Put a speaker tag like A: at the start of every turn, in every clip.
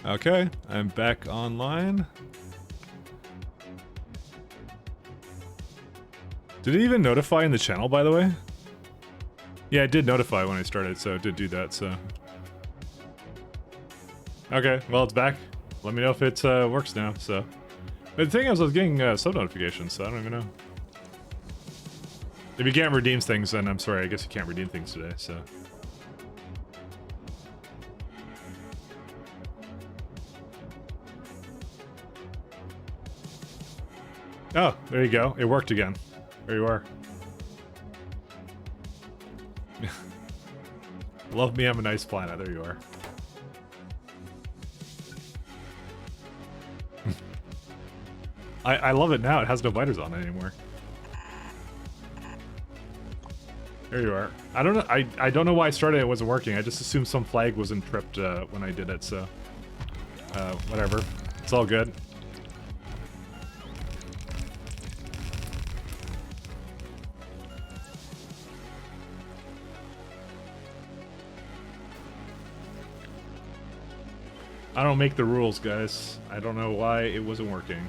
A: Okay, I'm back online. Did it even notify in the channel, by the way? Yeah, it did notify when I started, so it did do that, so... Okay, well, it's back. Let me know if it works now, so... But the thing is, I was getting sub notifications, so I don't even know. If you can't redeem things, then I'm sorry, I guess you can't redeem things today, so... Oh, there you go. It worked again. There you are. Love me, I'm a nice planet. There you are. I love it now. It has no biters on it anymore. There you are. I don't know. I don't know why I started. It wasn't working. I just assumed some flag wasn't tripped when I did it. So whatever. It's all good. I don't make the rules, guys. I don't know why it wasn't working.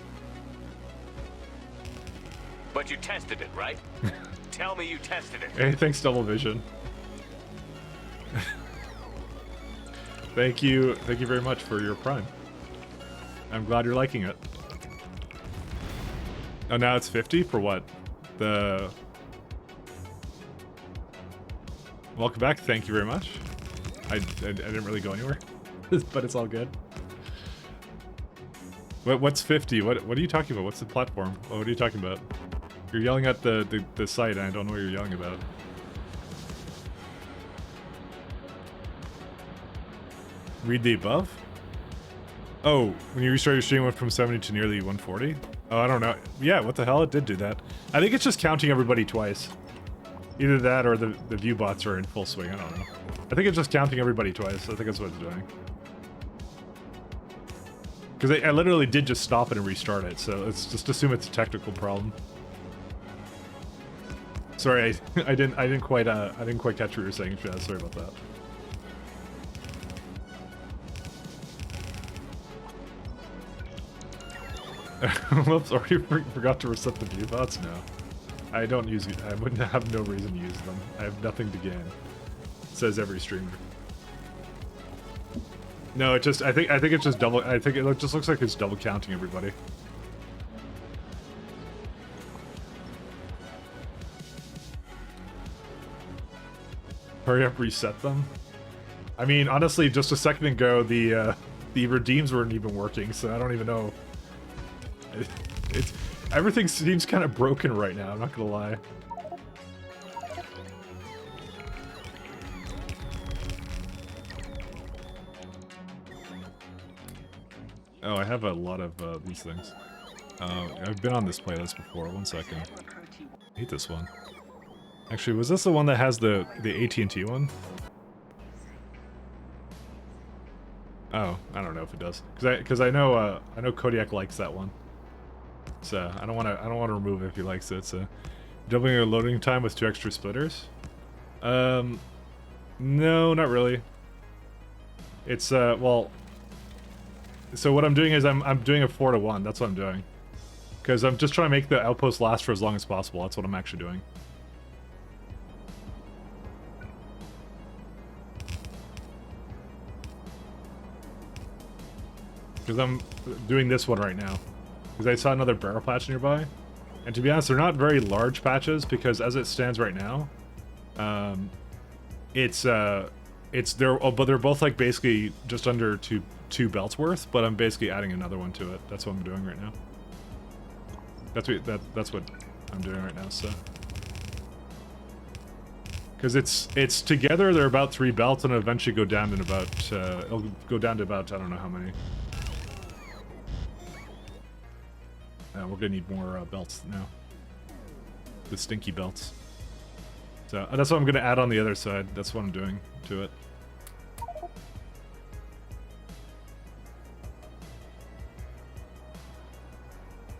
B: But you tested it, right? Tell me you tested it.
A: Hey, thanks, Double Vision. Thank you very much for your Prime. I'm glad you're liking it. Oh, now it's 50 for what? The... Welcome back, thank you very much. I didn't really go anywhere, but it's all good. What's 50? What are you talking about? What's the platform? What are you talking about? You're yelling at the site, and I don't know what you're yelling about. Read the above? Oh, when you restart your stream, went from 70 to nearly 140? Oh, I don't know. Yeah, what the hell? It did do that. I think it's just counting everybody twice. Either that or the view bots are in full swing. I don't know. I think it's just counting everybody twice. I think that's what it's doing. Because I literally did just stop it and restart it, so let's just assume it's a technical problem. Sorry, I didn't quite catch what you were saying, Chaz. Sorry about that. Whoops, already forgot to reset the view bots? No. I don't use it. I wouldn't have no reason to use them. I have nothing to gain. Says every streamer. No, it just I think it's just double I think it just looks like it's double counting everybody. Hurry up, reset them. I mean, honestly, just a second ago the redeems weren't even working, so I don't even know. It's everything seems kind of broken right now, I'm not gonna lie. Oh, I have a lot of these things. I've been on this playlist before. One second. I hate this one. Actually, was this the one that has the AT&T one? Oh, I don't know if it does, because I know Kodiak likes that one. So I don't want to remove it if he likes it. So doubling your loading time with 2 extra splitters. No, not really. It's well. So what I'm doing is I'm doing a 4-to-1. That's what I'm doing, because I'm just trying to make the outpost last for as long as possible. That's what I'm actually doing. Because I'm doing this one right now. Because I saw another barrel patch nearby. And to be honest, they're not very large patches, because as it stands right now, but they're both like basically just under two belts worth, but I'm basically adding another one to it. That's what I'm doing right now. That's what I'm doing right now, so. Because it's together, they're about 3 belts, and it'll eventually go down to about, it'll go down to about, I don't know how many. We're gonna need more belts now. The stinky belts. So that's what I'm gonna add on the other side. That's what I'm doing to it.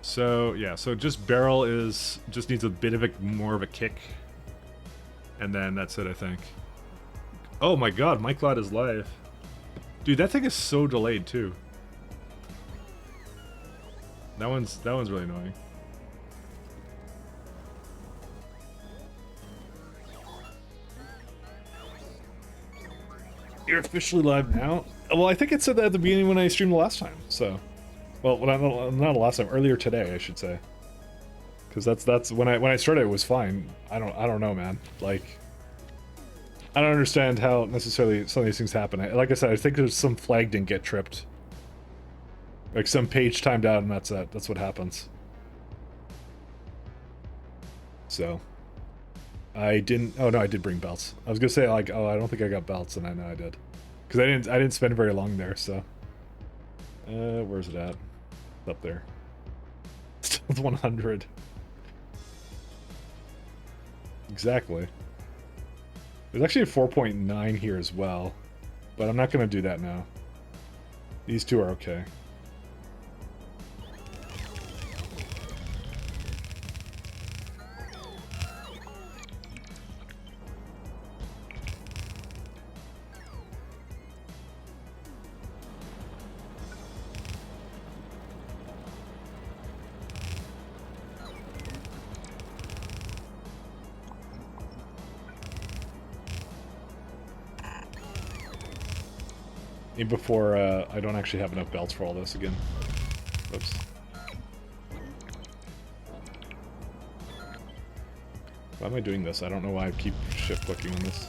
A: So yeah, so just barrel just needs a bit of more of a kick, and then that's it, I think. Oh my God, Mike Lott is live, dude. That thing is so delayed too. That one's really annoying. You're officially live now? Well, I think it said that at the beginning when I streamed the last time, so... Well, not the last time, earlier today, I should say. Because that's when I started, it was fine. I don't know, man. Like, I don't understand how necessarily some of these things happen. Like I said, I think there's some flag didn't get tripped. Like some page timed out and that's it. That's what happens. So... I didn't... Oh, no, I did bring belts. I was gonna say, like, oh, I don't think I got belts, and I know I did. Because I didn't spend very long there, so... where's it at? It's up there. Still 100. Exactly. There's actually a 4.9 here as well. But I'm not gonna do that now. These two are okay. Before I don't actually have enough belts for all this again. Oops. Why am I doing this? I don't know why I keep shift clicking on this.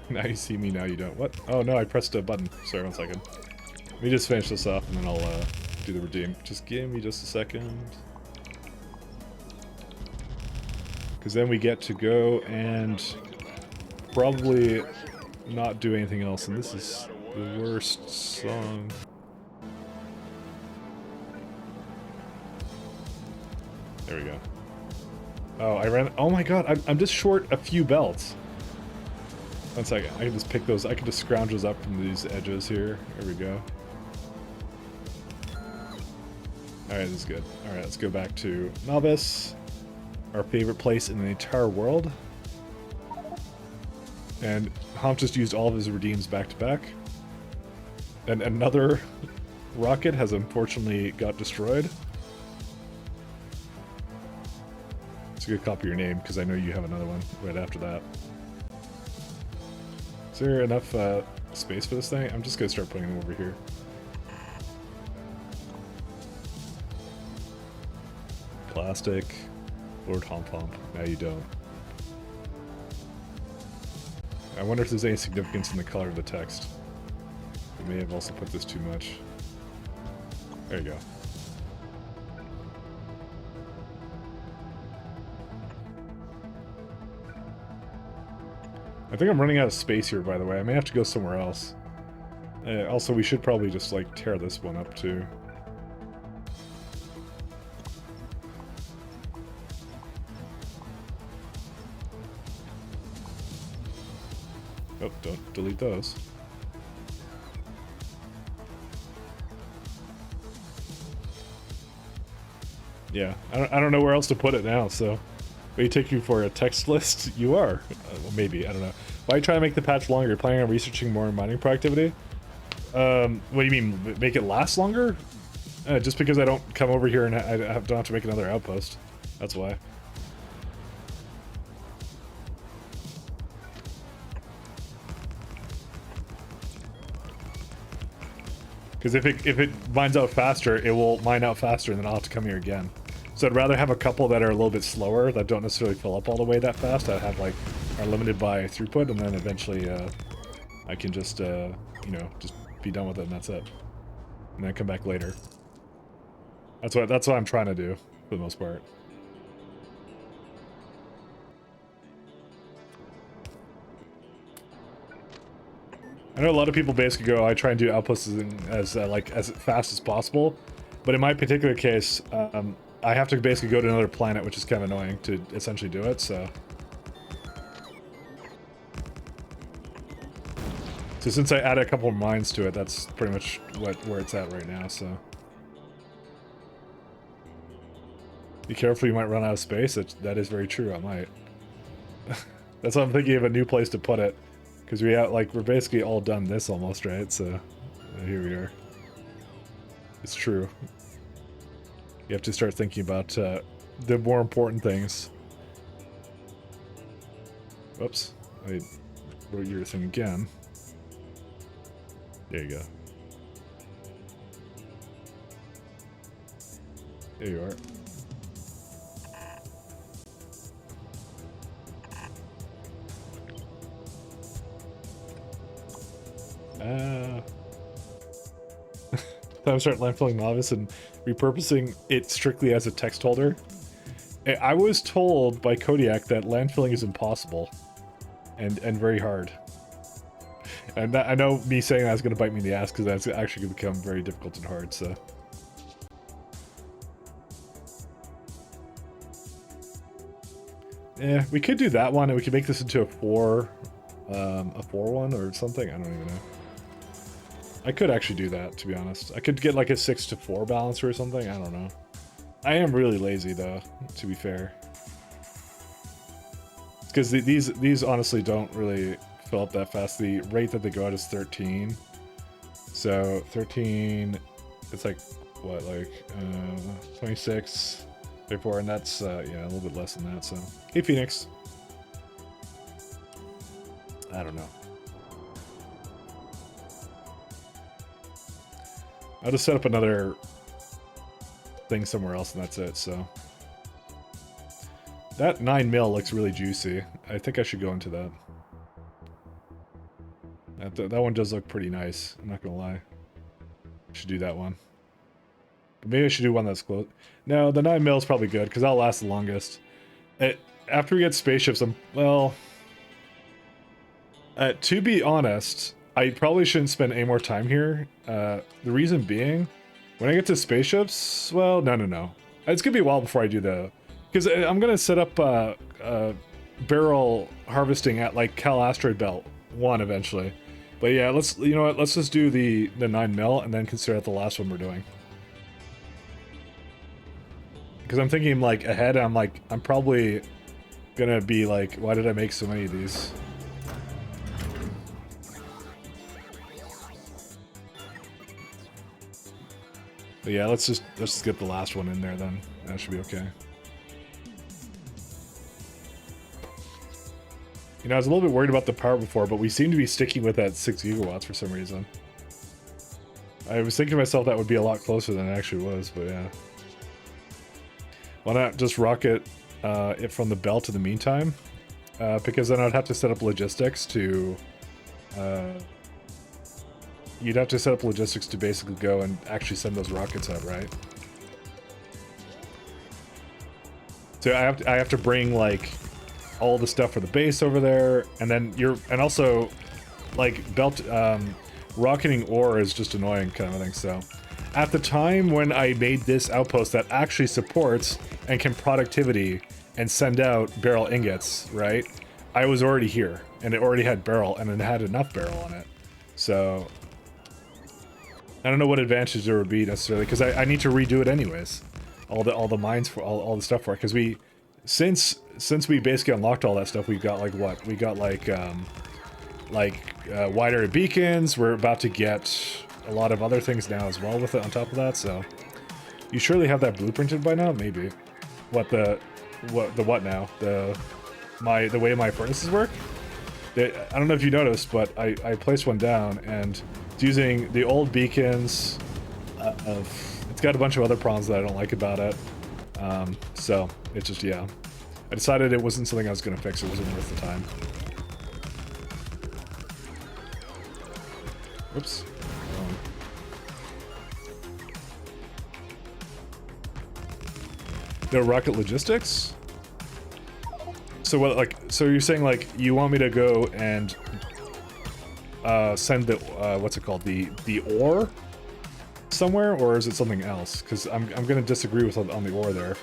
A: Now you see me, now you don't. What? Oh no, I pressed a button. Sorry, 1 second. Let me just finish this up and then I'll do the redeem. Just give me just a second. Because then we get to go and probably not do anything else. And this is the worst song. There we go. Oh, I ran... Oh my god, I'm just short a few belts. 1 second, I can just pick those... I can just scrounge those up from these edges here. There we go. Alright, this is good. Alright, let's go back to Novice. Our favorite place in the entire world. And Hump just used all of his redeems back to back. And another rocket has unfortunately got destroyed. It's a good copy your name, because I know you have another one right after that. Is there enough space for this thing? I'm just going to start putting them over here. Plastic. Lord Hump Hump. Now you don't. I wonder if there's any significance in the color of the text. I may have also put this too much. There you go. I think I'm running out of space here, by the way. I may have to go somewhere else. Also, we should probably just, like, tear this one up, too. Oh, don't delete those. Yeah, I don't know where else to put it now, so... Will you take you for a text list? You are. Well, maybe, I don't know. Why try to make the patch longer? You're planning on researching more mining productivity? What do you mean, make it last longer? Just because I don't come over here and I don't have to make another outpost. That's why. Because if it mines out faster, it will mine out faster and then I'll have to come here again. So I'd rather have a couple that are a little bit slower, that don't necessarily fill up all the way that fast, that have, like, are limited by throughput, and then eventually, I can just, you know, just be done with it and that's it. And then come back later. That's what I'm trying to do, for the most part. I know a lot of people basically go, I try and do outposts as fast as possible, but in my particular case, I have to basically go to another planet, which is kind of annoying to essentially do it, so... So since I added a couple of mines to it, that's pretty much where it's at right now, so... Be careful, you might run out of space. That is very true, I might. That's why I'm thinking of a new place to put it. Because we're basically all done this almost, right? So, here we are. It's true. You have to start thinking about the more important things. Whoops. I wrote your thing again. There you go. There you are. Time to start landfilling novice and repurposing it strictly as a text holder. I was told by Kodiak that landfilling is impossible and very hard. And I know me saying that is going to bite me in the ass because that's actually going to become very difficult and hard, so. Yeah, we could do that one and we could make this into a 4 one or something. I don't even know. I could actually do that, to be honest. I could get like a 6-4 balancer or something. I don't know. I am really lazy though, to be fair. Because these honestly don't really fill up that fast. The rate that they go out is 13. So 13, it's like what, like 26, 34, and that's yeah, a little bit less than that. So hey, Phoenix. I don't know. I'll just set up another thing somewhere else and that's it, so. That 9mm looks really juicy. I think I should go into that. That one does look pretty nice, I'm not gonna lie. I should do that one. But maybe I should do one that's close. No, the 9mm is probably good, because that'll last the longest. After we get spaceships, well... to be honest, I probably shouldn't spend any more time here. The reason being, when I get to spaceships, well, no. It's gonna be a while before I do the... Because I'm gonna set up barrel harvesting at like Cal Asteroid Belt 1 eventually. But yeah, you know what, let's just do the 9mm and then consider it the last one we're doing. Because I'm thinking like ahead, I'm probably gonna be like, why did I make so many of these? But yeah, let's just get the last one in there then. That should be okay. You know, I was a little bit worried about the power before, but we seem to be sticking with that 6 gigawatts for some reason. I was thinking to myself that would be a lot closer than it actually was, but yeah. Why not just rocket it from the belt in the meantime? Because then I'd have to set up logistics to... you'd have to set up logistics to basically go and actually send those rockets out, right? So I have to bring like all the stuff for the base over there, and then also like belt rocketing ore is just annoying kind of thing. So at the time when I made this outpost that actually supports and can productivity and send out barrel ingots, right? I was already here and it already had barrel and it had enough barrel on it. So I don't know what advantage there would be necessarily, because I need to redo it anyways. All the mines for all the stuff for it, because we since we basically unlocked all that stuff, we've got like what? We got like wide area beacons. We're about to get a lot of other things now as well with it on top of that, so you surely have that blueprinted by now, maybe. What now? The way my furnaces work? I don't know if you noticed, but I placed one down and it's using the old beacons. It's got a bunch of other problems that I don't like about it. So it's just, yeah. I decided it wasn't something I was going to fix. It wasn't worth the time. Whoops. No rocket logistics? So what, like, so you're saying like you want me to go and send the what's it called, the ore somewhere, or is it something else? Because I'm gonna disagree with on the ore there.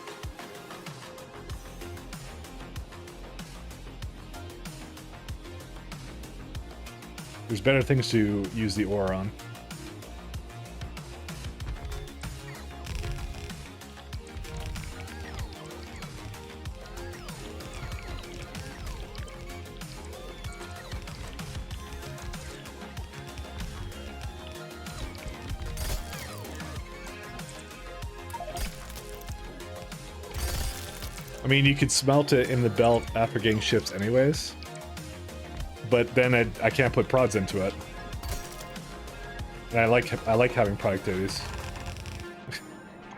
A: There's better things to use the ore on. I mean, you could smelt it in the belt after getting ships anyways. But then I can't put prods into it. And I like having productivities.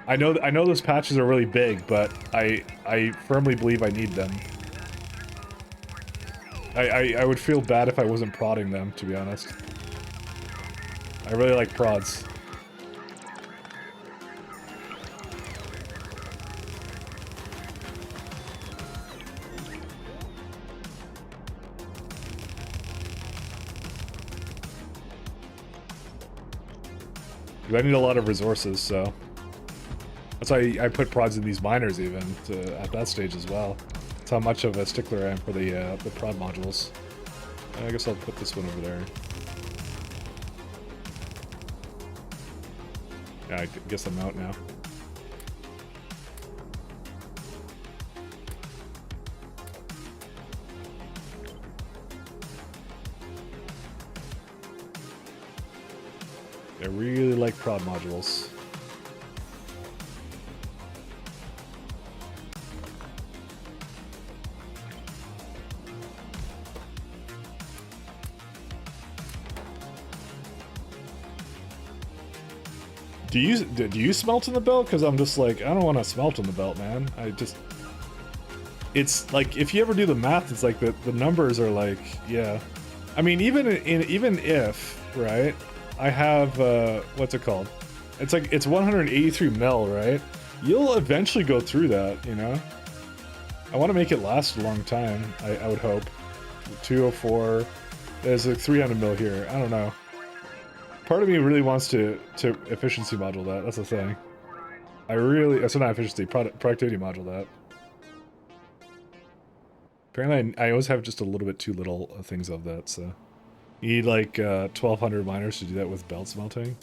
A: I know those patches are really big, but I firmly believe I need them. I would feel bad if I wasn't prodding them, to be honest. I really like prods. I need a lot of resources, so that's why I put prods in these miners even at that stage as well. That's how much of a stickler I am for the prod modules. I guess I'll put this one over there. Yeah, I guess I'm out now. I really like prod modules. Do you smelt in the belt? Because I'm just like, I don't want to smelt in the belt, man. It's like, if you ever do the math, it's like the numbers are like, yeah. I mean, even if, right? I have, what's it called? It's like, it's 183 mil, right? You'll eventually go through that, you know? I want to make it last a long time, I would hope. 204, there's like 300 mil here, I don't know. Part of me really wants to efficiency module that, that's the thing. That's not efficiency, productivity module that. Apparently I always have just a little bit too little things of that, so. You need like 1,200 miners to do that with belt smelting?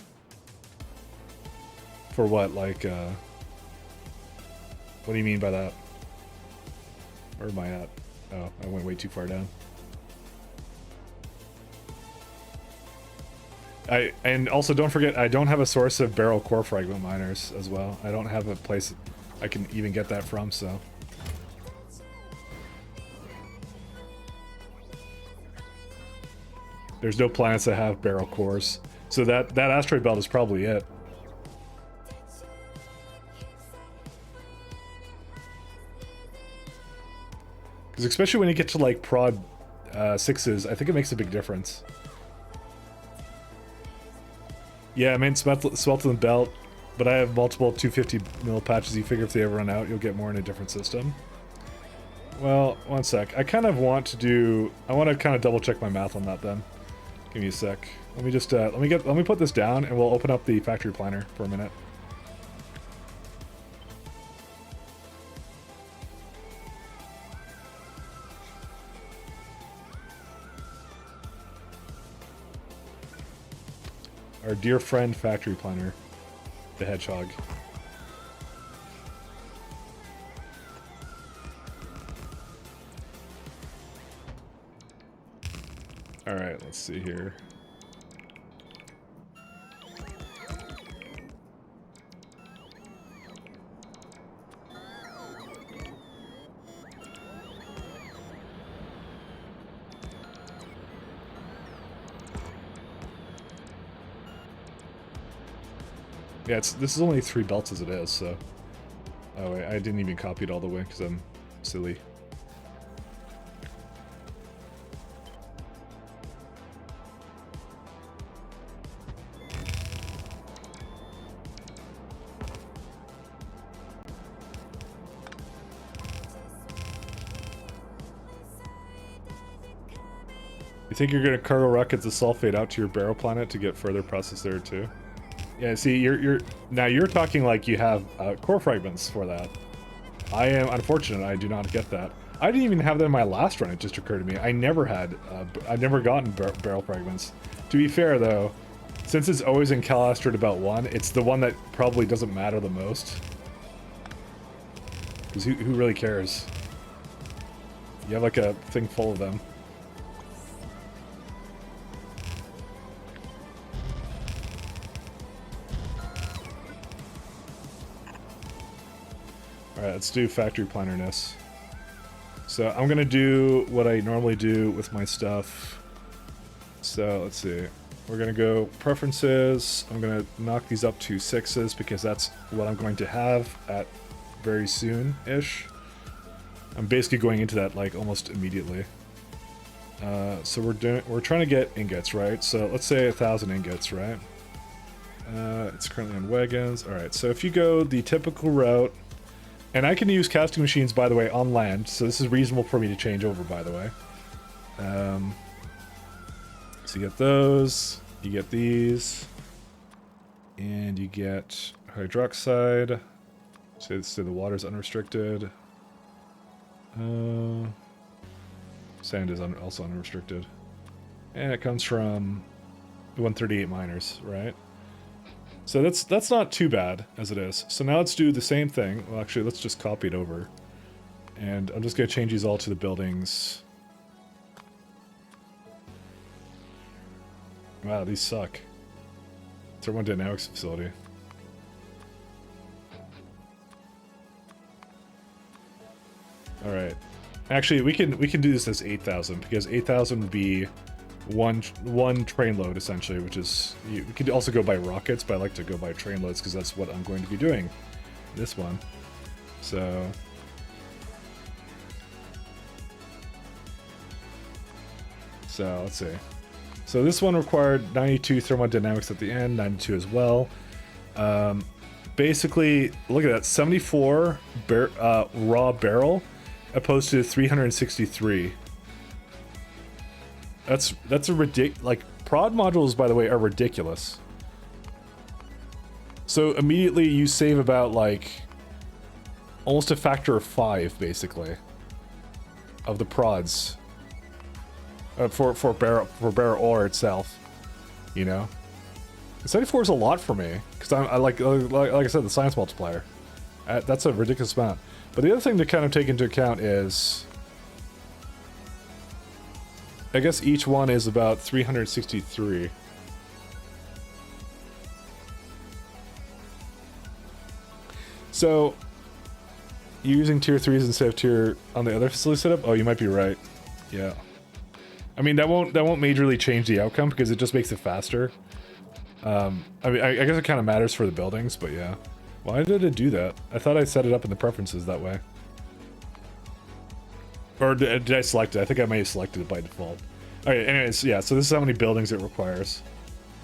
A: For what, like, what do you mean by that? Where am I at? Oh, I went way too far down. And also don't forget, I don't have a source of barrel core fragment miners as well. I don't have a place I can even get that from, so. There's no planets that have barrel cores. So that asteroid belt is probably it. Because especially when you get to like prod 6s, I think it makes a big difference. Yeah, I mean, smelt in the belt, but I have multiple 250 mil patches. You figure if they ever run out, you'll get more in a different system. Well, one sec. I kind of want to do... I want to kind of double check my math on that then. Give me a sec. Let me just, let me put this down and we'll open up the factory planner for a minute. Our dear friend factory planner, the hedgehog. Alright, let's see here. Yeah, this is only 3 belts as it is, so... Oh wait, I didn't even copy it all the way because I'm silly. You think you're gonna cargo rocket the sulfate out to your barrel planet to get further processed there too? Yeah, see, you're talking like you have core fragments for that. I am unfortunate, I do not get that. I didn't even have that in my last run, it just occurred to me. I never had, I've never gotten barrel fragments. To be fair though, since it's always in Cal Asteroid about 1, it's the one that probably doesn't matter the most. Because who really cares? You have like a thing full of them. Alright, let's do factory plannerness. So I'm gonna do what I normally do with my stuff. So let's see. We're gonna go preferences. I'm gonna knock these up to 6s because that's what I'm going to have at very soon-ish. I'm basically going into that like almost immediately. So we're trying to get ingots, right? So let's say 1,000 ingots, right? It's currently on wagons. All right. So if you go the typical route, and I can use casting machines, by the way, on land. So this is reasonable for me to change over, by the way. So you get those, you get these, and you get hydroxide. So the water's unrestricted. Sand is also unrestricted. And it comes from 138 miners, right? So that's not too bad as it is. So now let's do the same thing. Well, actually, let's just copy it over. And I'm just going to change these all to the buildings. Wow, these suck. Thermodynamics facility. Alright. Actually, we can do this as 8,000 because 8,000 would be one train load essentially, which is we could also go by rockets, but I like to go by train loads because that's what I'm going to be doing. This one. So let's see. So this one required 92 thermodynamics at the end, 92 as well. Basically, look at that, 74 raw barrel opposed to 363. That's a ridiculous. Like, prod modules, by the way, are ridiculous. So immediately you save about like almost a factor of 5, basically, of the prods for barrel ore itself. You know, 74 is a lot for me because I like I said, the science multiplier. That's a ridiculous amount. But the other thing to kind of take into account is, I guess each one is about 363. So, you're using tier 3s instead of tier on the other facility setup? Oh, you might be right. Yeah. I mean, that won't majorly change the outcome because it just makes it faster. I mean, I guess it kind of matters for the buildings, but yeah. Why did it do that? I thought I set it up in the preferences that way. Or did I select it? I think I may have selected it by default. Okay, anyways, yeah, so this is how many buildings it requires.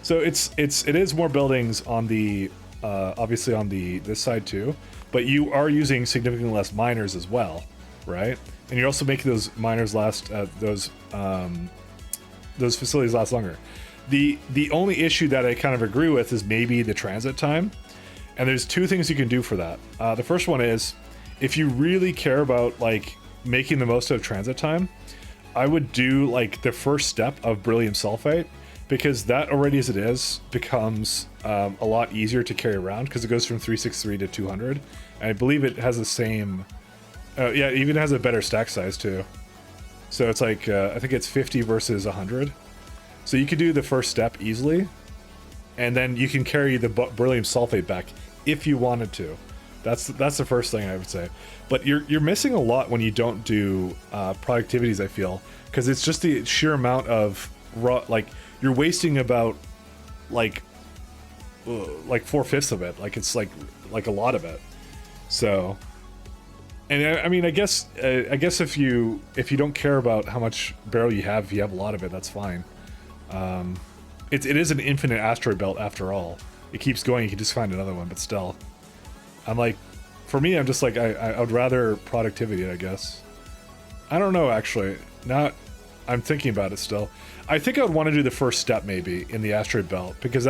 A: So it is more buildings on the, obviously on this side too, but you are using significantly less miners as well, right? And you're also making those miners last, those facilities last longer. The only issue that I kind of agree with is maybe the transit time. And there's two things you can do for that. The first one is, if you really care about like making the most of transit time, I would do like the first step of beryllium sulfate, because that already as it is becomes a lot easier to carry around because it goes from 363 to 200. And I believe it has the same, yeah, it even has a better stack size too. So it's like, I think it's 50 versus 100. So you could do the first step easily, and then you can carry the beryllium sulfate back if you wanted to. That's the first thing I would say. But you're missing a lot when you don't do productivities, I feel, because it's just the sheer amount of raw, like you're wasting about like 4/5 of it. Like it's like a lot of it. So, and I mean, I guess if you don't care about how much barrel you have, if you have a lot of it, that's fine. It is an infinite asteroid belt after all. It keeps going, you can just find another one, but still. I'm like, for me, I'm just like, I would rather productivity, I guess. I don't know, actually. I'm thinking about it still. I think I would want to do the first step, maybe, in the asteroid belt, because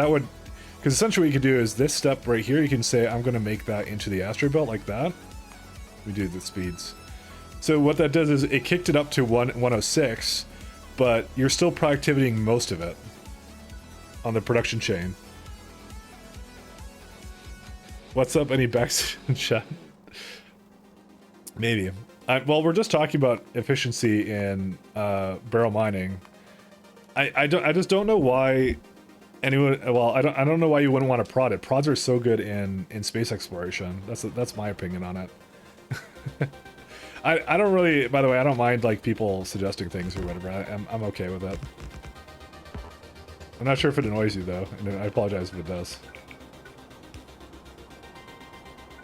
A: essentially what you can do is this step right here, you can say, I'm going to make that into the asteroid belt, like that. We do the speeds. So what that does is, it kicked it up to 106, but you're still productivitying most of it on the production chain. What's up? Any backs in chat? Maybe. Well, we're just talking about efficiency in barrel mining. I just don't know why anyone. Well, I don't know why you wouldn't want to prod it. Prods are so good in space exploration. That's my opinion on it. I don't really, by the way, I don't mind like people suggesting things or whatever. I'm okay with that. I'm not sure if it annoys you though, and I apologize if it does.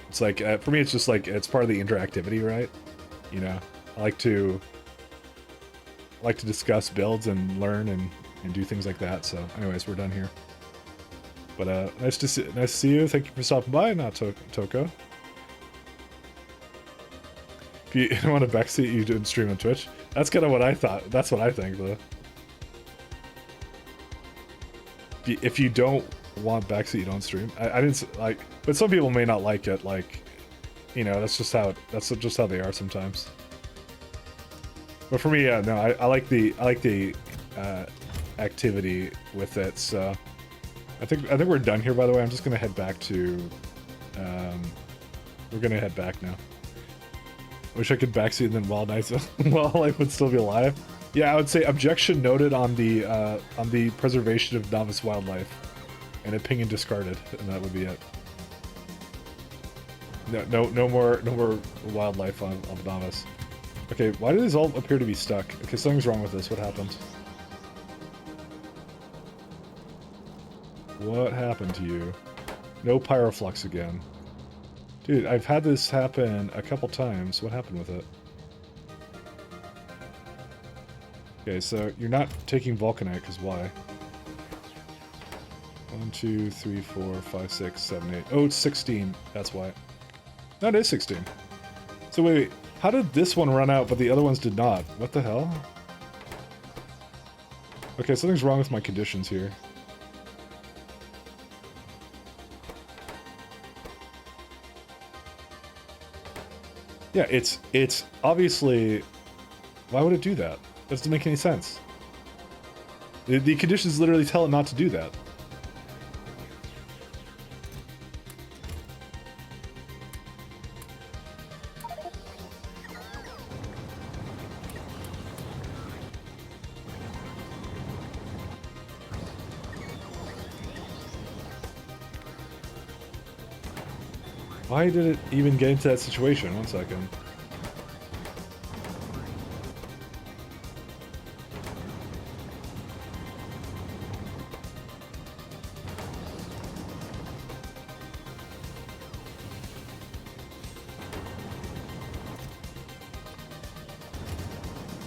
A: It's like, for me, it's just like, it's part of the interactivity, right? You know, I like to discuss builds and learn and do things like that. So anyways, we're done here. But nice to see you. Thank you for stopping by. Not Toko. If you want a backseat, you didn't stream on Twitch. That's kind of what I thought. That's what I think, though. If you don't want backseat, you don't stream. I didn't like, but some people may not like it. Like, you know, that's just how they are sometimes. But for me, yeah, no, I like the activity with it. So I think we're done here. By the way, I'm just gonna head back to. We're gonna head back now. Wish I could backseat and then wildlife would still be alive. Yeah, I would say objection noted on the preservation of novice wildlife, and opinion discarded, and that would be it. No more wildlife on novice. Okay, why do these all appear to be stuck? Okay, something's wrong with this. What happened? What happened to you? No pyroflux again. Dude, I've had this happen a couple times. What happened with it? Okay, so you're not taking vulcanite, because why? 1, 2, 3, 4, 5, 6, 7, 8. Oh, it's 16. That's why. No, it is 16. So wait, how did this one run out, but the other ones did not? What the hell? Okay, something's wrong with my conditions here. Yeah, it's obviously... Why would it do that? That doesn't make any sense. The conditions literally tell it not to do that. Why did it even get into that situation? 1 second.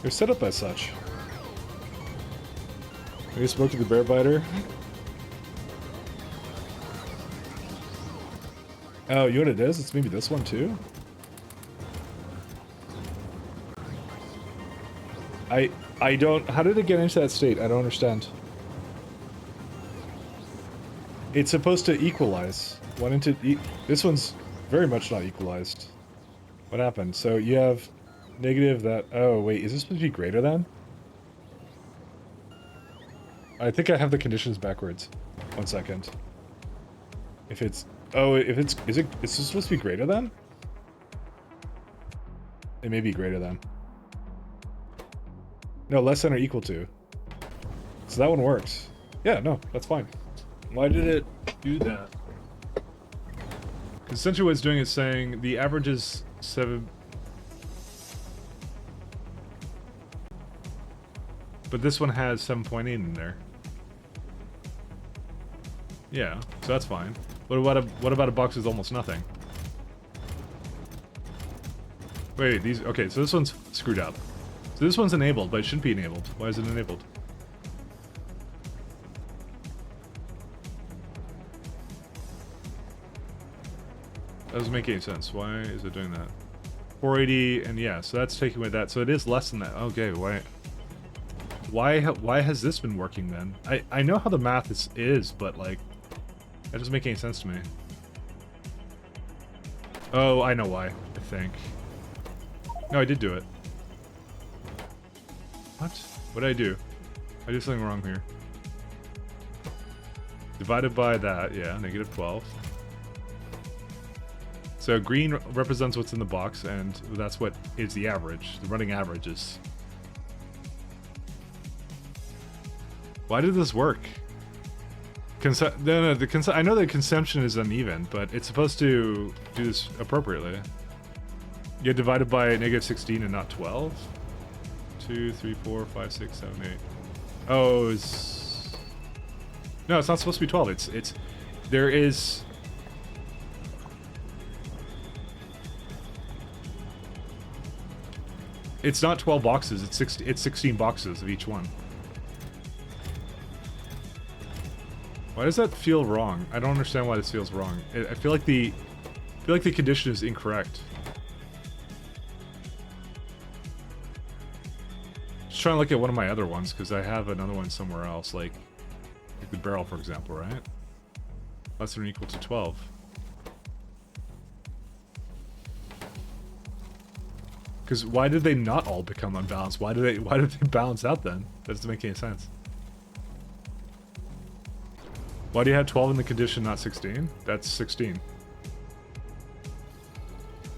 A: They're set up as such. Maybe spoke to the bear biter. Oh, you know what it is? It's maybe this one too? I don't... How did it get into that state? I don't understand. It's supposed to equalize. Why didn't it... This one's very much not equalized. What happened? So you have negative that... Oh, wait. Is this supposed to be greater than? I think I have the conditions backwards. 1 second. If it's... Oh, if it's... Is this supposed to be greater than? It may be greater than. No, less than or equal to. So that one works. Yeah, no, that's fine. Why did it do that? Essentially what it's doing is saying the average is 7... But this one has 7.8 in there. Yeah, so that's fine. What about a box with almost nothing? Wait, these... Okay, so this one's screwed up. So this one's enabled, but it shouldn't be enabled. Why is it enabled? That doesn't make any sense. Why is it doing that? 480, and yeah, so that's taking away that. So it is less than that. Okay, why has this been working then? I know how the math is, but like, that doesn't make any sense to me. Oh, I know why, I think. No, I did do it. What? What did I do? I did something wrong here. Divided by that, yeah, negative 12. So green represents what's in the box, and that's what is the average. The running average is... Why did this work? No, I know the consumption is uneven, but it's supposed to do this appropriately. You get divided by negative 16 and not 12? 2, 3, 4, 5, 6, 7, 8. Oh, it's... No, it's not supposed to be 12. It's... There is... It's not 12 boxes. It's 16 boxes of each one. Why does that feel wrong? I don't understand why this feels wrong. I feel like the condition is incorrect. Just trying to look at one of my other ones because I have another one somewhere else, like the barrel, for example, right? Less than or equal to 12. Because why did they not all become unbalanced? Why did they balance out then? That doesn't make any sense. Why do you have 12 in the condition, not 16? That's 16.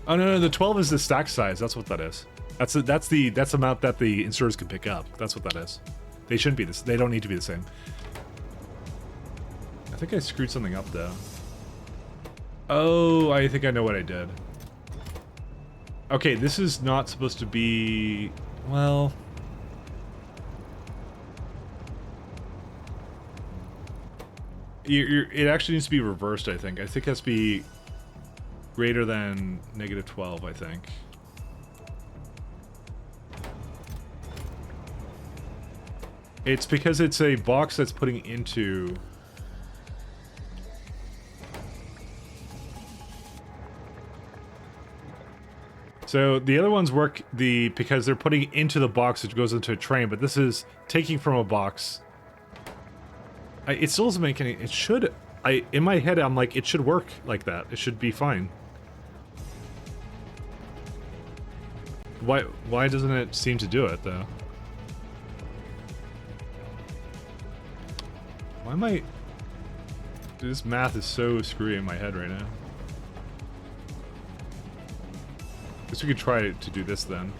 A: Oh no, the 12 is the stack size. That's what that is. That's the amount that the inserters can pick up. That's what that is. They shouldn't be this. They don't need to be the same. I think I screwed something up though. Oh, I think I know what I did. Okay, this is not supposed to be... Well... It actually needs to be reversed, I think. I think it has to be greater than negative 12, I think. It's because it's a box that's putting into... So the other ones work because they're putting into the box which goes into a train, but this is taking from a box. It still doesn't make any... It should... in my head, I'm like, it should work like that. It should be fine. Why doesn't it seem to do it, though? Why am I... Dude, this math is so screwy in my head right now. Guess we could try to do this then.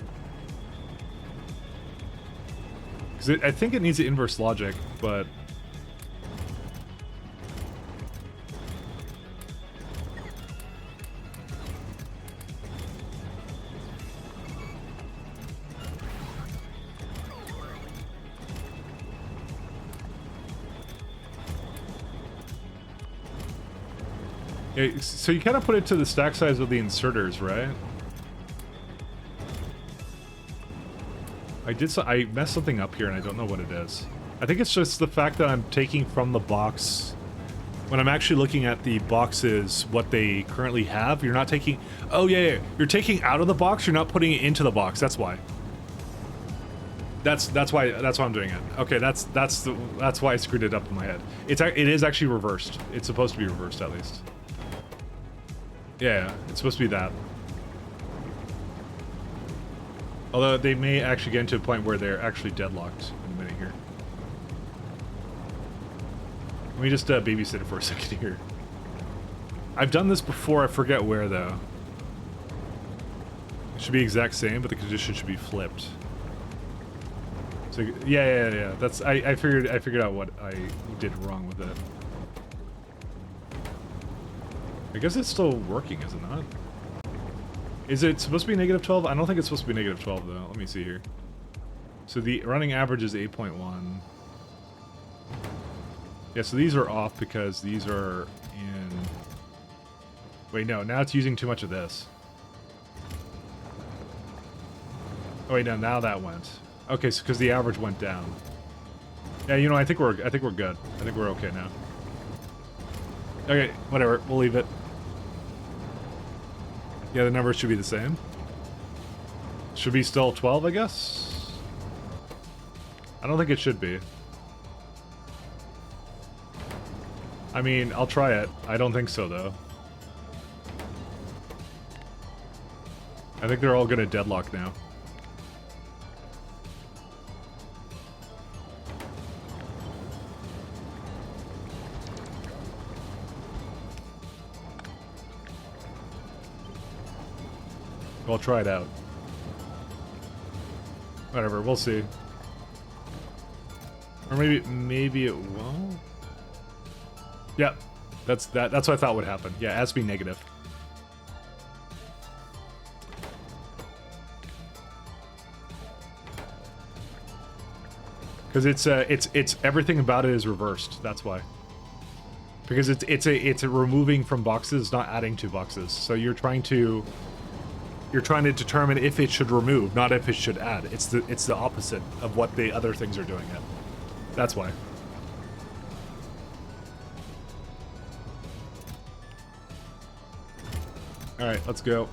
A: Because I think it needs the inverse logic, but... Yeah, so you kind of put it to the stack size of the inserters, right? I messed something up here and I don't know what it is. I think it's just the fact that I'm taking from the box. When I'm actually looking at the boxes, what they currently have, you're not taking... Oh yeah, you're taking out of the box, you're not putting it into the box, that's why. That's why I'm doing it. Okay, that's why I screwed it up in my head. It is actually reversed. It's supposed to be reversed at least. Yeah, it's supposed to be that. Although they may actually get into a point where they're actually deadlocked in a minute here. Let me just babysit it for a second here. I've done this before, I forget where though. It should be exact same, but the condition should be flipped. So yeah. That's I figured out what I did wrong with it. I guess it's still working, is it not? Is it supposed to be negative 12? I don't think it's supposed to be negative 12 though. Let me see here. So the running average is 8.1. Yeah, so these are off because these are in... Wait, no, now it's using too much of this. Oh wait, no, now that went. Okay, so because the average went down. Yeah, you know, I think we're good. I think we're okay now. Okay, whatever, we'll leave it. Yeah, the numbers should be the same. Should be still 12, I guess? I don't think it should be. I mean, I'll try it. I don't think so, though. I think they're all gonna deadlock now. I'll try it out. Whatever, we'll see. Or maybe it won't. Yep, that's what I thought would happen. Yeah, it has to be negative. Because it's everything about it is reversed. That's why. Because it's a removing from boxes, not adding to boxes. So you're trying to determine if it should remove, not if it should add. It's the opposite of what the other things are doing it. That's why. All right, let's go.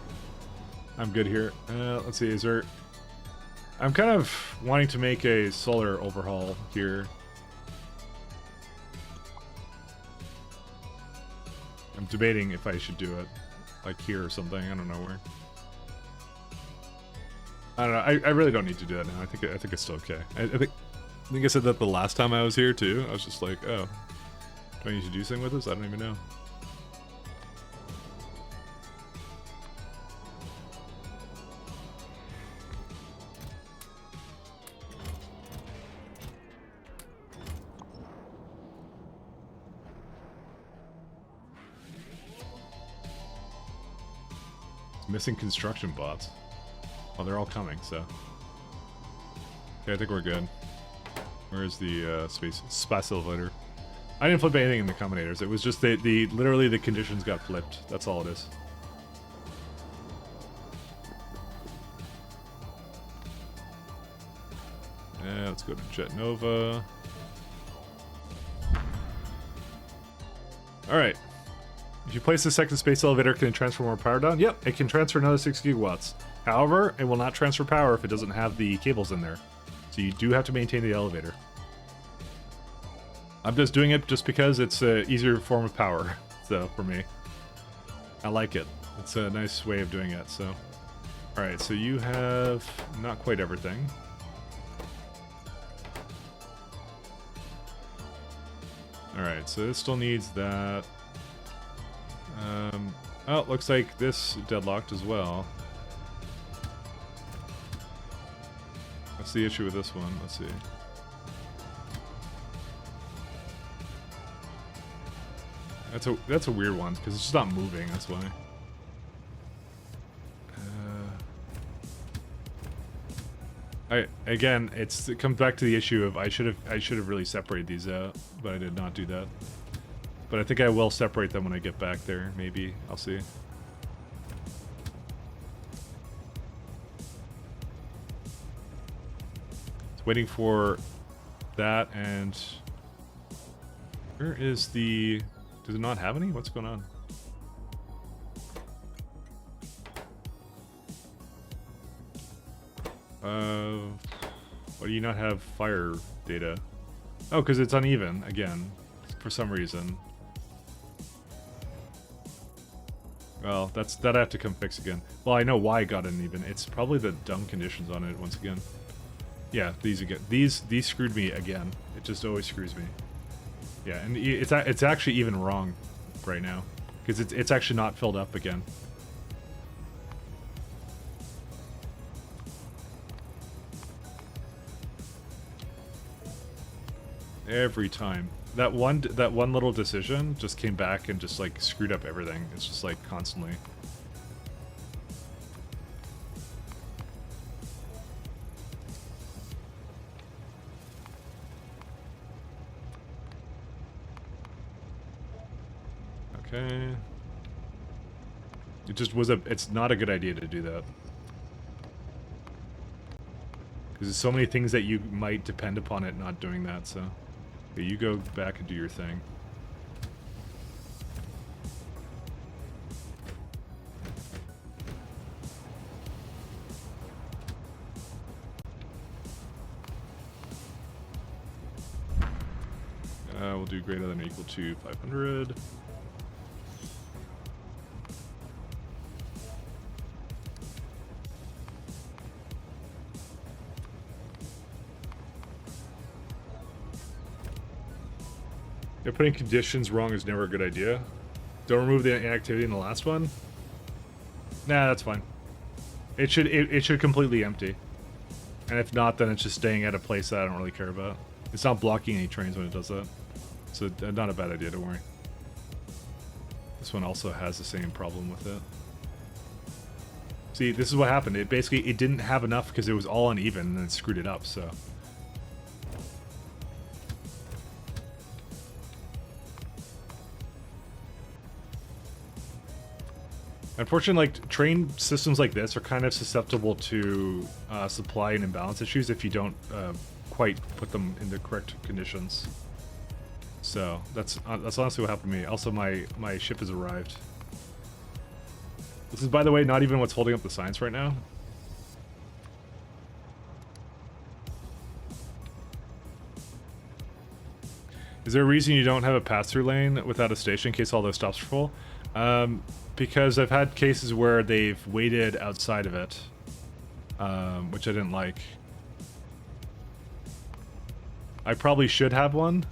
A: I'm good here. Let's see, is there... I'm kind of wanting to make a solar overhaul here. I'm debating if I should do it, like here or something. I don't know where. I don't know. I really don't need to do that now. I think it's still okay. I think I said that the last time I was here too. I was just like, oh, do I need to do something with this? I don't even know. Missing construction bots. Oh, they're all coming, so. Okay, I think we're good. Where's the space elevator? I didn't flip anything in the combinators. It was just literally the conditions got flipped. That's all it is. Yeah, let's go to Jet Nova. All right. If you place the second space elevator, can it transfer more power down? Yep, it can transfer another 6 gigawatts. However, it will not transfer power if it doesn't have the cables in there. So you do have to maintain the elevator. I'm just doing it just because it's an easier form of power. So, for me. I like it. It's a nice way of doing it, so. Alright, so you have not quite everything. Alright, so this still needs that. Oh, it looks like this deadlocked as well. What's the issue with this one? Let's see. That's a weird one because it's just not moving. That's why. Again, it comes back to the issue of I should have really separated these out, but I did not do that. But I think I will separate them when I get back there. Maybe. I'll see. It's waiting for that and... Where is the... Does it not have any? What's going on? Why do you not have fire data? Oh, because it's uneven, again. For some reason. Well, that I have to come fix again. Well, I know why it got uneven. It's probably the dumb conditions on it once again. Yeah, these again. These screwed me again. It just always screws me. Yeah, and it's actually even wrong right now because it's actually not filled up again. Every time. That one little decision just came back and just like screwed up everything. It's just like constantly. Okay. It just was it's not a good idea to do that. Because there's so many things that you might depend upon it not doing that, so. Okay, you go back and do your thing. We'll do greater than or equal to 500. Yeah, putting conditions wrong is never a good idea. Don't remove the inactivity in the last one. Nah, that's fine. It should completely empty. And if not, then it's just staying at a place that I don't really care about. It's not blocking any trains when it does that. So not a bad idea, don't worry. This one also has the same problem with it. See, this is what happened. It didn't have enough because it was all uneven and then it screwed it up, so. Unfortunately, like train systems like this are kind of susceptible to supply and imbalance issues if you don't quite put them in the correct conditions. So that's honestly what happened to me. Also, my ship has arrived. This is, by the way, not even what's holding up the science right now. Is there a reason you don't have a pass-through lane without a station in case all those stops are full? Because I've had cases where they've waited outside of it, which I didn't like. I probably should have one.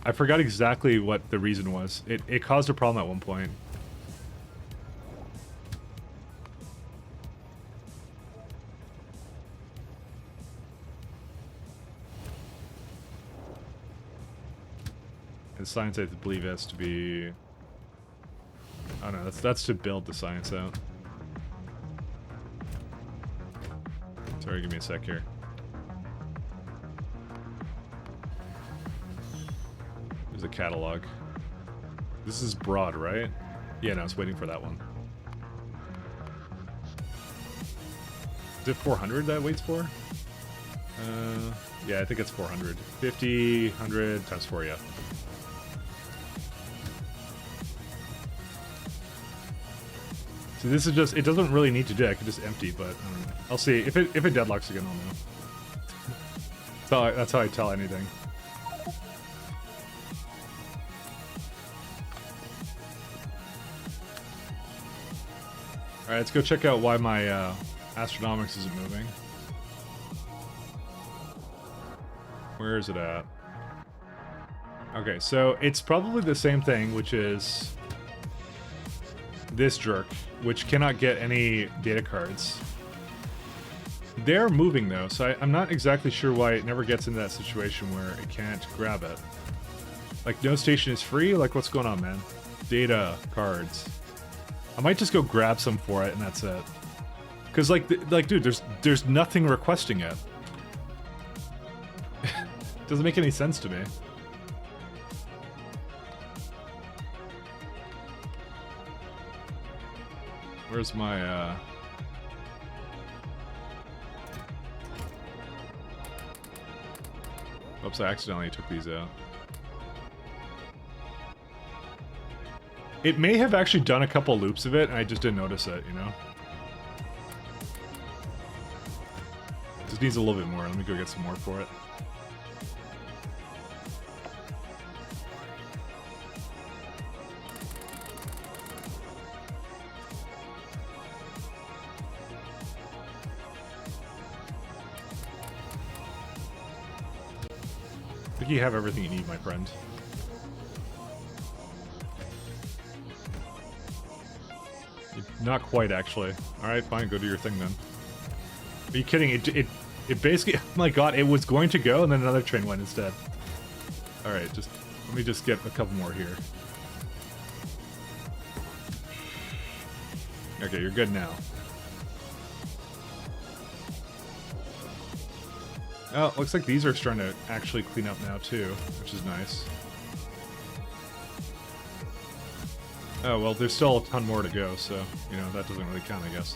A: I forgot exactly what the reason was. It caused a problem at one point. The science, I believe, has to be... I don't know, that's to build the science out. Sorry, give me a sec here. There's a catalog. This is broad, right? Yeah, no, I was waiting for that one. Is it 400 that it waits for? Yeah, I think it's 400. 50, 100 times 4, yeah. So this is just, it doesn't really need to do it, I can just empty, but I'll see. If it deadlocks again, I'll know. That's how I tell anything. Alright, let's go check out why my astronomics isn't moving. Where is it at? Okay, so it's probably the same thing, which is this jerk, which cannot get any data cards. They're moving though, so I'm not exactly sure why it never gets into that situation where it can't grab it. Like, no station is free? Like, what's going on, man? Data cards. I might just go grab some for it and that's it. Cause like dude, there's nothing requesting it. Doesn't make any sense to me. Where's my, Oops, I accidentally took these out. It may have actually done a couple loops of it, and I just didn't notice it, you know? Just needs a little bit more. Let me go get some more for it. I think you have everything you need, my friend. Not quite, actually. Alright, fine, go do your thing then. Are you kidding? It basically... Oh my god, it was going to go, and then another train went instead. Alright, just... Let me just get a couple more here. Okay, you're good now. Oh, looks like these are starting to actually clean up now too, which is nice. Oh, well, there's still a ton more to go, so, you know, that doesn't really count, I guess.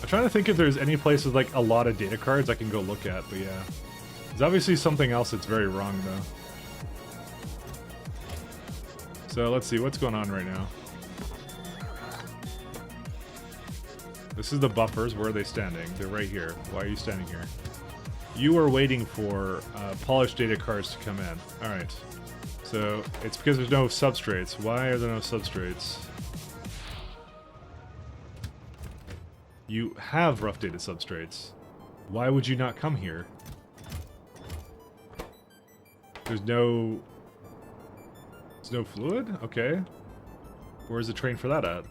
A: I'm trying to think if there's any place with, like, a lot of data cards I can go look at, but yeah. There's obviously something else that's very wrong, though. So, let's see, what's going on right now? This is the buffers. Where are they standing? They're right here. Why are you standing here? You are waiting for polished data cards to come in. Alright. So, it's because there's no substrates. Why are there no substrates? You have rough data substrates. Why would you not come here? There's no fluid? Okay. Where's the train for that at?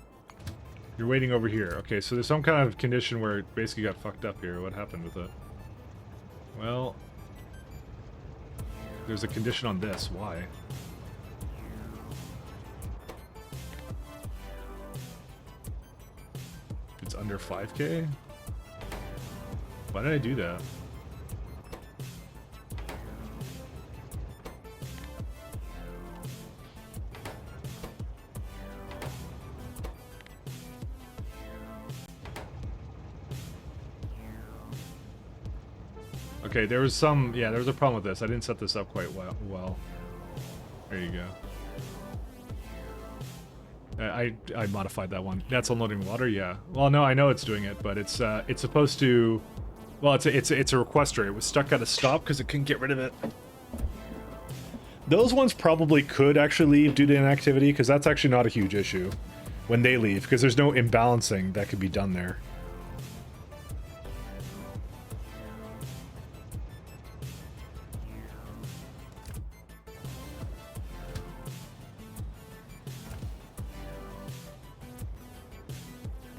A: You're waiting over here. Okay, so there's some kind of condition where it basically got fucked up here. What happened with it? Well, there's a condition on this. Why? It's under 5K? Why did I do that? Okay, there was some... Yeah, there was a problem with this. I didn't set this up quite well. There you go. I modified that one. That's unloading water, yeah. Well, no, I know it's doing it, but it's supposed to... Well, it's a requester. It was stuck at a stop because it couldn't get rid of it. Those ones probably could actually leave due to inactivity, because that's actually not a huge issue when they leave, because there's no imbalancing that could be done there.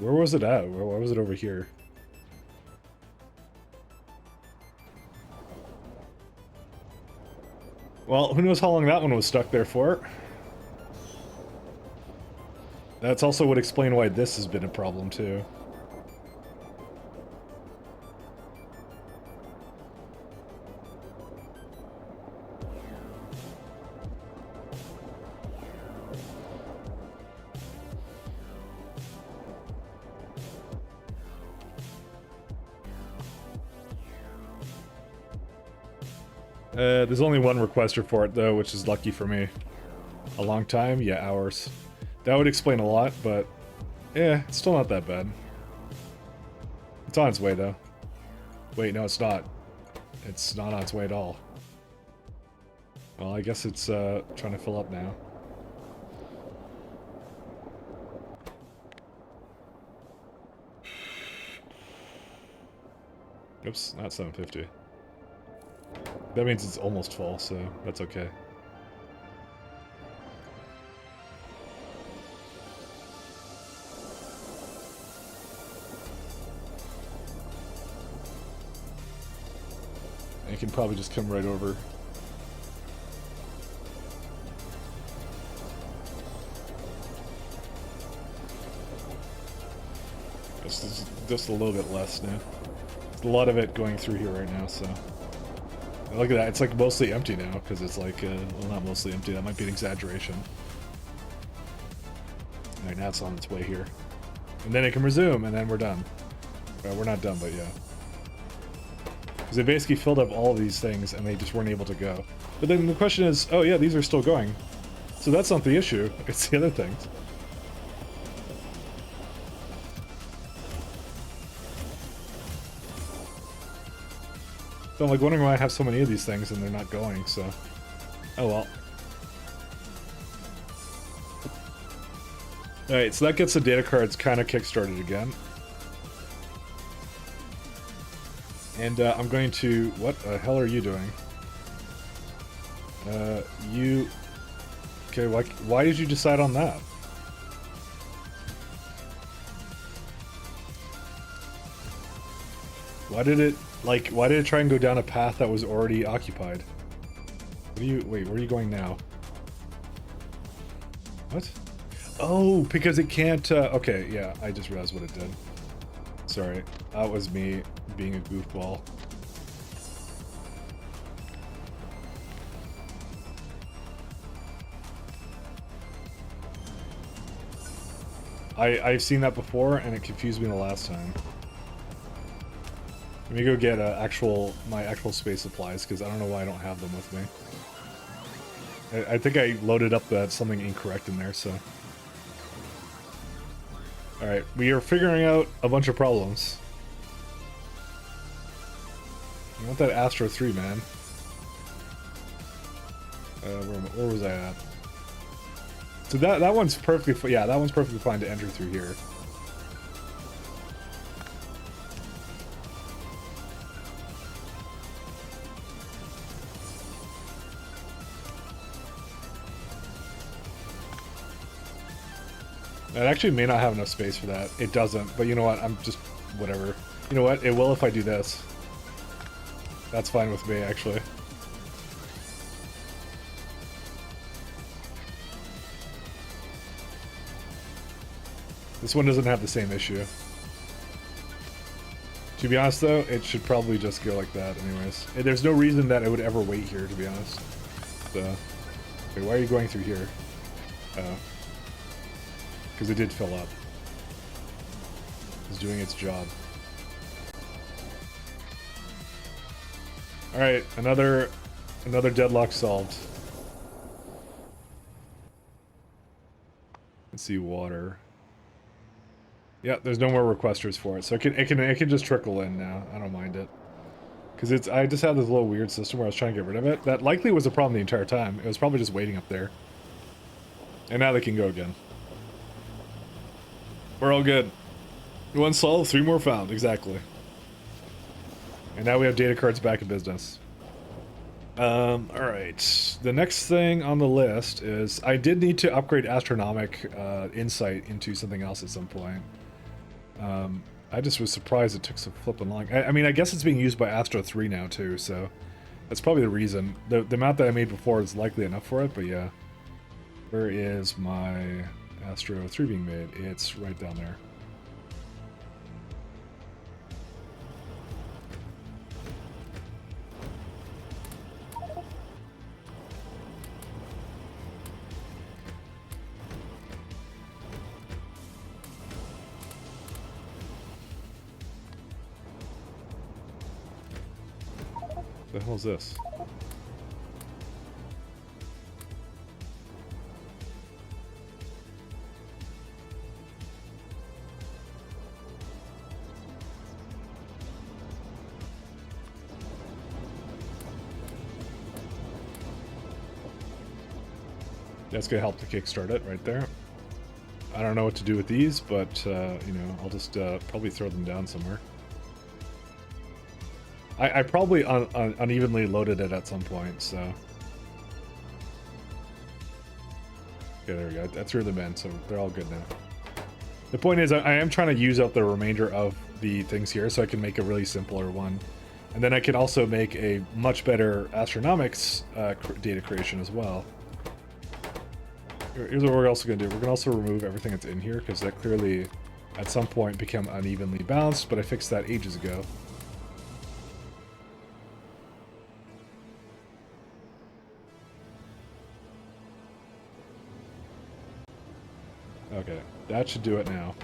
A: Where was it at? Where was it over here? Well, who knows how long that one was stuck there for. That's also would explain why this has been a problem too. There's only one requester for it, though, which is lucky for me. A long time? Yeah, hours. That would explain a lot, but... yeah, it's still not that bad. It's on its way, though. Wait, no, it's not. It's not on its way at all. Well, I guess it's, trying to fill up now. Oops, not 750. That means it's almost full, so that's okay. And you can probably just come right over. Just a little bit less now. There's a lot of it going through here right now, so... Look at that, it's like mostly empty now, because it's like, well, not mostly empty, that might be an exaggeration. Alright, now it's on its way here. And then it can resume, and then we're done. Well, we're not done, but yeah. Because they basically filled up all of these things, and they just weren't able to go. But then the question is, oh yeah, these are still going. So that's not the issue, it's the other things. So I'm like wondering why I have so many of these things and they're not going, so... Oh well. Alright, so that gets the data cards kind of kickstarted again. And I'm going to... What the hell are you doing? You... Okay, why did you decide on that? Why did it... Like, why did it try and go down a path that was already occupied? What are you... Wait, where are you going now? What? Oh, because it can't... okay, yeah, I just realized what it did. Sorry, that was me being a goofball. I've seen that before, and it confused me the last time. Let me go get my actual space supplies, because I don't know why I don't have them with me. I think I loaded up something incorrect in there, so... Alright, we are figuring out a bunch of problems. I want that Astro 3, man. Where was I at? So that one's perfectly... Yeah, that one's perfectly fine to enter through here. It actually may not have enough space for that. It doesn't, but you know what? I'm just... whatever. You know what? It will if I do this. That's fine with me, actually. This one doesn't have the same issue. To be honest, though, it should probably just go like that anyways. There's no reason that I would ever wait here, to be honest. So... Wait, why are you going through here? Oh. Because it did fill up. It's doing its job. Alright, another deadlock solved. Let's see, water. Yeah, there's no more requesters for it, so it can just trickle in now. I don't mind it. Because I just had this little weird system where I was trying to get rid of it. That likely was a problem the entire time. It was probably just waiting up there. And now they can go again. We're all good. One solved, 3 more found, exactly. And now we have data cards back in business. Alright. The next thing on the list is I did need to upgrade astronomic insight into something else at some point. I just was surprised it took so flipping long. I mean, I guess it's being used by Astro 3 now too, so that's probably the reason. The amount that I made before is likely enough for it, but yeah. Where is my Astro 3 being made? It's right down there. The hell is this? That's gonna help to kickstart it right there. I don't know what to do with these, but you know, I'll just probably throw them down somewhere. I probably unevenly loaded it at some point, so. Okay, there we go. I threw them in, so they're all good now. The point is, I am trying to use up the remainder of the things here so I can make a really simpler one. And then I can also make a much better astronomics data creation as well. Here's what we're also going to do. We're going to also remove everything that's in here because that clearly at some point became unevenly balanced, but I fixed that ages ago. Okay, that should do it now.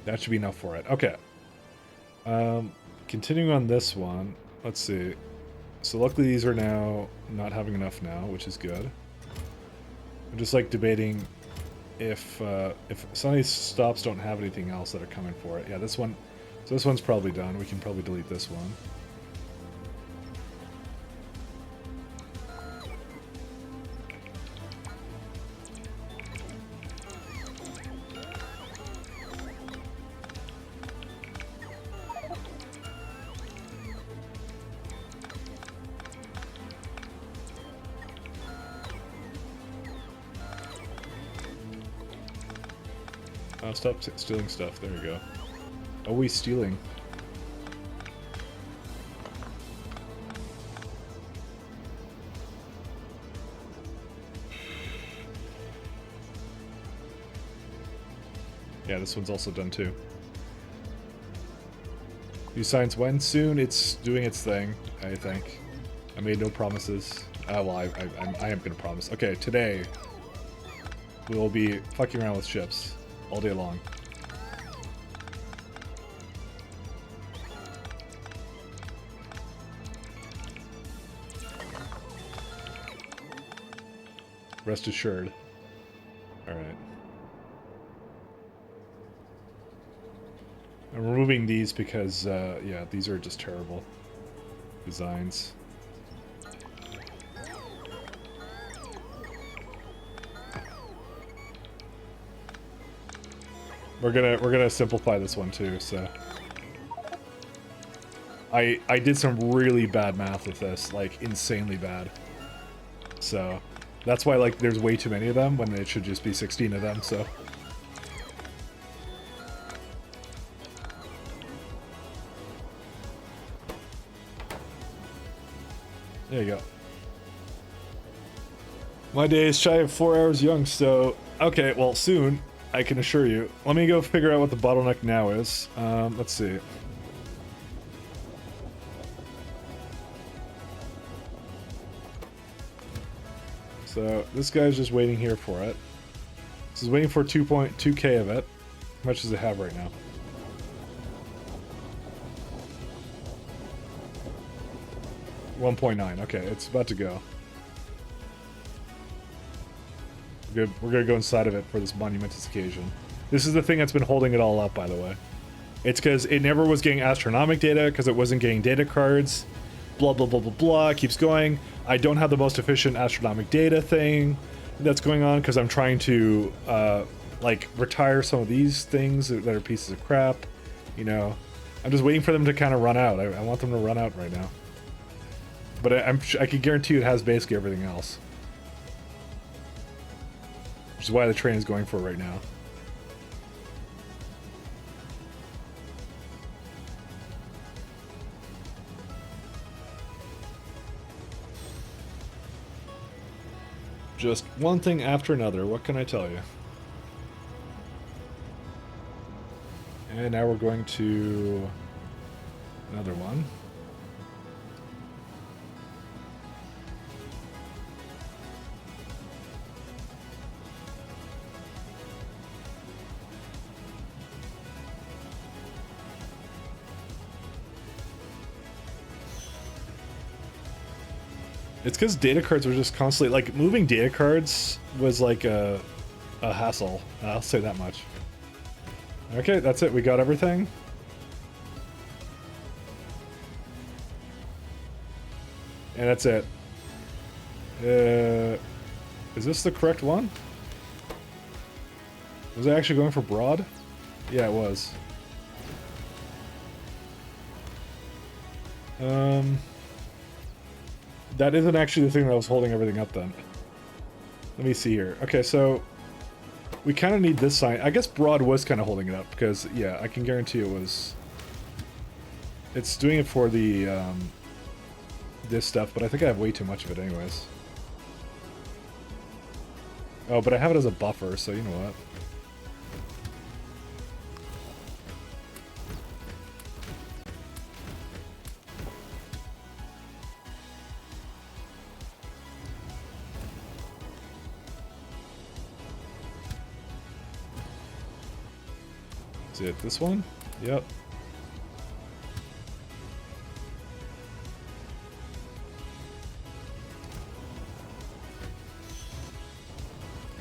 A: That should be enough for it. Okay. Continuing on this one, let's see. So luckily these are now not having enough now, which is good. I'm just like debating if some of these stops don't have anything else that are coming for it. Yeah, this one. So this one's probably done. We can probably delete this one. Stop stealing stuff. There we go. Always stealing. Yeah, this one's also done too. New science when? Soon. It's doing its thing, I think. I made no promises. Well, I am going to promise. Okay, today we will be fucking around with ships all day long. Rest assured. Alright. I'm removing these because, yeah, these are just terrible designs. We're gonna simplify this one too, so. I did some really bad math with this, like insanely bad. So that's why like there's way too many of them when it should just be 16 of them, so. There you go. My day is shy of 4 hours young, so okay, well soon. I can assure you. Let me go figure out what the bottleneck now is. Let's see. So this guy's just waiting here for it. This is waiting for 2.2k of it. How much does it have right now? 1.9. Okay, it's about to go. Good. We're gonna go inside of it for this monumentous occasion. This is the thing that's been holding it all up, by the way. It's because it never was getting astronomic data because it wasn't getting data cards. Blah, blah, blah, blah, blah. It keeps going. I don't have the most efficient astronomic data thing that's going on because I'm trying to, like, retire some of these things that are pieces of crap. You know, I'm just waiting for them to kind of run out. I want them to run out right now. But I can guarantee you it has basically everything else. Which is why the train is going for it right now. Just one thing after another, what can I tell you? And now we're going to another one. It's because data cards were just constantly, like, moving data cards was like a hassle. I'll say that much. Okay, that's it. We got everything. And that's it. Is this the correct one? Was I actually going for broad? Yeah, it was. That isn't actually the thing that was holding everything up then. Let me see here. Okay, so we kind of need this sign. I guess broad was kind of holding it up because, yeah, I can guarantee it was. It's doing it for the this stuff, but I think I have way too much of it anyways. Oh, but I have it as a buffer, so you know what. Is it this one? Yep.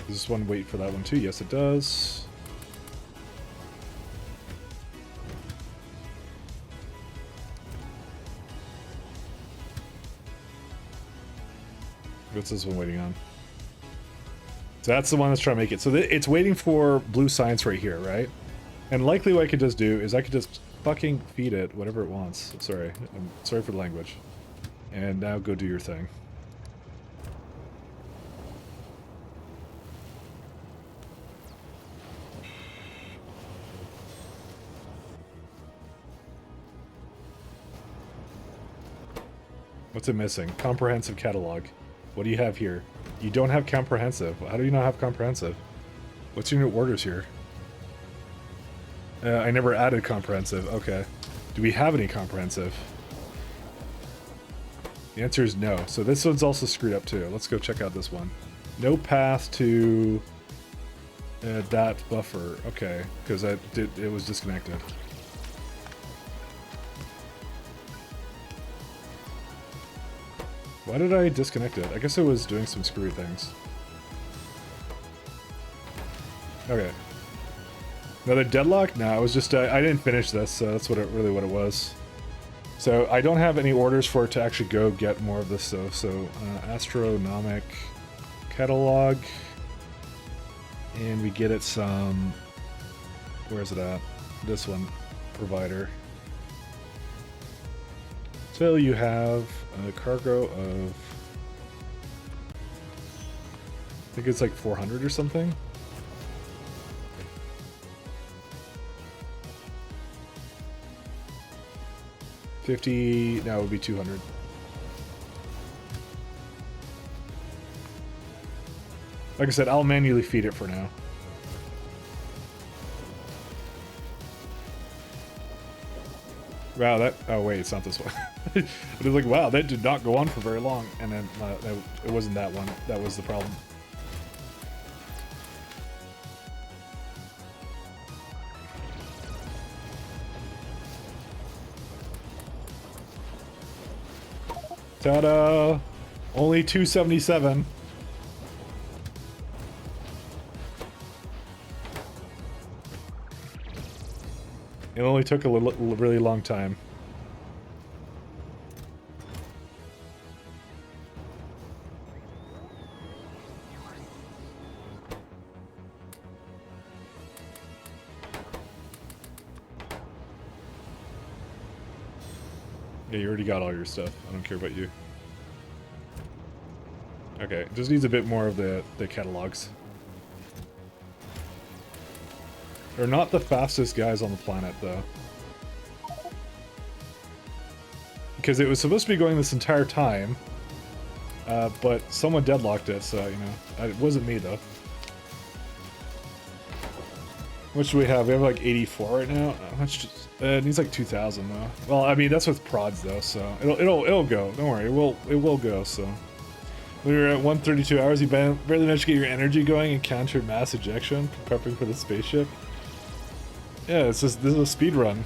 A: Does this one wait for that one too? Yes, it does. What's this one waiting on? So that's the one that's trying to make it. So it's waiting for blue science right here, right? And likely what I could just do is I could just fucking feed it whatever it wants. Sorry. I'm sorry for the language. And now go do your thing. What's it missing? Comprehensive catalog. What do you have here? You don't have comprehensive. How do you not have comprehensive? What's your new orders here? I never added comprehensive. Okay. Do we have any comprehensive? The answer is no. So this one's also screwed up too. Let's go check out this one. No path to that buffer. Okay, because it was disconnected. Why did I disconnect it? I guess it was doing some screwy things. Okay. Another deadlock? No, it was just, I didn't finish this, so that's really what it was. So I don't have any orders for it to actually go get more of this stuff. So astronomic catalog, and we get it some, where is it at? This one, provider. So you have a cargo of, I think it's like 400 or something. $50, no, it would be 200. Like I said, I'll manually feed it for now. Wow, that, oh wait, it's not this one. It was like, wow, that did not go on for very long. And then it wasn't that one. That was the problem. Ta-da! Only 277. It only took a really long time. Yeah, you already got all your stuff. I don't care about you. Okay, just needs a bit more of the catalogs. They're not the fastest guys on the planet, though. Because it was supposed to be going this entire time, but someone deadlocked it, so, you know, it wasn't me, though. How much do we have? We have like 84 right now. How much? It needs like 2,000 though. Well, I mean that's with prods though, so it'll go. Don't worry, it will go. So we were at 132 hours. You barely managed to get your energy going and countered mass ejection, prepping for the spaceship. Yeah, this is a speed run.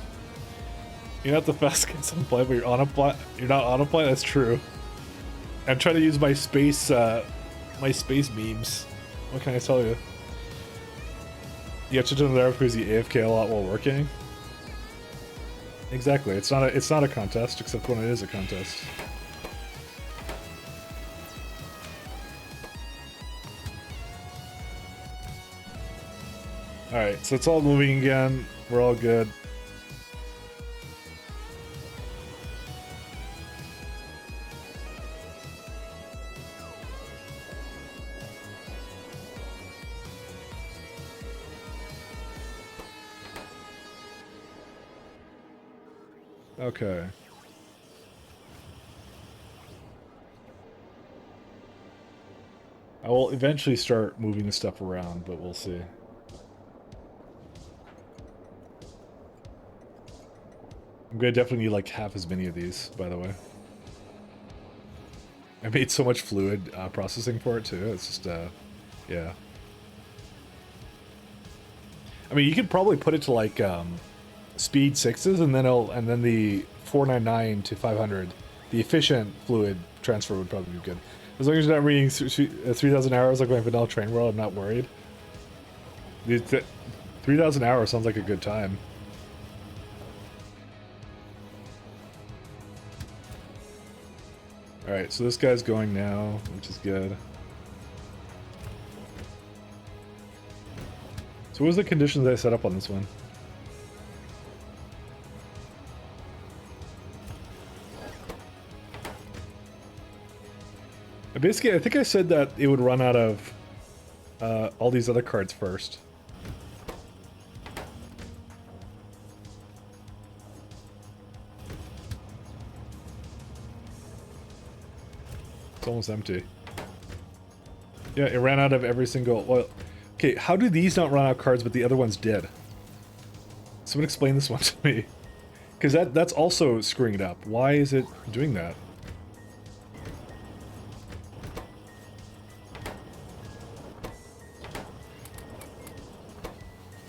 A: You're not the fastest guys on the planet, but you're on a planet. You're not on a planet. That's true. I'm trying to use my space memes. What can I tell you? You have to turn it there because you AFK a lot while working. Exactly. It's not a contest, except when it is a contest. All right, so it's all moving again. We're all good. Okay. I will eventually start moving the stuff around, but we'll see. I'm gonna definitely need like half as many of these, by the way. I made so much fluid processing for it too. It's just, yeah. I mean, you could probably put it to like speed 6s, and then the 499 to 500, the efficient fluid transfer would probably be good. As long as you're not reading 3,000 hours like my vanilla train world, I'm not worried. 3,000 hours sounds like a good time. Alright, so this guy's going now, which is good. So what was the conditions I set up on this one? Basically, I think I said that it would run out of all these other cards first. It's almost empty. Yeah, it ran out of every single... Well, okay, how do these not run out of cards, but the other ones did? Someone explain this one to me. Because that's also screwing it up. Why is it doing that?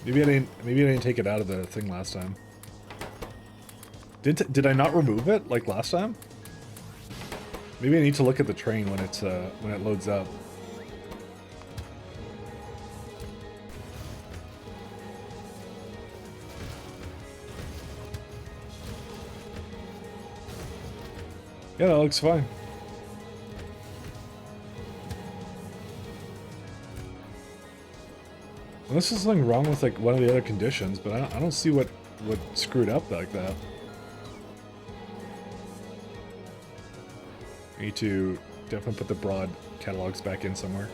A: Maybe I didn't take it out of the thing last time. Did I not remove it like last time? Maybe I need to look at the train when it's when it loads up. Yeah, that looks fine. Unless there's something wrong with like one of the other conditions, but I don't see what screwed up like that. I need to definitely put the broad catalogs back in somewhere.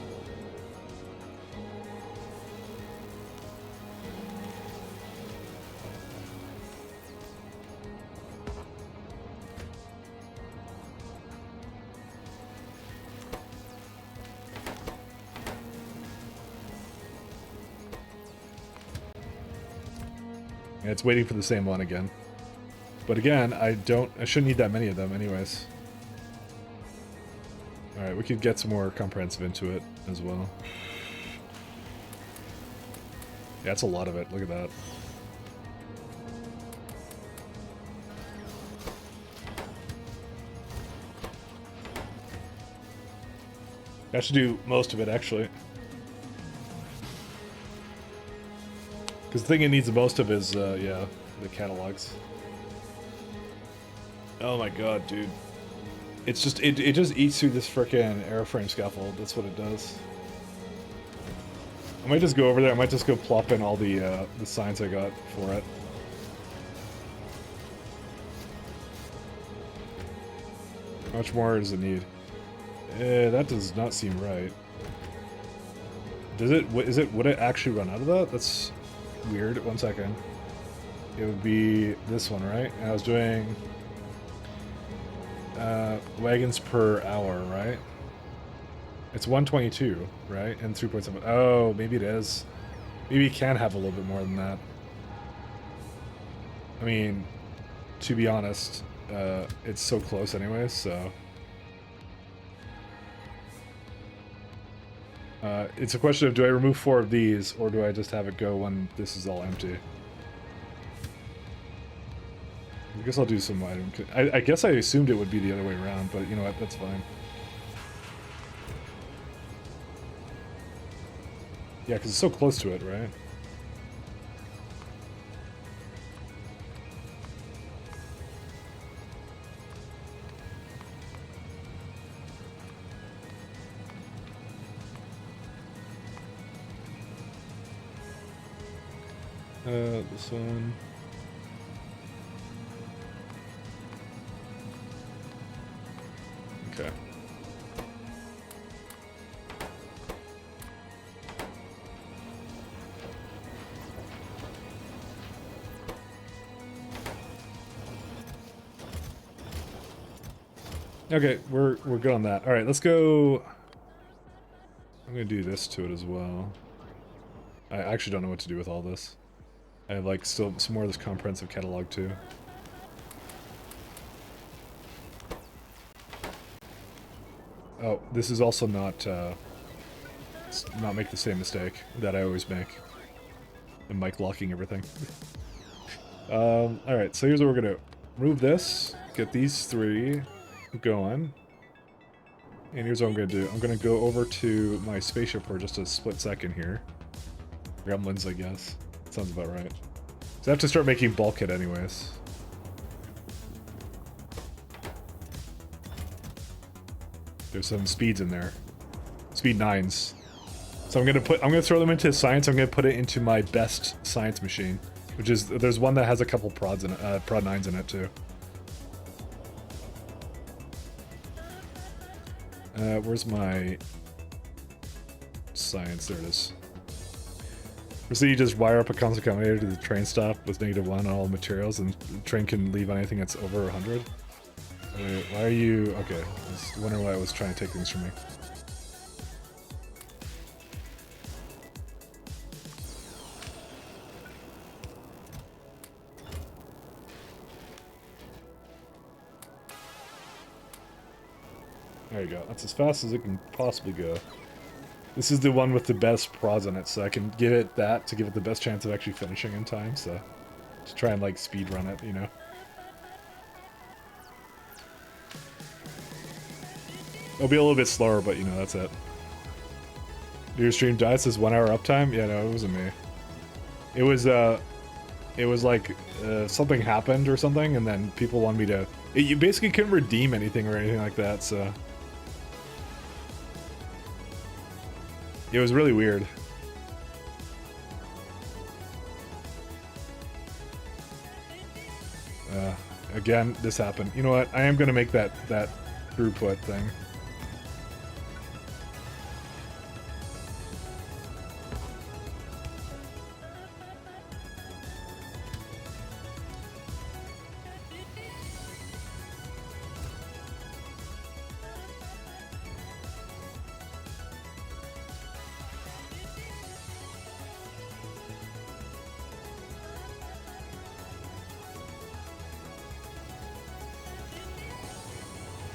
A: Yeah, it's waiting for the same one again. But again, I shouldn't need that many of them anyways. Alright, we could get some more comprehensive into it as well. Yeah, that's a lot of it. Look at that. That should do most of it, actually. Because the thing it needs the most of is, yeah, the catalogs. Oh my god, dude. It's just, it just eats through this frickin' airframe scaffold. That's what it does. I might just go over there. I might just go plop in all the signs I got for it. How much more does it need? That does not seem right. Does it? Would it actually run out of that? That's weird. 1 second. It would be this one, right? And I was doing wagons per hour, right? It's 122, right? And 3.7. Oh, maybe it is. Maybe it can have a little bit more than that. I mean, to be honest, it's so close anyways, so... it's a question of, do I remove 4 of these, or do I just have it go when this is all empty? I guess I'll do some item... I guess I assumed it would be the other way around, but you know what, that's fine. Yeah, because it's so close to it, right? This one... Okay. Okay, we're good on that. All right, let's go. I'm gonna do this to it as well. I actually don't know what to do with all this. I have like still some more of this comprehensive catalog too. Oh, this is also not make the same mistake that I always make. And mic locking everything. Alright, so here's what we're gonna do. Remove this, get these 3 going. And here's what I'm gonna do. I'm gonna go over to my spaceship for just a split second here. Gremlins, I guess. Sounds about right. So I have to start making bulkhead anyways. There's some speeds in there. Speed 9s. So I'm gonna throw them into science. I'm gonna put it into my best science machine, which is, there's one that has a couple prods in it, prod 9s in it too. Where's my science? There it is. So you just wire up a constant combinator to the train stop with -1 on all materials, and the train can leave anything that's over 100. Wait, why are you... Okay, I was wondering why it was trying to take things from me. There you go. That's as fast as it can possibly go. This is the one with the best prods on it, so I can give it that to give it the best chance of actually finishing in time, so... To try and, like, speed run it, you know? It'll be a little bit slower, but, you know, that's it. Your stream died, says 1 hour uptime? Yeah, no, it wasn't me. It was like, something happened or something, and then people wanted me to... You basically couldn't redeem anything or anything like that, so... It was really weird. Again, this happened. You know what? I am gonna make that throughput thing.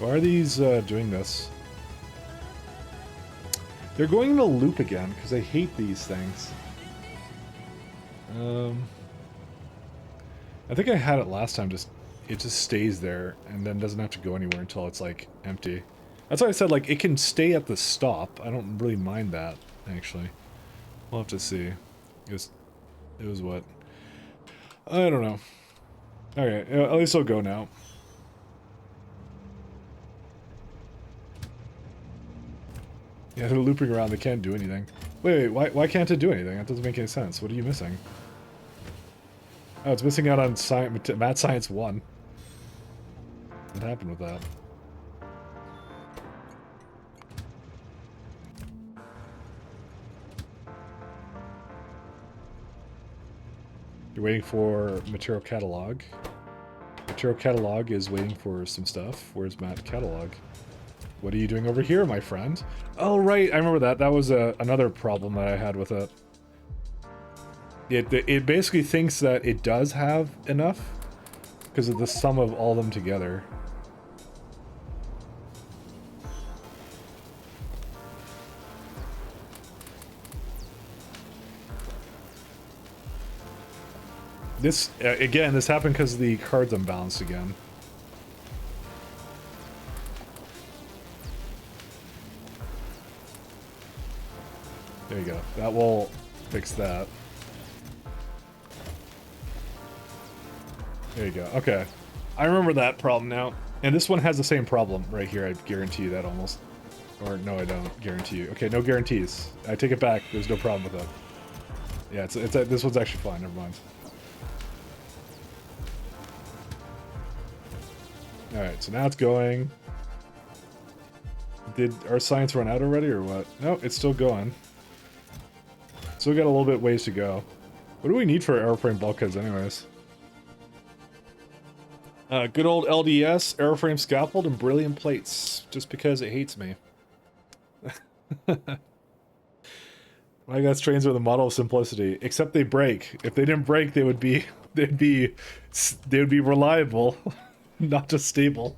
A: Why are these doing this? They're going in a loop again, because I hate these things. I think I had it last time, it just stays there, and then doesn't have to go anywhere until it's, like, empty. That's why I said, like, it can stay at the stop. I don't really mind that, actually. We'll have to see. It was what? I don't know. Okay, at least I'll go now. Yeah, they're looping around. They can't do anything. Wait, why can't it do anything? That doesn't make any sense. What are you missing? Oh, it's missing out on Mad Science 1. What happened with that? You're waiting for material catalog. Material catalog is waiting for some stuff. Where's Matt catalog? What are you doing over here, my friend? Oh, right, I remember that. That was another problem that I had with it. It basically thinks that it does have enough because of the sum of all of them together. This, again, this happened because the card's unbalanced again. There you go. That will fix that. There you go. Okay. I remember that problem now. And this one has the same problem right here. I guarantee you that almost. Or no, I don't guarantee you. Okay, no guarantees. I take it back. There's no problem with that. Yeah, this one's actually fine. Never mind. Alright, so now it's going. Did our science run out already or what? No, it's still going. Still got a little bit ways to go. What do we need for airframe bulkheads anyways? Good old LDS, airframe scaffold, and brilliant plates. Just because it hates me. My guys trains are the model of simplicity. Except they break. If they didn't break, they'd be reliable. Not just stable.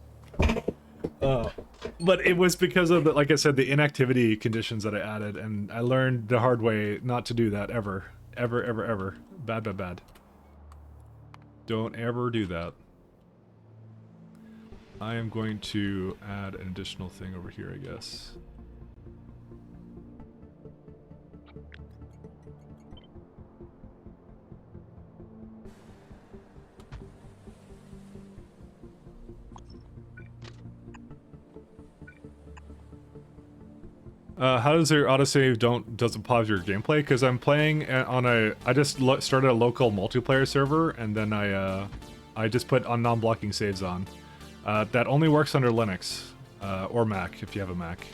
A: But it was because of, like I said, the inactivity conditions that I added, and I learned the hard way not to do that ever. Ever, ever, ever. Bad, bad, bad. Don't ever do that. I am going to add an additional thing over here, I guess. How does your autosave doesn't pause your gameplay? Because I'm playing on I just started a local multiplayer server, and then I just put on non-blocking saves on. That only works under Linux or Mac if you have a Mac.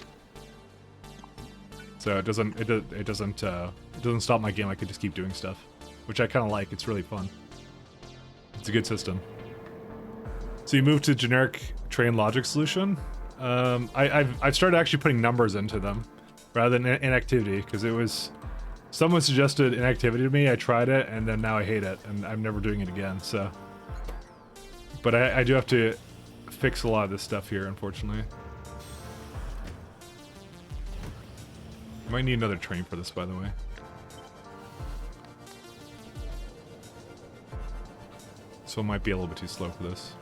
A: So it doesn't stop my game. I could just keep doing stuff, which I kind of like. It's really fun. It's a good system. So you move to generic train logic solution. I've started actually putting numbers into them rather than inactivity, because it was someone suggested inactivity to me. I tried it, and then now I hate it, and I'm never doing it again. So, but I do have to fix a lot of this stuff here, unfortunately. I might need another train for this, by the way. So it might be a little bit too slow for this.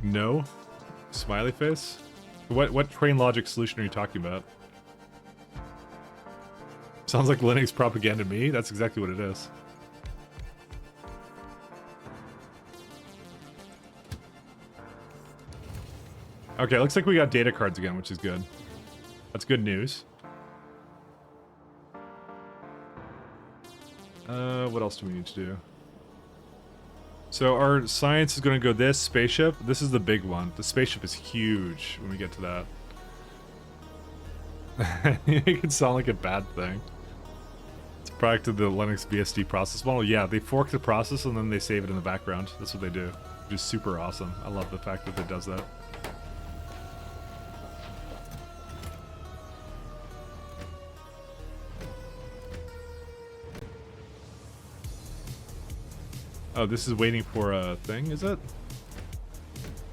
A: No? Smiley face? What train logic solution are you talking about? Sounds like Linux propaganda to me. That's exactly what it is. Okay, looks like we got data cards again, which is good. That's good news. What else do we need to do? So our science is going to go this spaceship. This is the big one. The spaceship is huge when we get to that. It can sound like a bad thing. It's a product of the Linux BSD process model. Yeah, they fork the process and then they save it in the background. That's what they do, which is super awesome. I love the fact that it does that. Oh, this is waiting for a thing, is it?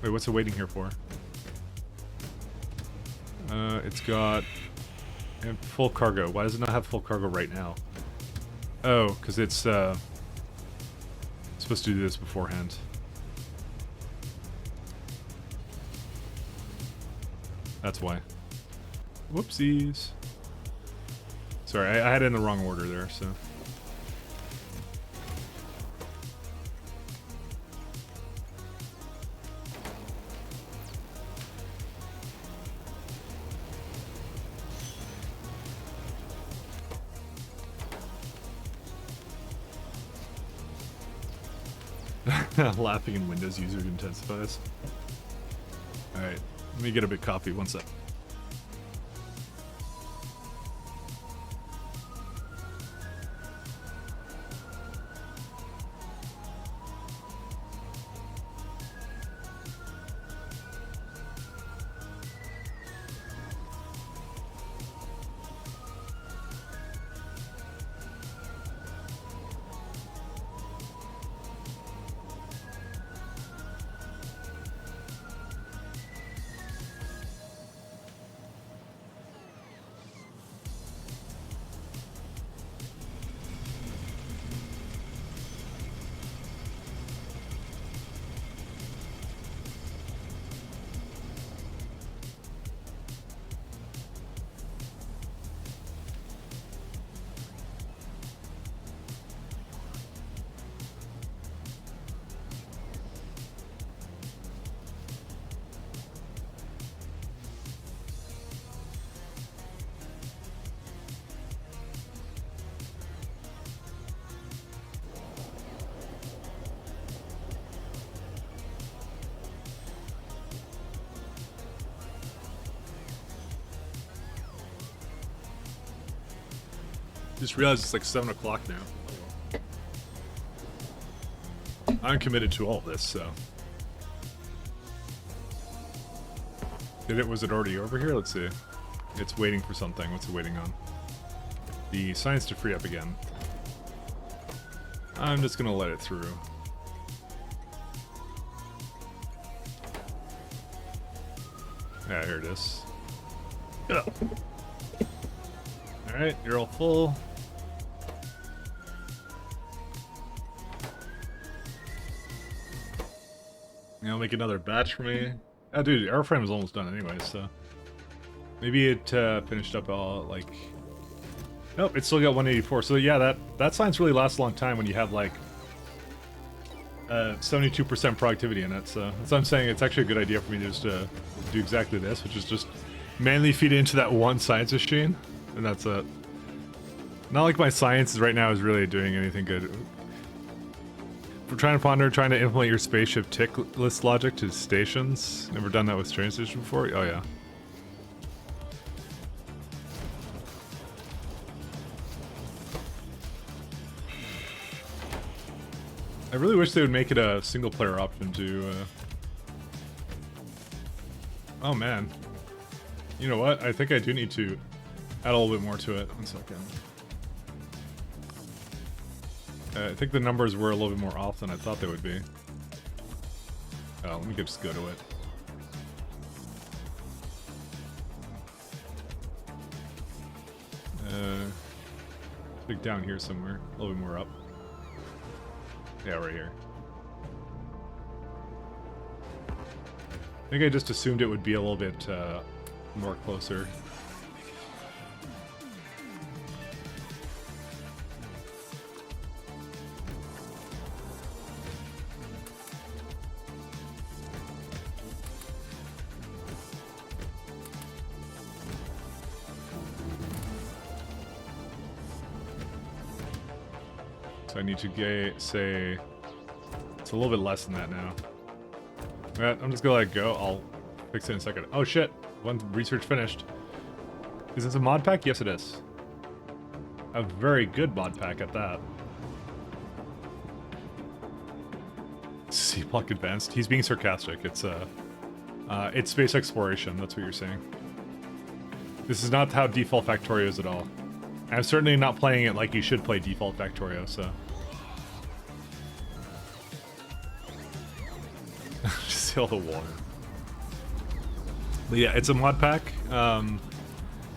A: Wait, what's it waiting here for? It's got full cargo. Why does it not have full cargo right now? Oh, because it's supposed to do this beforehand. That's why. Whoopsies. Sorry, I had it in the wrong order there, so. Laughing in Windows user intensifies. Alright, let me get a bit coffee, one sec. Just realized it's like 7 o'clock now. I'm committed to all of this, so. Was it already over here? Let's see. It's waiting for something. What's it waiting on? The science to free up again. I'm just gonna let it through. Yeah, here it is. Alright, you're all full. I'll make another batch for me. Oh, dude, airframe is almost done anyway, so maybe it finished up all like. Nope, it's still got 184. So yeah, that science really lasts a long time when you have like 72% productivity in it. So that's what I'm saying. It's actually a good idea for me to just do exactly this, which is just manually feed it into that one science machine, and that's it. Not like my science right now is really doing anything good. We're trying to implement your spaceship tick list logic to stations. Never done that with train station before? Oh yeah. I really wish they would make it a single player option to Oh man. You know what? I think I do need to add a little bit more to it. 1 second. I think the numbers were a little bit more off than I thought they would be. Oh, let me just go to it. I think down here somewhere. A little bit more up. Yeah, right here. I think I just assumed it would be a little bit more closer. So I need to say it's a little bit less than that now. Alright, I'm just gonna let it go. I'll fix it in a second. Oh shit! One research finished. Is this a mod pack? Yes, it is. A very good mod pack at that. C-Block Advanced. He's being sarcastic. It's space exploration. That's what you're saying. This is not how default Factorio is at all. I'm certainly not playing it like you should play default Factorio, so. Just see all the water. But yeah, it's a mod pack.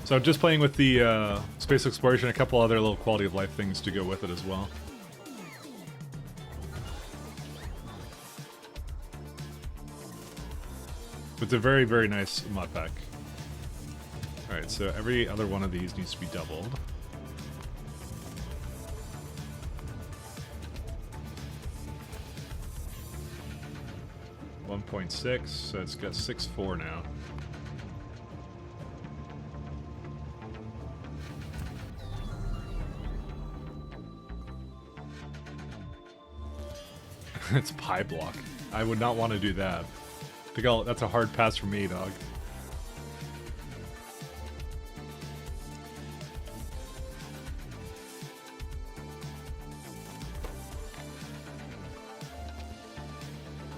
A: So I'm just playing with the space exploration, a couple other little quality of life things to go with it as well. It's a very, very nice mod pack. Alright, so every other one of these needs to be doubled. .6, so it's got 6.4 now. It's pie block. I would not want to do that. That's a hard pass for me, dog.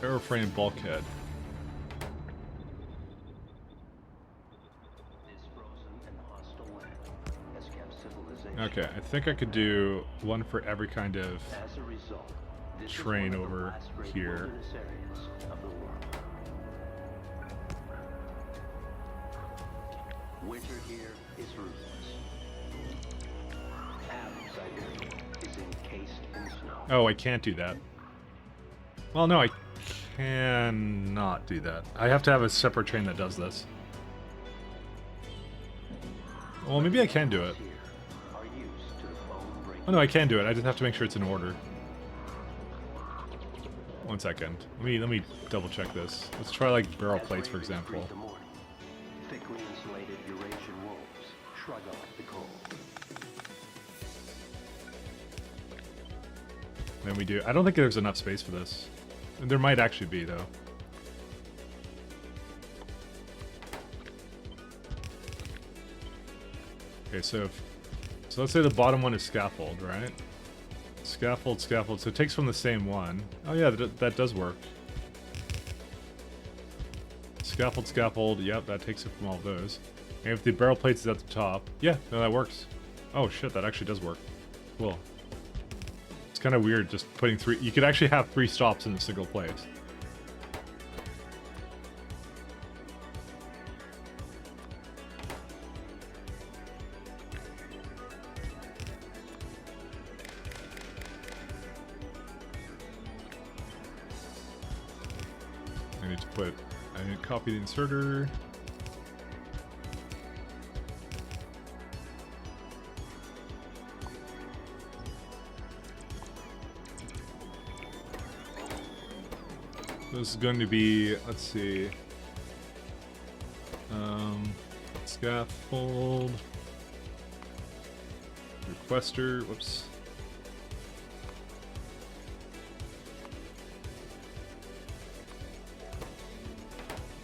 A: Airframe bulkhead. Okay, I think I could do one for every kind of train over here.
C: Winter here is ruthless. Half of Siberia is encased in snow.
A: Oh, I can't do that. Well, no, I cannot do that. I have to have a separate train that does this. Well, maybe I can do it. Oh no, I can do it. I just have to make sure it's in order. 1 second. Let me double check this. Let's try like barrel plates, for example.
C: Thickly insulated Eurasian wolves shrug off the cold.
A: Then we do. I don't think there's enough space for this. There might actually be though. Okay, so let's say the bottom one is scaffold, right? Scaffold, scaffold. So it takes from the same one. Oh yeah, that does work. Scaffold, scaffold. Yep, that takes it from all of those. And if the barrel plates is at the top, yeah, no, that works. Oh shit, that actually does work. Cool. It's kind of weird just putting three. You could actually have 3 stops in a single place. I need to copy the inserter. This is going to be, let's see, scaffold, requester, whoops.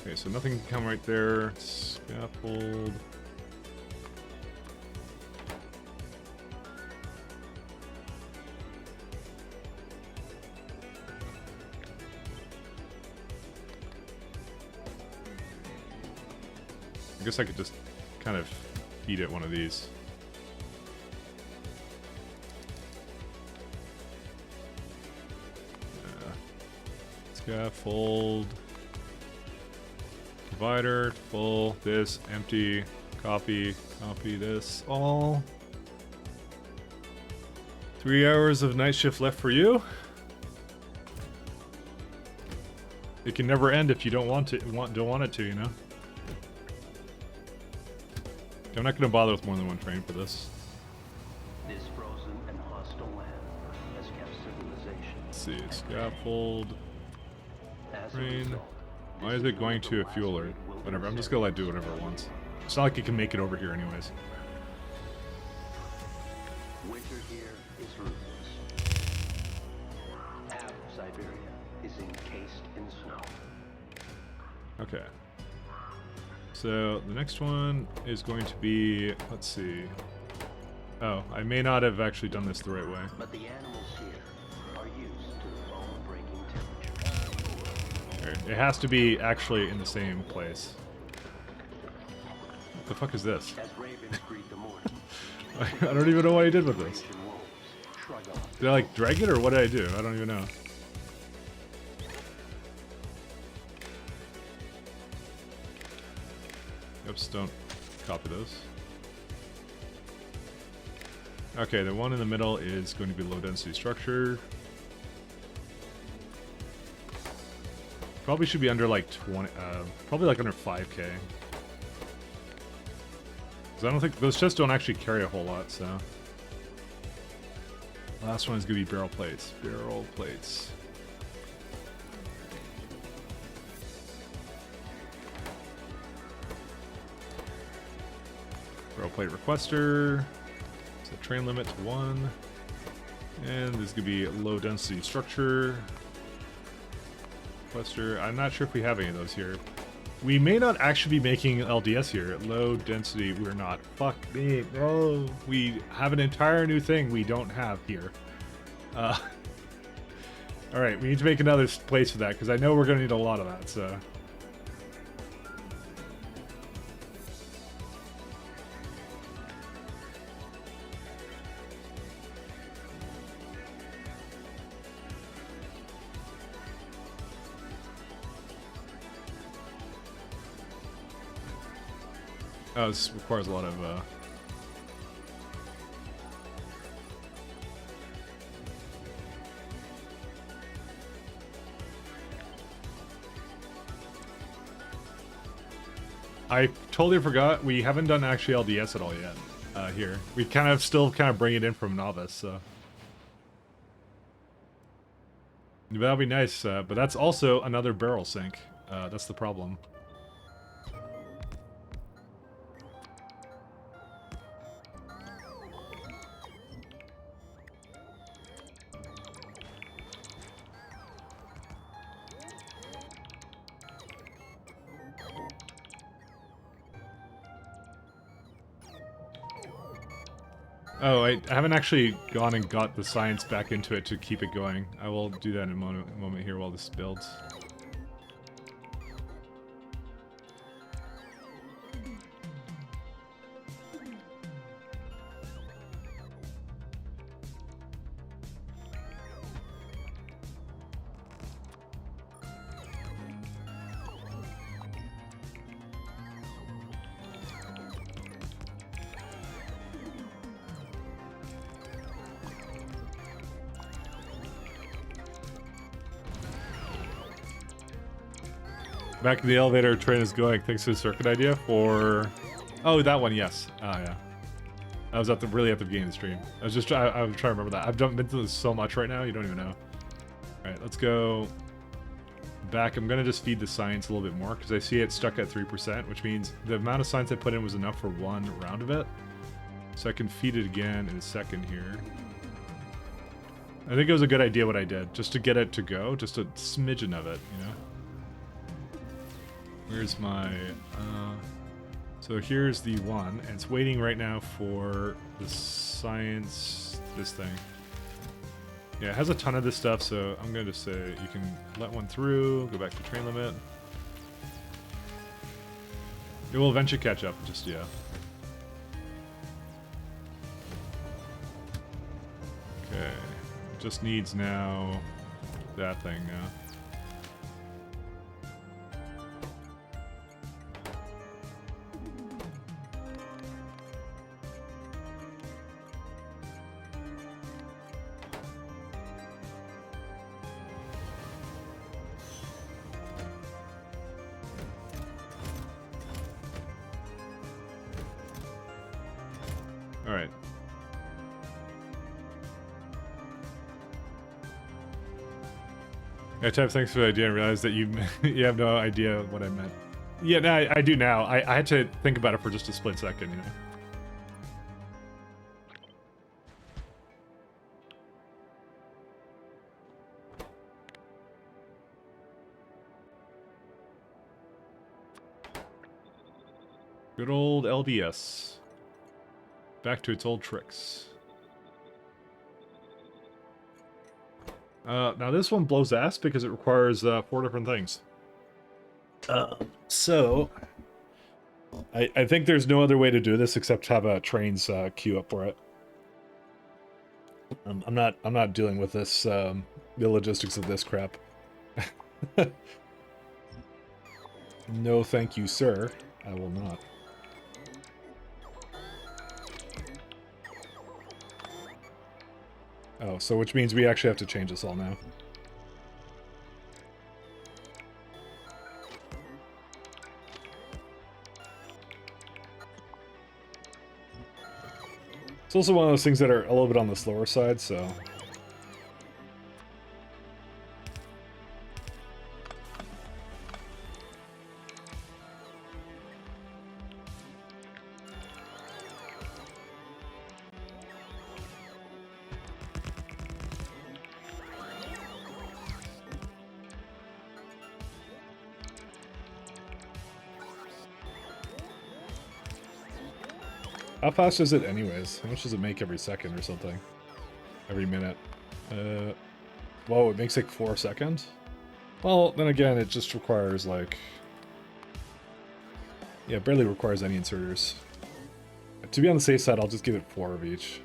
A: Okay, so nothing can come right there. Scaffold. I guess I could just kind of feed it one of these. Scaffold. Divider, full, this, empty, copy this, all. 3 hours of night shift left for you. It can never end if you don't want it to, you know? I'm not going to bother with more than one train for this.
C: This frozen and hostile land has kept civilization.
A: Let's see, scaffold,
C: As a
A: train.
C: result,
A: Why is it going to a fueler? Whatever, I'm just gonna let it do whatever it wants. It's not like it can make it over here anyways.
C: winter here is ruthless. Half of Siberia is encased in snow.
A: Okay. So the next one is going to be, let's see. Oh, I may not have actually done this the right way.
C: But the animals here are used to the bone-breaking temperature.
A: It has to be actually in the same place. What the fuck is this?
C: As ravens greet the morning,
A: I don't even know what I did with this.
C: Eurasian wolves shrug off.
A: Did I like drag it or what did I do? I don't even know. Oops, don't copy those. Okay, the one in the middle is going to be low density structure. Probably should be under like 20, probably like under 5k. Because I don't think, those chests don't actually carry a whole lot, so. Last one is going to be barrel plates. Barrel plates. Barrel plate requester. So train limit to 1. And this is going to be low density structure. Requester. I'm not sure if we have any of those here. We may not actually be making LDS here. Low density, we're not. Fuck me. Oh, we have an entire new thing we don't have here. Alright, we need to make another place for that, because I know we're going to need a lot of that, so. Oh, this requires a lot of, I totally forgot, we haven't done actually LDS at all yet, here. We still bring it in from novice, so. That'll be nice, but that's also another barrel sink. That's the problem. Oh, I haven't actually gone and got the science back into it to keep it going. I will do that in a moment here while this builds. Back in the elevator, train is going. Thanks to the circuit idea for... Oh, that one, yes. Oh, yeah. I was really at the beginning of the stream. I was trying to remember that. I've been through this so much right now, you don't even know. Alright, let's go back. I'm gonna just feed the science a little bit more, because I see it stuck at 3%, which means the amount of science I put in was enough for one round of it. So I can feed it again in a second here. I think it was a good idea what I did, just to get it to go, just a smidgen of it, you know? Where's my, so here's the one, and it's waiting right now for the science, this thing. Yeah, it has a ton of this stuff, so I'm going to say you can let one through, go back to train limit. It will eventually catch up, just, yeah. Okay, just needs now that thing now. Alright. I type thanks for the idea and realized that you you have no idea what I meant. Yeah, no, I do now. I had to think about it for just a split second, you know. Good old LDS. Back to its old tricks. Now this one blows ass because it requires 4 different things. So I think there's no other way to do this except have a trains queue up for it. I'm not dealing with this the logistics of this crap. No, thank you, sir. I will not. Oh, so which means we actually have to change this all now. It's also one of those things that are a little bit on the slower side, so... How fast is it anyways? How much does it make every second or something? Every minute? Whoa, it makes like 4 seconds? Well, then again, it just requires like... Yeah, it barely requires any inserters. To be on the safe side, I'll just give it 4 of each.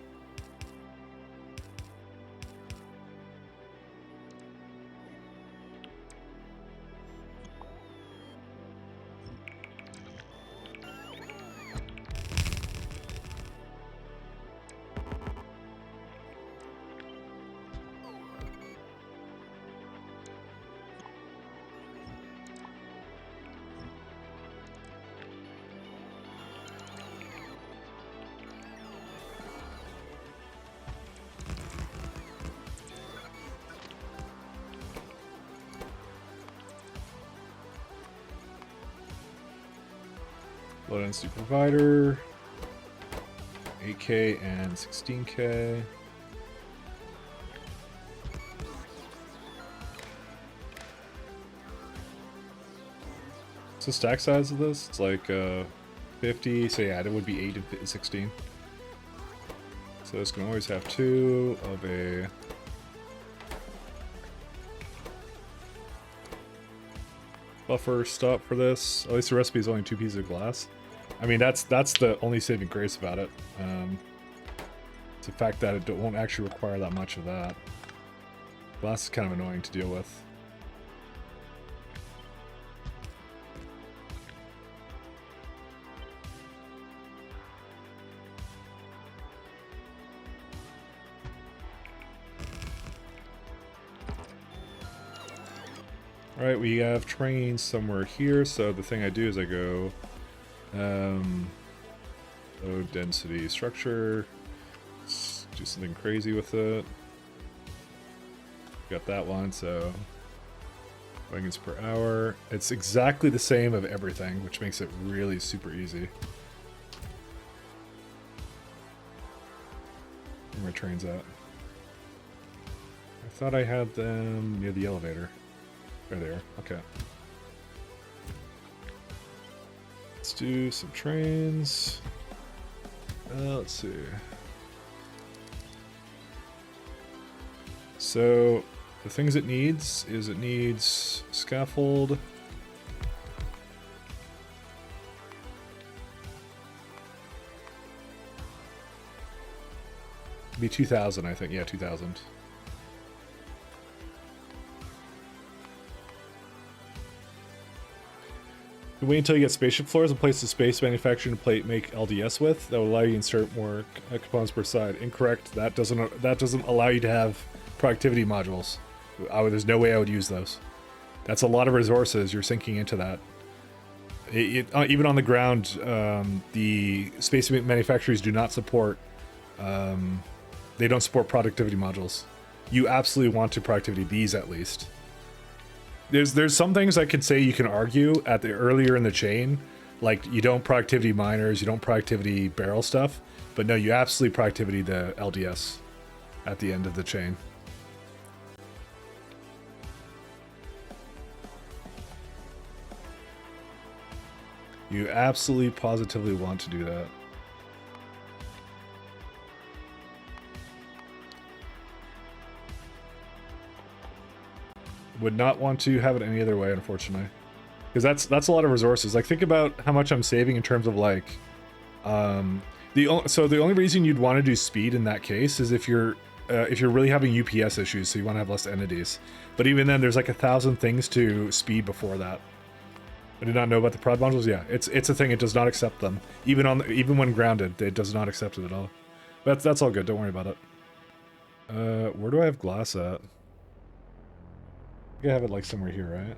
A: Load density provider, 8K and 16K. What's the stack size of this? It's like 50, so yeah, it would be 8 and 16. So this can always have 2 of a... buffer stop for this. At least the recipe is only 2 pieces of glass. I mean, that's the only saving grace about it. It's the fact that it won't actually require that much of that. Glass is kind of annoying to deal with. Alright, we have trains somewhere here, so the thing I do is I go low density structure. Let's do something crazy with it. Got that one, so wagons per hour. It's exactly the same of everything, which makes it really super easy. Where are my trains at? I thought I had them near the elevator. There they are. Okay. Let's do some trains. Let's see. So the things it needs is it needs scaffold. It'd be 2,000, I think. Yeah, 2,000. Wait until you get spaceship floors and place the space manufacturing plate make LDS with. That will allow you to insert more components per side. Incorrect. That doesn't allow you to have productivity modules. There's no way I would use those. That's a lot of resources you're sinking into that. Even on the ground, the space manufacturers do not support. They don't support productivity modules. You absolutely want to productivity these at least. There's some things I could say you can argue at the earlier in the chain, like you don't productivity miners, you don't productivity barrel stuff, but no, you absolutely productivity the LDS at the end of the chain. You absolutely positively want to do that. Would not want to have it any other way, unfortunately, because that's a lot of resources. Like, think about how much I'm saving in terms of like, the only reason you'd want to do speed in that case is if you're really having UPS issues, so you want to have less entities. But even then, there's like 1,000 things to speed before that. I did not know about the prod modules. Yeah, it's a thing. It does not accept them, even when grounded. It does not accept it at all. But that's all good. Don't worry about it. Where do I have glass at? I think I have it like somewhere here, right?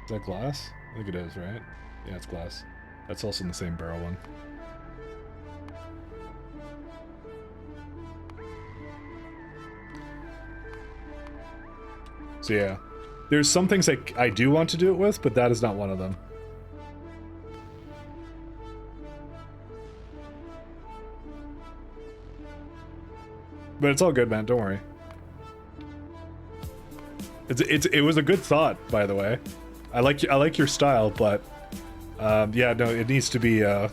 A: Is that glass? I think it is, right? Yeah, it's glass. That's also in the same barrel one. So yeah, there's some things I do want to do it with, but that is not one of them. But it's all good, man. Don't worry. It was a good thought, by the way. I like your style, but yeah, no, it needs to be. It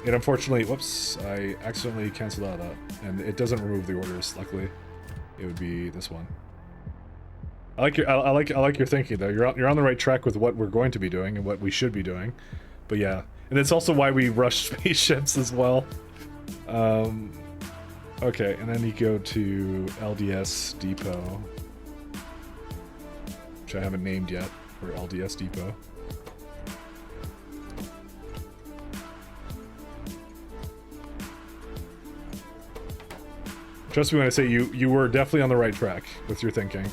A: unfortunately, whoops, I accidentally canceled out of that, and it doesn't remove the orders. Luckily, it would be this one. I like your thinking though. You're on the right track with what we're going to be doing and what we should be doing. But yeah, and it's also why we rush spaceships as well. Okay, and then you go to LDS Depot, which I haven't named yet, for LDS Depot. Trust me when I say you were definitely on the right track with your thinking.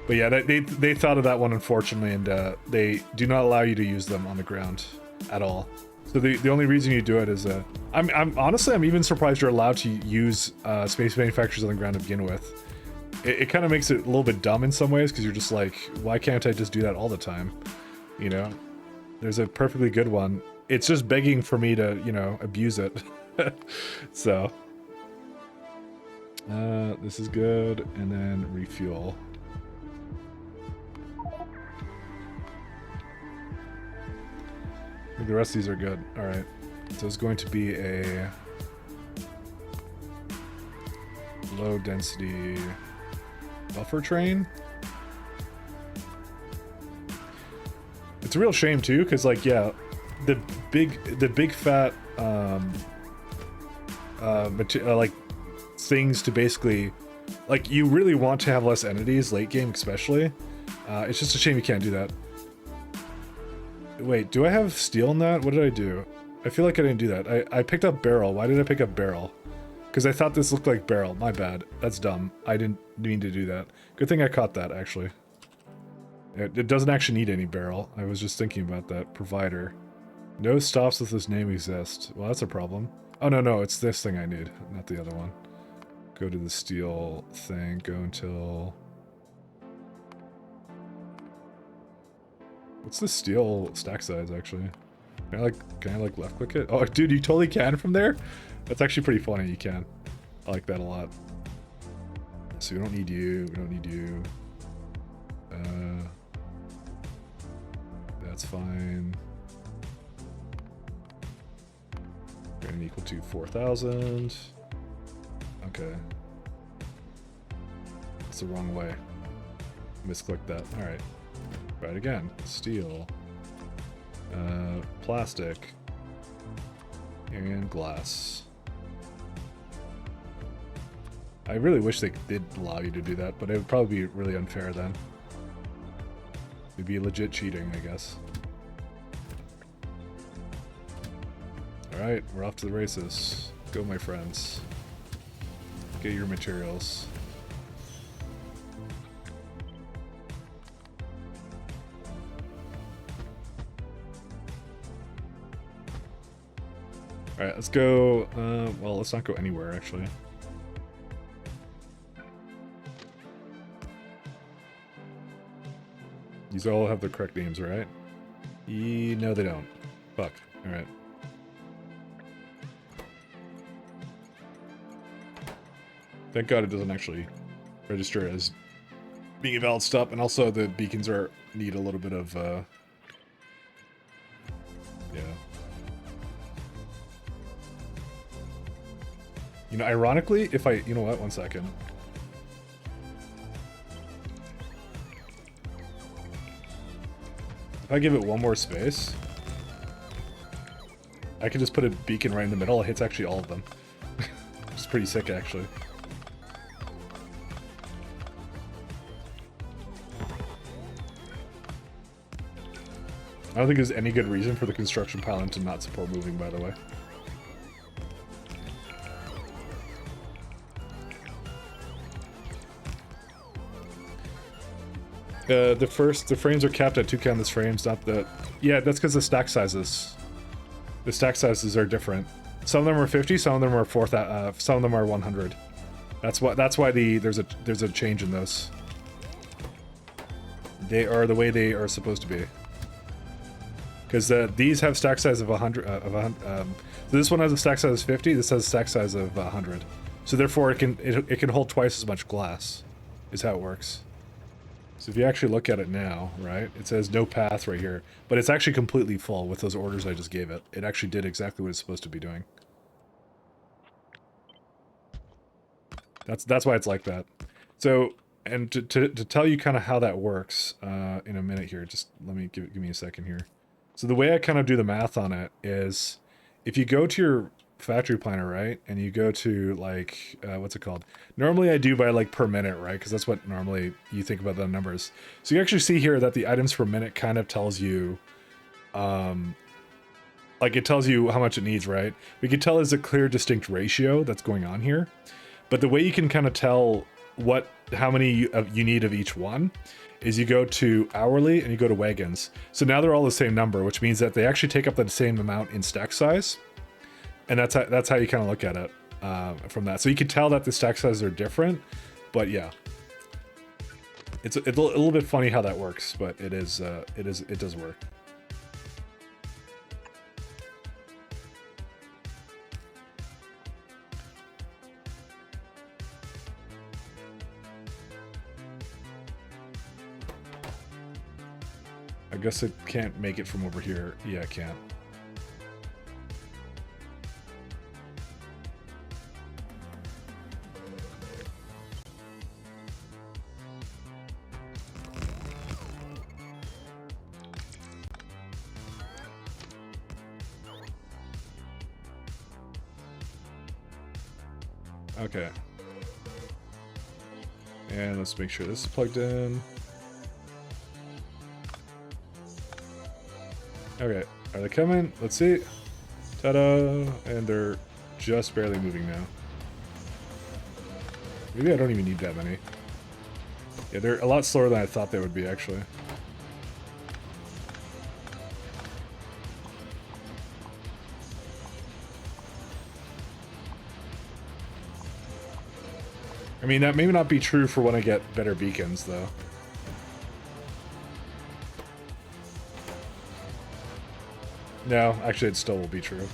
A: But yeah, they thought of that one, unfortunately, and they do not allow you to use them on the ground at all. So the only reason you do it is I'm honestly even surprised you're allowed to use space manufacturers on the ground to begin with. It kind of makes it a little bit dumb in some ways, because you're just like, why can't I just do that all the time? You know, there's a perfectly good one. It's just begging for me to, you know, abuse it. So this is good, and then refuel. I think the rest of these are good. Alright. So it's going to be a low density buffer train. It's a real shame too, because like, yeah, the big fat like things to basically, like, you really want to have less entities late game especially. It's just a shame you can't do that. Wait, do I have steel in that? What did I do? I feel like I didn't do that. I picked up barrel. Why did I pick up barrel? Because I thought this looked like barrel. My bad. That's dumb. I didn't mean to do that. Good thing I caught that, actually. It doesn't actually need any barrel. I was just thinking about that. Provider. No stops with this name exist. Well, that's a problem. Oh, no, it's this thing I need, not the other one. Go to the steel thing. Go until... What's the steel stack size, actually? Can I left click it? Oh, dude, you totally can from there? That's actually pretty funny, you can. I like that a lot. So we don't need you, we don't need you. That's fine. Gonna equal to 4,000. Okay. That's the wrong way. Misclicked that, alright. Right again. Steel. Plastic. And glass. I really wish they did allow you to do that, but it would probably be really unfair then. It'd be legit cheating, I guess. Alright, we're off to the races. Go, my friends. Get your materials. Alright, let's go, well, let's not go anywhere, actually. These all have the correct names, right? No, they don't. Fuck. Alright. Thank God it doesn't actually register as being a valid stop, and also the beacons need a little bit of, yeah. You know, ironically, if I... You know what? One second. If I give it one more space, I can just put a beacon right in the middle. It hits actually all of them. It's pretty sick, actually. I don't think there's any good reason for the construction pylon to not support moving, by the way. The frames are capped at 2 canvas frames, not the... Yeah, that's because the stack sizes. The stack sizes are different. Some of them are 50, some of them are some of them are 100. That's why there's a change in those. They are the way they are supposed to be. Because these have stack size of 100. So this one has a stack size of 50. This has a stack size of 100. So therefore, it can hold twice as much glass. Is how it works. So if you actually look at it now, right, it says no path right here, but it's actually completely full with those orders I just gave it. It actually did exactly what it's supposed to be doing. That's why it's like that. So, and to tell you kind of how that works in a minute here, just let me give me a second here. So the way I kind of do the math on it is, if you go to your factory planner, right, and you go to like what's it called? Normally I do by like per minute, right, because that's what normally you think about the numbers. So you actually see here that the items per minute kind of tells you like it tells you how much it needs, right? We can tell there's a clear distinct ratio that's going on here, but the way you can kind of tell how many you need of each one is you go to hourly and you go to wagons. So now they're all the same number, which means that they actually take up the same amount in stack size. And that's how you kind of look at it from that. So you can tell that the stack sizes are different, but yeah, it's a little bit funny how that works, but it does work. I guess it can't make it from over here. Yeah, it can't. Okay. And let's make sure this is plugged in. Okay, are they coming? Let's see. Ta-da! And they're just barely moving now. Maybe I don't even need that many. Yeah, they're a lot slower than I thought they would be, actually. I mean, that may not be true for when I get better beacons, though. No, actually it still will be true.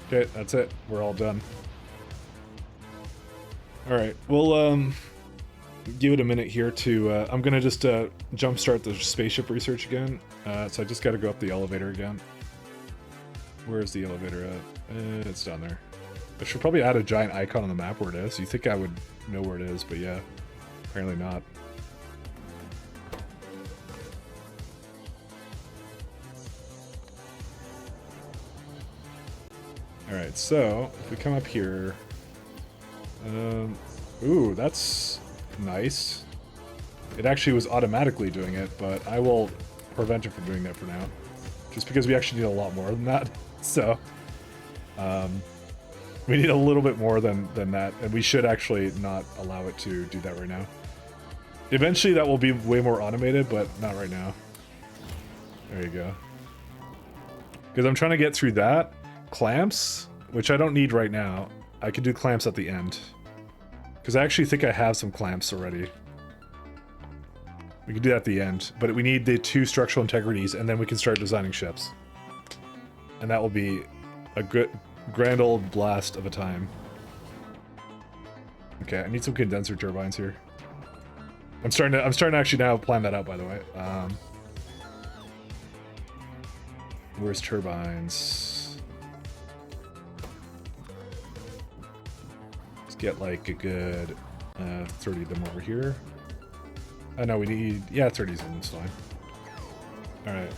A: Okay, that's it. We're all done. Alright, we'll give it a minute here to... I'm gonna just jumpstart the spaceship research again. So I just gotta go up the elevator again. Where's the elevator at? It's down there. I should probably add a giant icon on the map where it is. You think I would know where it is, but yeah, apparently not. Alright, so if we come up here... ooh, that's nice. It actually was automatically doing it, but I will prevent it from doing that for now. Just because we actually need a lot more than that. So, we need a little bit more than that, and we should actually not allow it to do that right now. Eventually that will be way more automated, but not right now. There you go. Because I'm trying to get through that. Clamps, which I don't need right now. I can do clamps at the end. Because I actually think I have some clamps already. We can do that at the end, but we need the 2 structural integrities, and then we can start designing ships. And that will be a good... grand old blast of a time. Okay, I need some condenser turbines here. I'm starting to actually now plan that out, by the way. Where's turbines? Let's get like a good 30 of them over here. Oh no, we need, yeah, 30 of them, it's fine. Alright.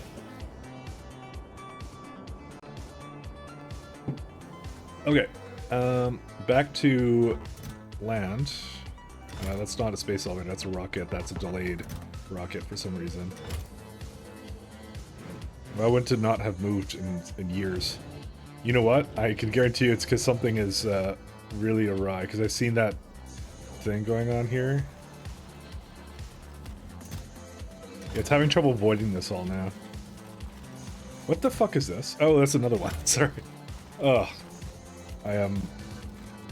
A: Okay, back to land. That's not a space elevator, that's a rocket. That's a delayed rocket for some reason. I went to not have moved in years. You know what? I can guarantee you it's because something is really awry, because I've seen that thing going on here. It's having trouble avoiding this all now. What the fuck is this? Oh, that's another one. Sorry. Ugh. I am...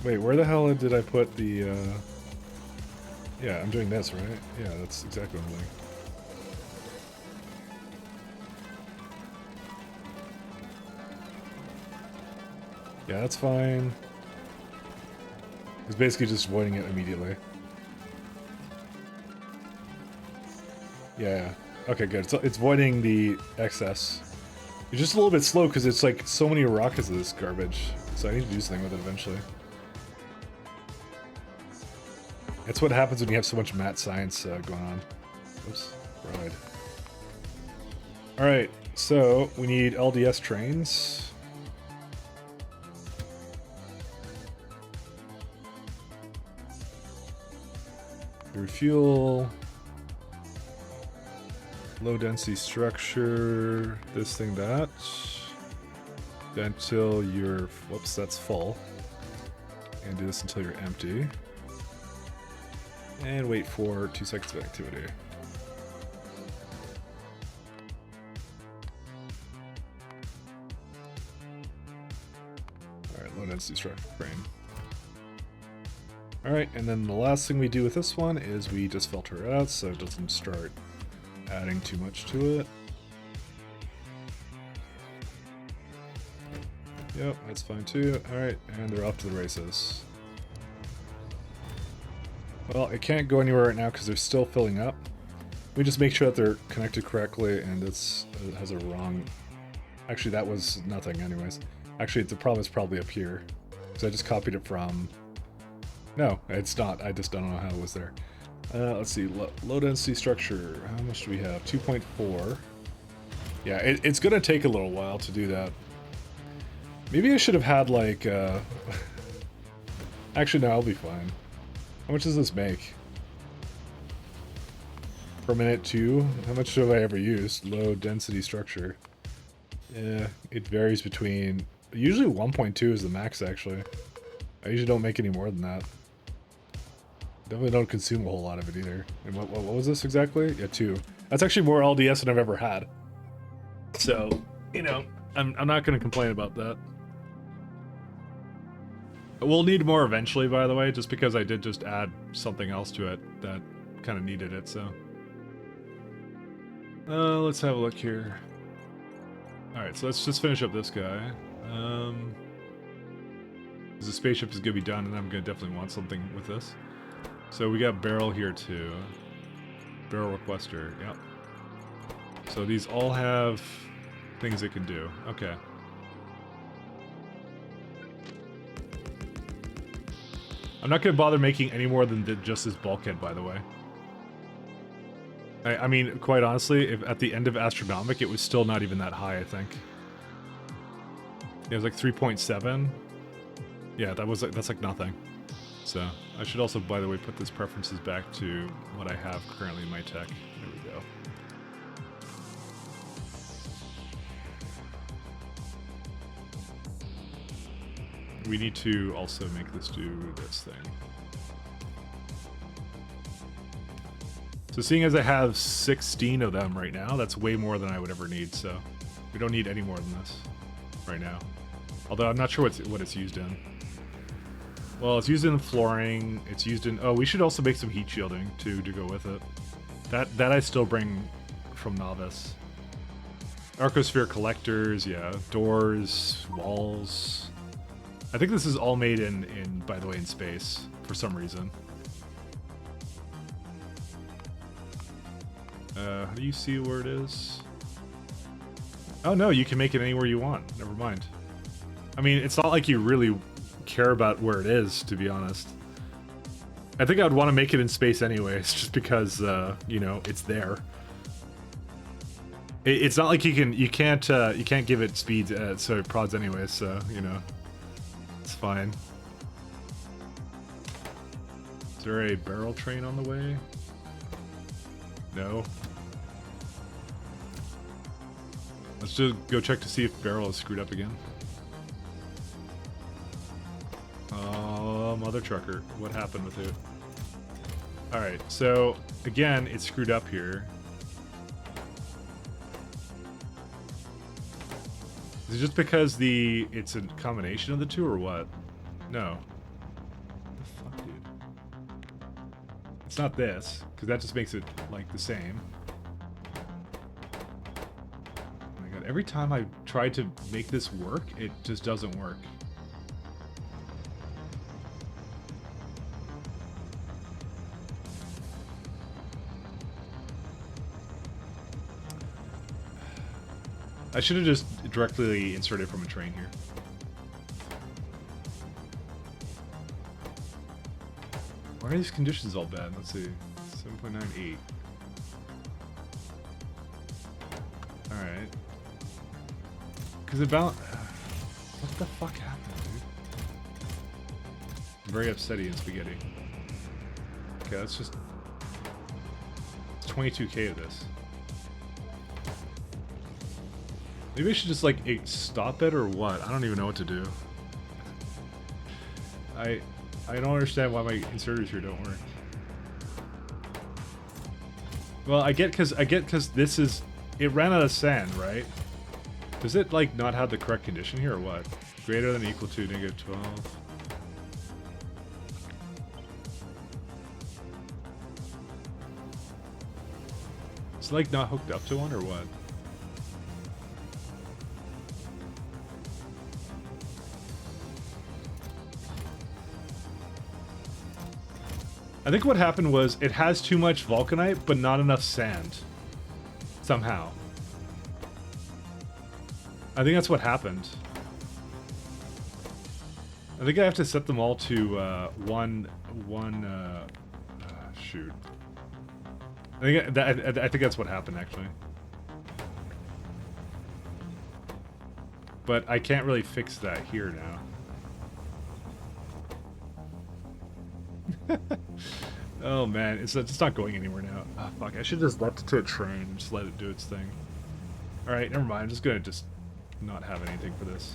A: Wait, where the hell did I put the... Yeah, I'm doing this, right? Yeah, that's exactly what I'm doing. Yeah, that's fine. It's basically just avoiding it immediately. Yeah. Okay, good. So it's avoiding the excess. It's just a little bit slow because it's like so many rockets of this garbage. So I need to do something with it eventually. That's what happens when you have so much mad science going on. Oops. Right. Alright, so we need LDS trains. Refuel. Low density structure, this thing, that. Until you're, whoops, that's full. And do this until you're empty. And wait for 2 seconds of activity. Alright, low density structure frame. Alright, and then the last thing we do with this one is we just filter it out so it doesn't start adding too much to it. Yep, that's fine too. Alright, and they're off to the races. Well, it can't go anywhere right now because they're still filling up. We just make sure that they're connected correctly, and it has a wrong... Actually, that was nothing anyways. Actually, the problem is probably up here. Because I just copied it from... No, it's not. I just don't know how it was there. Let's see, low density structure. How much do we have? 2.4. Yeah, it's gonna take a little while to do that. Maybe I should have had like, Actually, no, I'll be fine. How much does this make? Per minute 2? How much have I ever used? Low density structure. Yeah, it varies between... Usually 1.2 is the max, actually. I usually don't make any more than that. Definitely don't consume a whole lot of it either. And what was this exactly? Yeah, 2. That's actually more LDS than I've ever had. So, you know, I'm not going to complain about that. We'll need more eventually, by the way, just because I did just add something else to it that kind of needed it, so. Let's have a look here. Alright, so let's just finish up this guy. The spaceship is going to be done, and I'm going to definitely want something with this. So we got barrel here too. Barrel requester, yep. So these all have things it can do. Okay. I'm not going to bother making any more than just this bulkhead, by the way. I mean, quite honestly, if at the end of Astronomic, it was still not even that high, I think. It was like 3.7. Yeah, that's like nothing. So, I should also, by the way, put this preferences back to what I have currently in my tech. There we go. We need to also make this do this thing. So seeing as I have 16 of them right now, that's way more than I would ever need, so we don't need any more than this right now. Although I'm not sure what it's used in. Well, it's used in flooring, it's used in... Oh, we should also make some heat shielding, too, to go with it. That I still bring from Novice. Arcosphere collectors, yeah. Doors, walls. I think this is all made in by the way, in space, for some reason. How do you see where it is? Oh no, you can make it anywhere you want. Never mind. I mean, it's not like you really care about where it is, to be honest. I think I'd want to make it in space anyways, just because, you know, it's there. It's not like you can't give it speed, so it prods anyways, so, you know, it's fine. Is there a barrel train on the way? Let's just go check to see if barrel is screwed up again. Oh, mother trucker. What happened with it? Alright, so again, it's screwed up here. Is it just because it's a combination of the two or what? No. What the fuck, dude? It's not this, because that just makes it, like, the same. Oh my god, every time I try to make this work, it just doesn't work. I should have just directly inserted from a train here. Why are these conditions all bad? Let's see. 7.98. Alright. Because it balanced... What the fuck happened, dude? I'm very upsetty in spaghetti. Okay, let's just... It's 22k of this. Maybe I should just, like, stop it or what? I don't even know what to do. I don't understand why my inserters here don't work. Well, I get because this is... It ran out of sand, right? Does it, like, not have the correct condition here or what? Greater than or equal to -12. It's, like, not hooked up to one or what? I think what happened was it has too much vulcanite, but not enough sand. Somehow. I think that's what happened. I think I have to set them all to shoot. I think that's what happened actually. But I can't really fix that here now. Oh man, it's not going anywhere now. Oh, fuck, I should just left it to a train and just let it do its thing. Alright, never mind, I'm just gonna not have anything for this.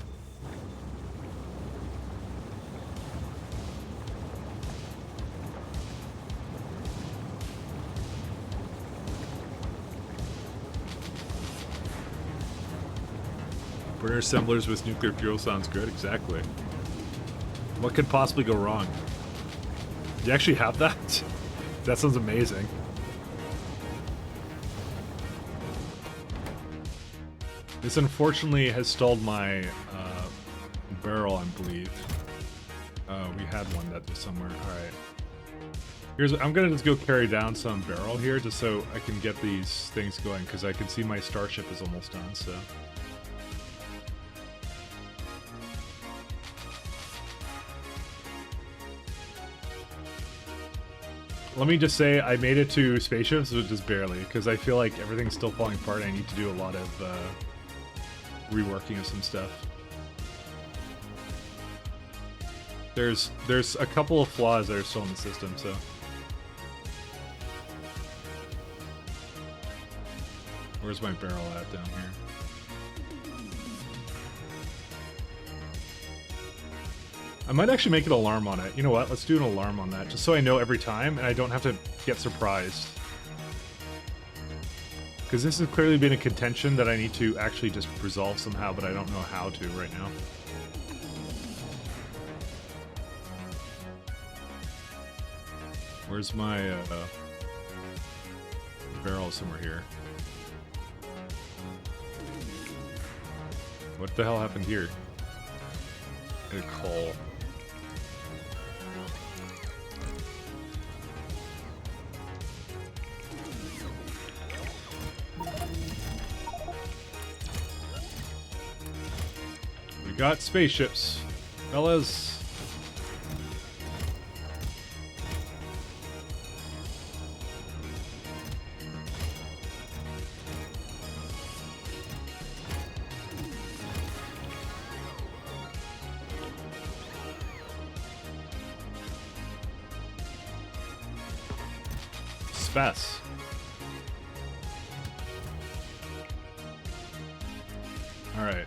A: Burner assemblers with nuclear fuel sounds good, exactly. What could possibly go wrong? Do you actually have that? That sounds amazing. This unfortunately has stalled my barrel, I believe. We had one that was somewhere. Alright. I'm gonna just go carry down some barrel here just so I can get these things going, because I can see my starship is almost done, so. Let me just say, I made it to spaceships, but just barely, because I feel like everything's still falling apart and I need to do a lot of reworking of some stuff. There's a couple of flaws that are still in the system, so... Where's my barrel at down here? I might actually make an alarm on it. You know what? Let's do an alarm on that, just so I know every time and I don't have to get surprised. Because this has clearly been a contention that I need to actually just resolve somehow, but I don't know how to right now. Where's my barrel? Somewhere here. What the hell happened here? A call. We got spaceships, fellas. Spess. All right.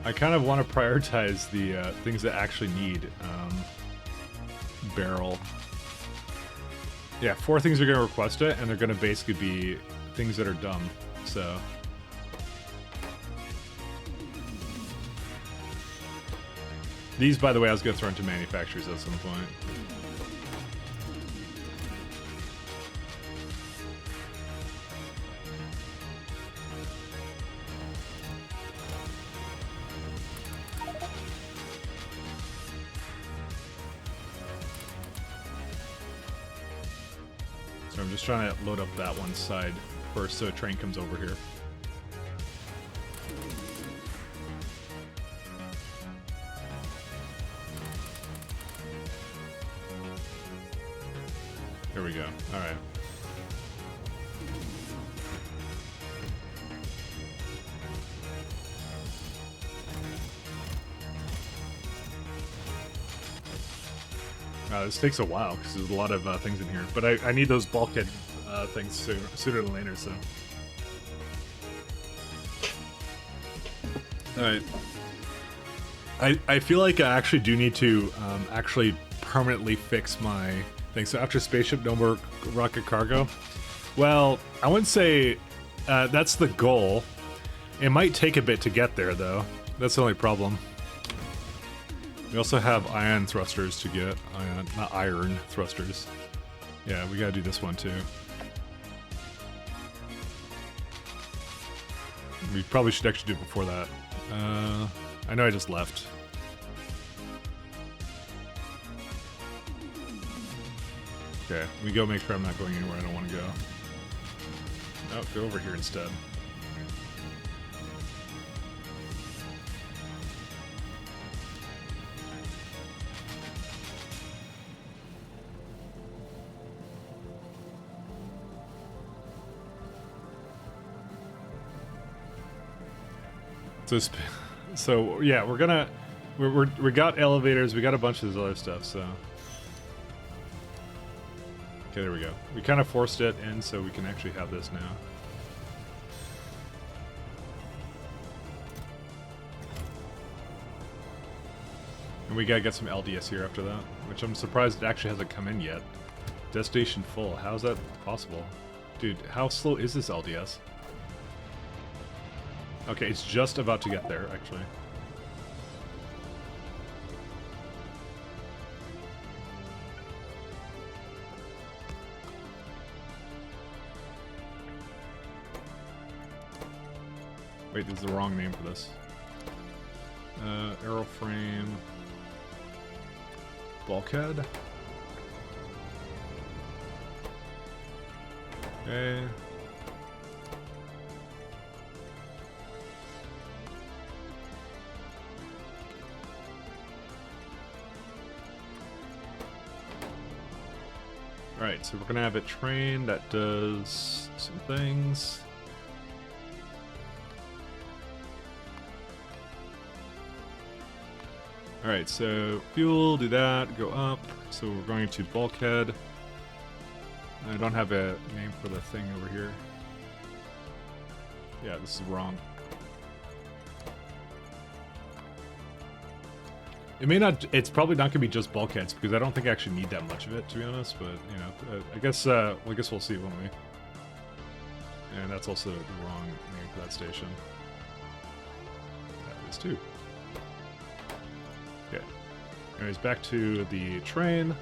A: I kind of want to prioritize the things that actually need barrel. Yeah, 4 things are going to request it, and they're going to basically be things that are dumb. So these, by the way, I was going to throw into manufacturers at some point. So I'm just trying to load up that one side first so a train comes over here. There we go. All right. This takes a while because there's a lot of things in here, but I need those bulkhead things sooner than later. So, all right. I feel like I actually do need to actually permanently fix my thing. So after spaceship, no more rocket cargo. Well, I wouldn't say that's the goal. It might take a bit to get there, though. That's the only problem. We also have ion thrusters to get. Not iron thrusters. Yeah, we gotta do this one too. We probably should actually do it before that. I know I just left. Okay, we go make sure I'm not going anywhere I don't want to go. Oh, go over here instead. So yeah, we got elevators, we got a bunch of this other stuff. So okay, there we go. We kind of forced it in, so we can actually have this now. And we gotta get some LDS here after that, which I'm surprised it actually hasn't come in yet. Destination full. How is that possible, dude? How slow is this LDS? Okay, it's just about to get there, actually. Wait, this is the wrong name for this. Aeroframe... Bulkhead? Okay... Alright, so we're gonna have a train that does some things. Alright, so fuel, do that, go up. So we're going to bulkhead. I don't have a name for the thing over here. Yeah, this is wrong. It may not, it's probably not gonna be just bulkheads because I don't think I actually need that much of it, to be honest, but you know, I guess we'll see, won't we? And that's also the wrong name for that station. That is too. Okay. Anyways, back to the train.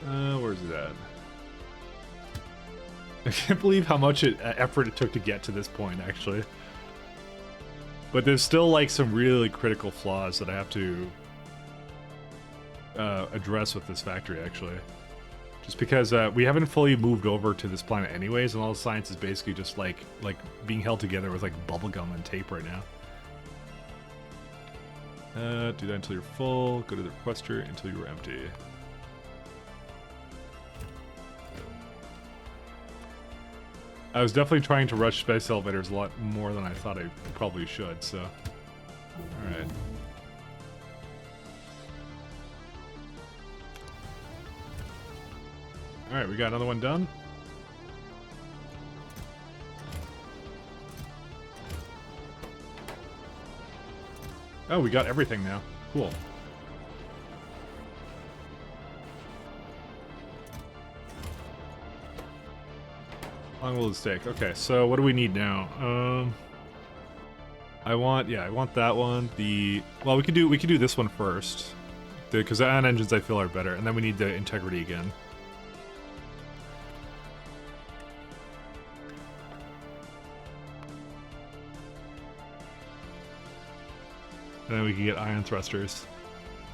A: Where's it at? I can't believe how much effort it took to get to this point, actually. But there's still like some really critical flaws that I have to address with this factory, actually. Just because we haven't fully moved over to this planet anyways, and all the science is basically just like being held together with like bubblegum and tape right now. Do that until you're full. Go to the requester until you're empty. I was definitely trying to rush space elevators a lot more than I thought I probably should, so... Alright. Alright, we got another one done. Oh, we got everything now. Cool. How long will this take? Okay, so what do we need now? I want that one. Well, we could do this one first, because the ion engines I feel are better, and then we need the integrity again. And then we can get ion thrusters.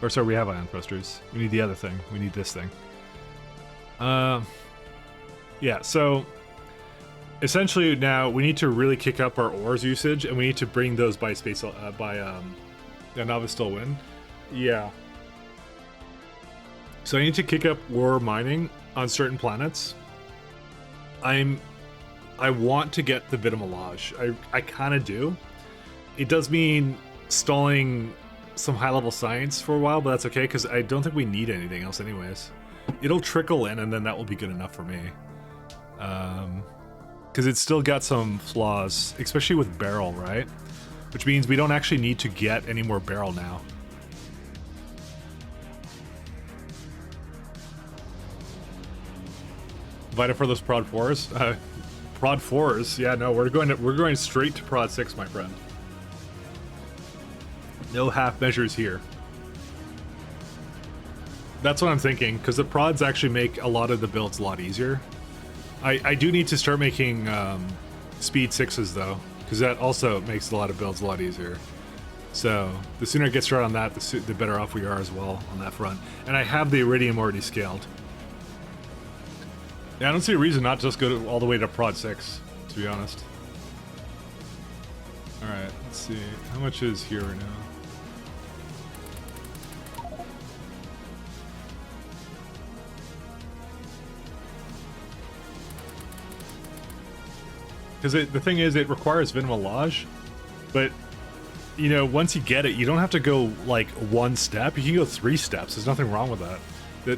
A: Or sorry, we have ion thrusters. We need the other thing. We need this thing. Yeah, so essentially now we need to really kick up our ores usage, and we need to bring those by space Novice still win. Yeah. So I need to kick up ore mining on certain planets. I want to get the Vitamelage. I kind of do. It does mean stalling some high-level science for a while, but that's okay, because I don't think we need anything else anyways. It'll trickle in, and then that will be good enough for me. Because it's still got some flaws, especially with barrel, right? Which means we don't actually need to get any more barrel now. Vita for those prod 4s? Prod 4s? Yeah, no, we're going straight to prod 6, my friend. No half measures here. That's what I'm thinking, because the prods actually make a lot of the builds a lot easier. I do need to start making speed 6s though, because that also makes a lot of builds a lot easier. So the sooner I get started on that, the better off we are as well on that front. And I have the Iridium already scaled. Yeah, I don't see a reason not to just go all the way to prod 6, to be honest. Alright, let's see. How much is here right now? Because the thing is, it requires Vitamelage, but, you know, once you get it, you don't have to go, like, one step. You can go 3 steps. There's nothing wrong with that.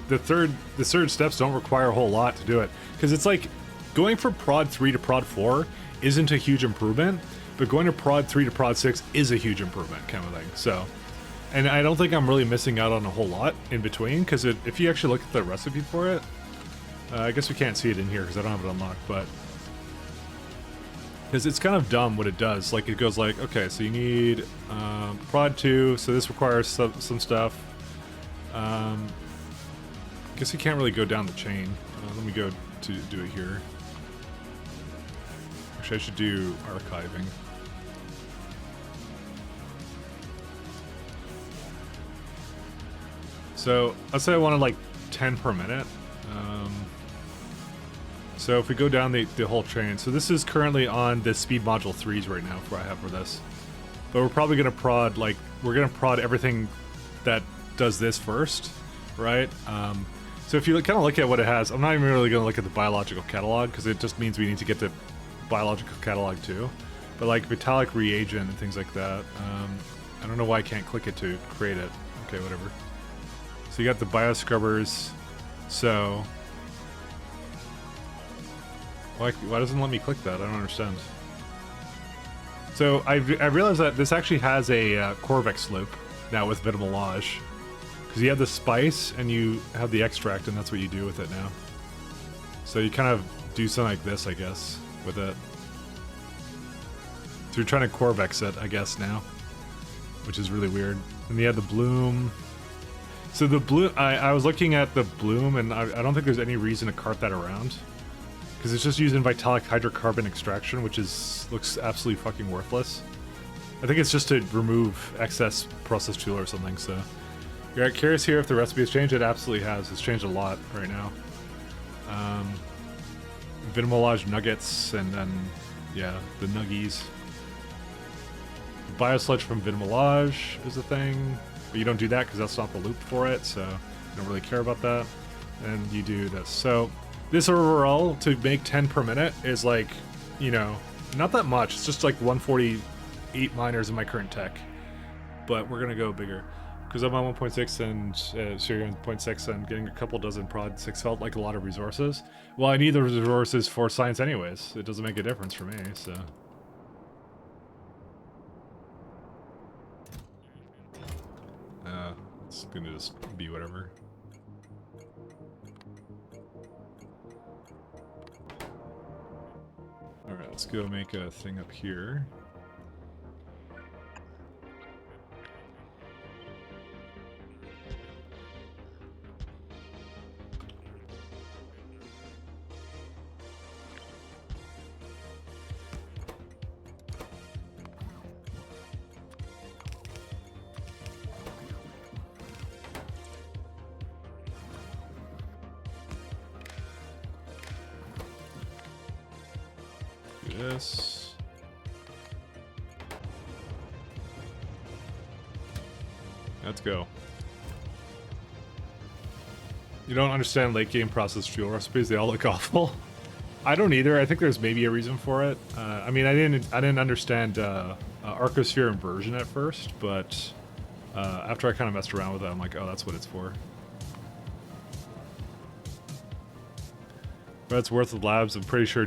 A: The third steps don't require a whole lot to do it. Because it's like, going from prod 3 to prod 4 isn't a huge improvement, but going to prod 3 to prod 6 is a huge improvement, kind of thing. So, and I don't think I'm really missing out on a whole lot in between, because if you actually look at the recipe for it, I guess we can't see it in here because I don't have it unlocked, but because it's kind of dumb what it does. Like, it goes like, okay, so you need prod 2, so this requires some stuff. Guess you can't really go down the chain. Let me go to do it here. Actually, I should do archiving. So let's say I wanted like 10 per minute. So if we go down the whole chain, so this is currently on the speed module 3s right now for I have for this. But we're probably gonna prod, like, we're gonna prod everything that does this first, right? So if you kind of look at what it has, I'm not even really gonna look at the biological catalog because it just means we need to get the biological catalog too. But like metallic reagent and things like that, I don't know why I can't click it to create it. Okay, whatever. So you got the bioscrubbers. So why doesn't it let me click that? I don't understand. So I realized that this actually has a Corvex loop now with Vitamelage. Because you have the spice and you have the extract, and that's what you do with it now. So you kind of do something like this, I guess, with it. So you're trying to Corvex it, I guess, now. Which is really weird. And you have the bloom. So the bloom, I was looking at the bloom, and I don't think there's any reason to cart that around. Because it's just using Vitalic hydrocarbon extraction, which looks absolutely fucking worthless. I think it's just to remove excess process fuel or something, so... You're curious here if the recipe has changed? It absolutely has. It's changed a lot right now. Vitamelage nuggets, and then, yeah, the nuggies. Biosludge from Vitamelage is a thing, but you don't do that because that's not the loop for it, so you don't really care about that. And you do this. So this overall, to make 10 per minute, is like, you know, not that much. It's just like 148 miners in my current tech, but we're gonna go bigger. Because I'm on 1.6 and Siri on 0.6 and getting a couple dozen prod 6 felt like a lot of resources. Well, I need the resources for science anyways. It doesn't make a difference for me, so... it's gonna just be whatever. Alright, let's go make a thing up here. This. Let's go. You don't understand late game processed fuel recipes, they all look awful. I don't either. I think there's maybe a reason for it. I mean, I didn't understand Arcosphere inversion at first, but after I kind of messed around with it, I'm like, oh, that's what it's for. But it's worth the labs. I'm pretty sure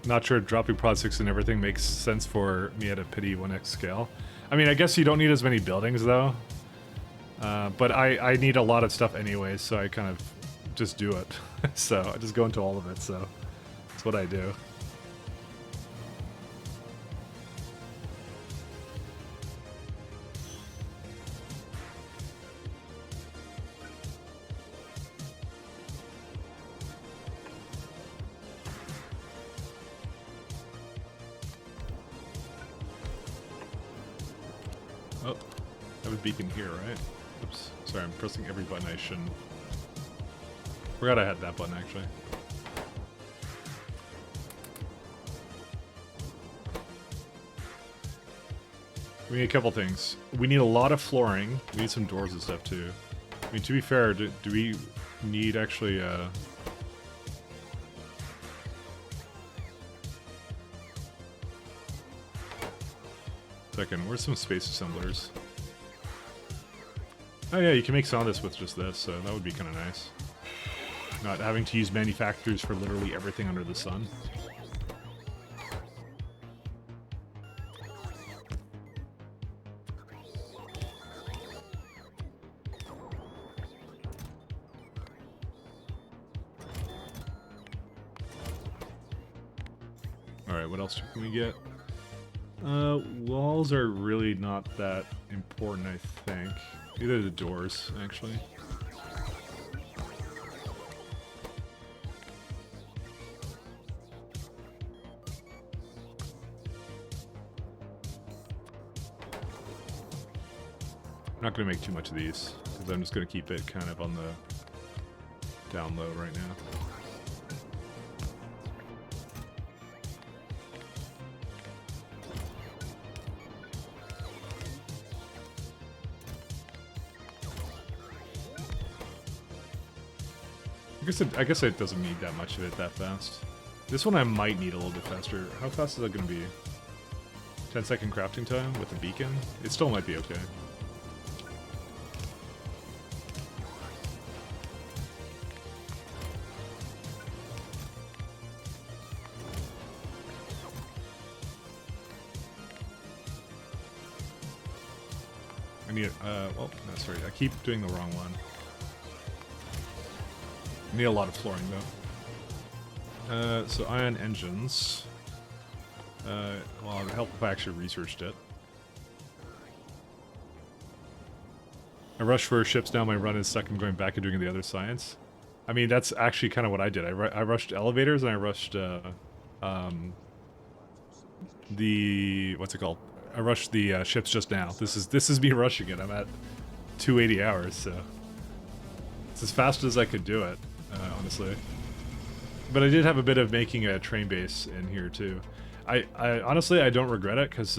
A: not sure dropping Prod 6 and everything makes sense for me at a pity 1x scale. I mean, I guess you don't need as many buildings though. But I need a lot of stuff anyways, so I kind of just do it. So I just go into all of it, so that's what I do. Oh, I have a beacon here, right? Oops. Sorry, I'm pressing every button I shouldn't. Forgot I had that button, actually. We need a couple things. We need a lot of flooring. We need some doors and stuff, too. I mean, to be fair, do we need, actually, Second, where's some space assemblers? Oh yeah, you can make some of this with just this, so that would be kind of nice. Not having to use manufacturers for literally everything under the sun. Alright, what else can we get? Walls are really not that important, I think. Either the doors, actually. I'm not going to make too much of these, because I'm just going to keep it kind of on the down low right now. I guess it doesn't need that much of it that fast. This one I might need a little bit faster. How fast is that going to be? 10-second crafting time with a beacon? It still might be okay. I need, well, no, sorry, I keep doing the wrong one. Need a lot of flooring though. So ion engines. Well, it would help if I actually researched it. I rushed for ships down my run and stuck in going back and doing the other science. I mean, that's actually kind of what I did. I rushed elevators and I rushed the what's it called? I rushed the ships just now. This is me rushing it. I'm at 280 hours, so it's as fast as I could do it. Honestly, but I did have a bit of making a train base in here too. I honestly I don't regret it because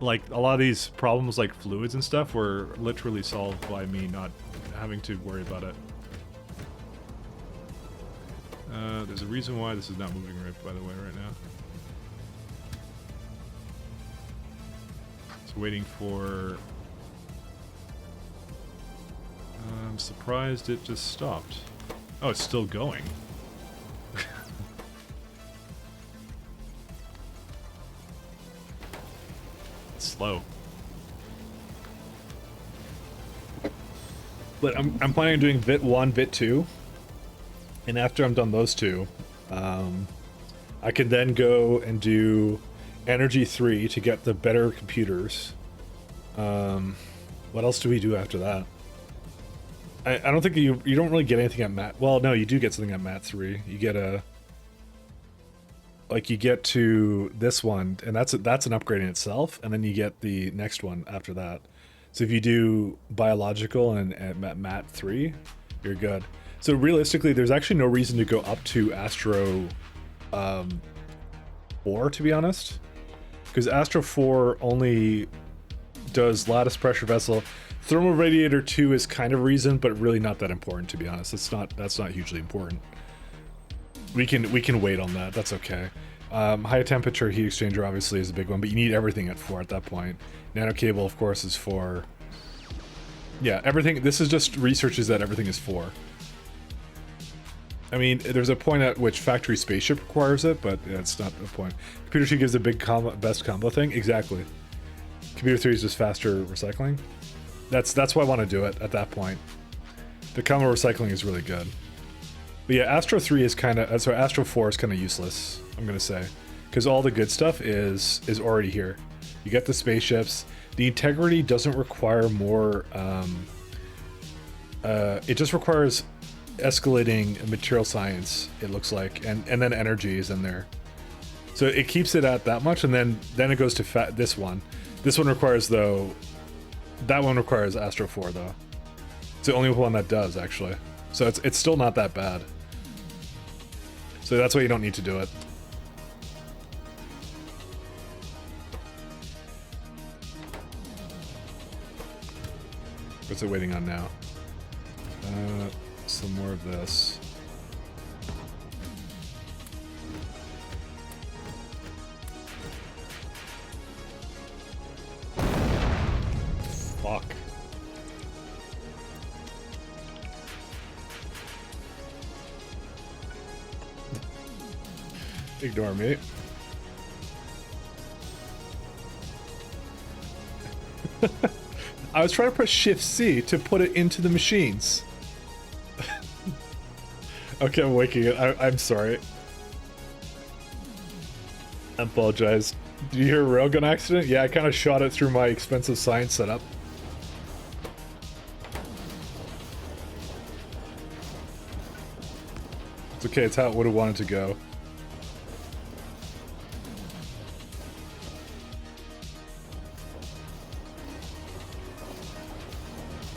A: like a lot of these problems like fluids and stuff were literally solved by me not having to worry about it. There's a reason why this is not moving right, by the way, right now. It's waiting for I'm surprised it just stopped. Oh, it's still going. It's slow. But I'm planning on doing bit 1, bit 2. And after I'm done those two, I can then go and do Energy 3 to get the better computers. What else do we do after that? I don't think you don't really get anything at Mat. Well, no, you do get something at Mat 3. You get a... Like, you get to this one, and that's an upgrade in itself, and then you get the next one after that. So if you do Biological and at Mat 3, you're good. So realistically, there's actually no reason to go up to Astro 4, to be honest. Because Astro 4 only does lattice pressure vessel. Thermal radiator 2 is kind of reason, but really not that important, to be honest. That's not hugely important. We can wait on that. That's okay. High temperature heat exchanger obviously is a big one, but you need everything at 4 at that point. Nano cable, of course, is 4. Yeah, everything. This is just researches that everything is 4. I mean, there's a point at which factory spaceship requires it, but yeah, it's not the point. Computer 2 gives a big combo, best combo thing. Exactly. Computer 3 is just faster recycling. That's why I want to do it at that point. The combo recycling is really good. But yeah, Astro 3 is kind of... Sorry, Astro 4 is kind of useless, I'm going to say. Because all the good stuff is already here. You get the spaceships. The integrity doesn't require more... it just requires escalating material science, it looks like. And then energy is in there. So it keeps it at that much, and then it goes to this one. This one requires, though... That one requires Astro 4, though. It's the only one that does, actually. So it's still not that bad. So that's why you don't need to do it. What's it waiting on now? Some more of this. Fuck. Ignore me. I was trying to press Shift C to put it into the machines. Okay, I'm waking it. I'm sorry. I apologize. Did you hear a railgun accident? Yeah, I kind of shot it through my expensive science setup. It's okay, it's how it would have wanted to go.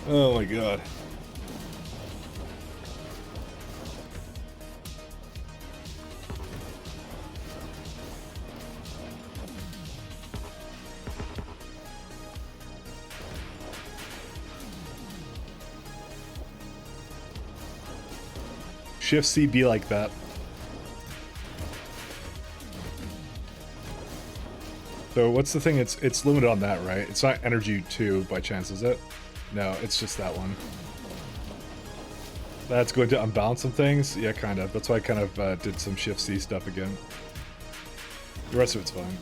A: Oh my god. Shift C be like that. So what's the thing? It's limited on that, right? It's not energy 2 by chance, is it? No, it's just that one. That's going to unbalance some things? Yeah, kind of. That's why I kind of did some Shift C stuff again. The rest of it's fine.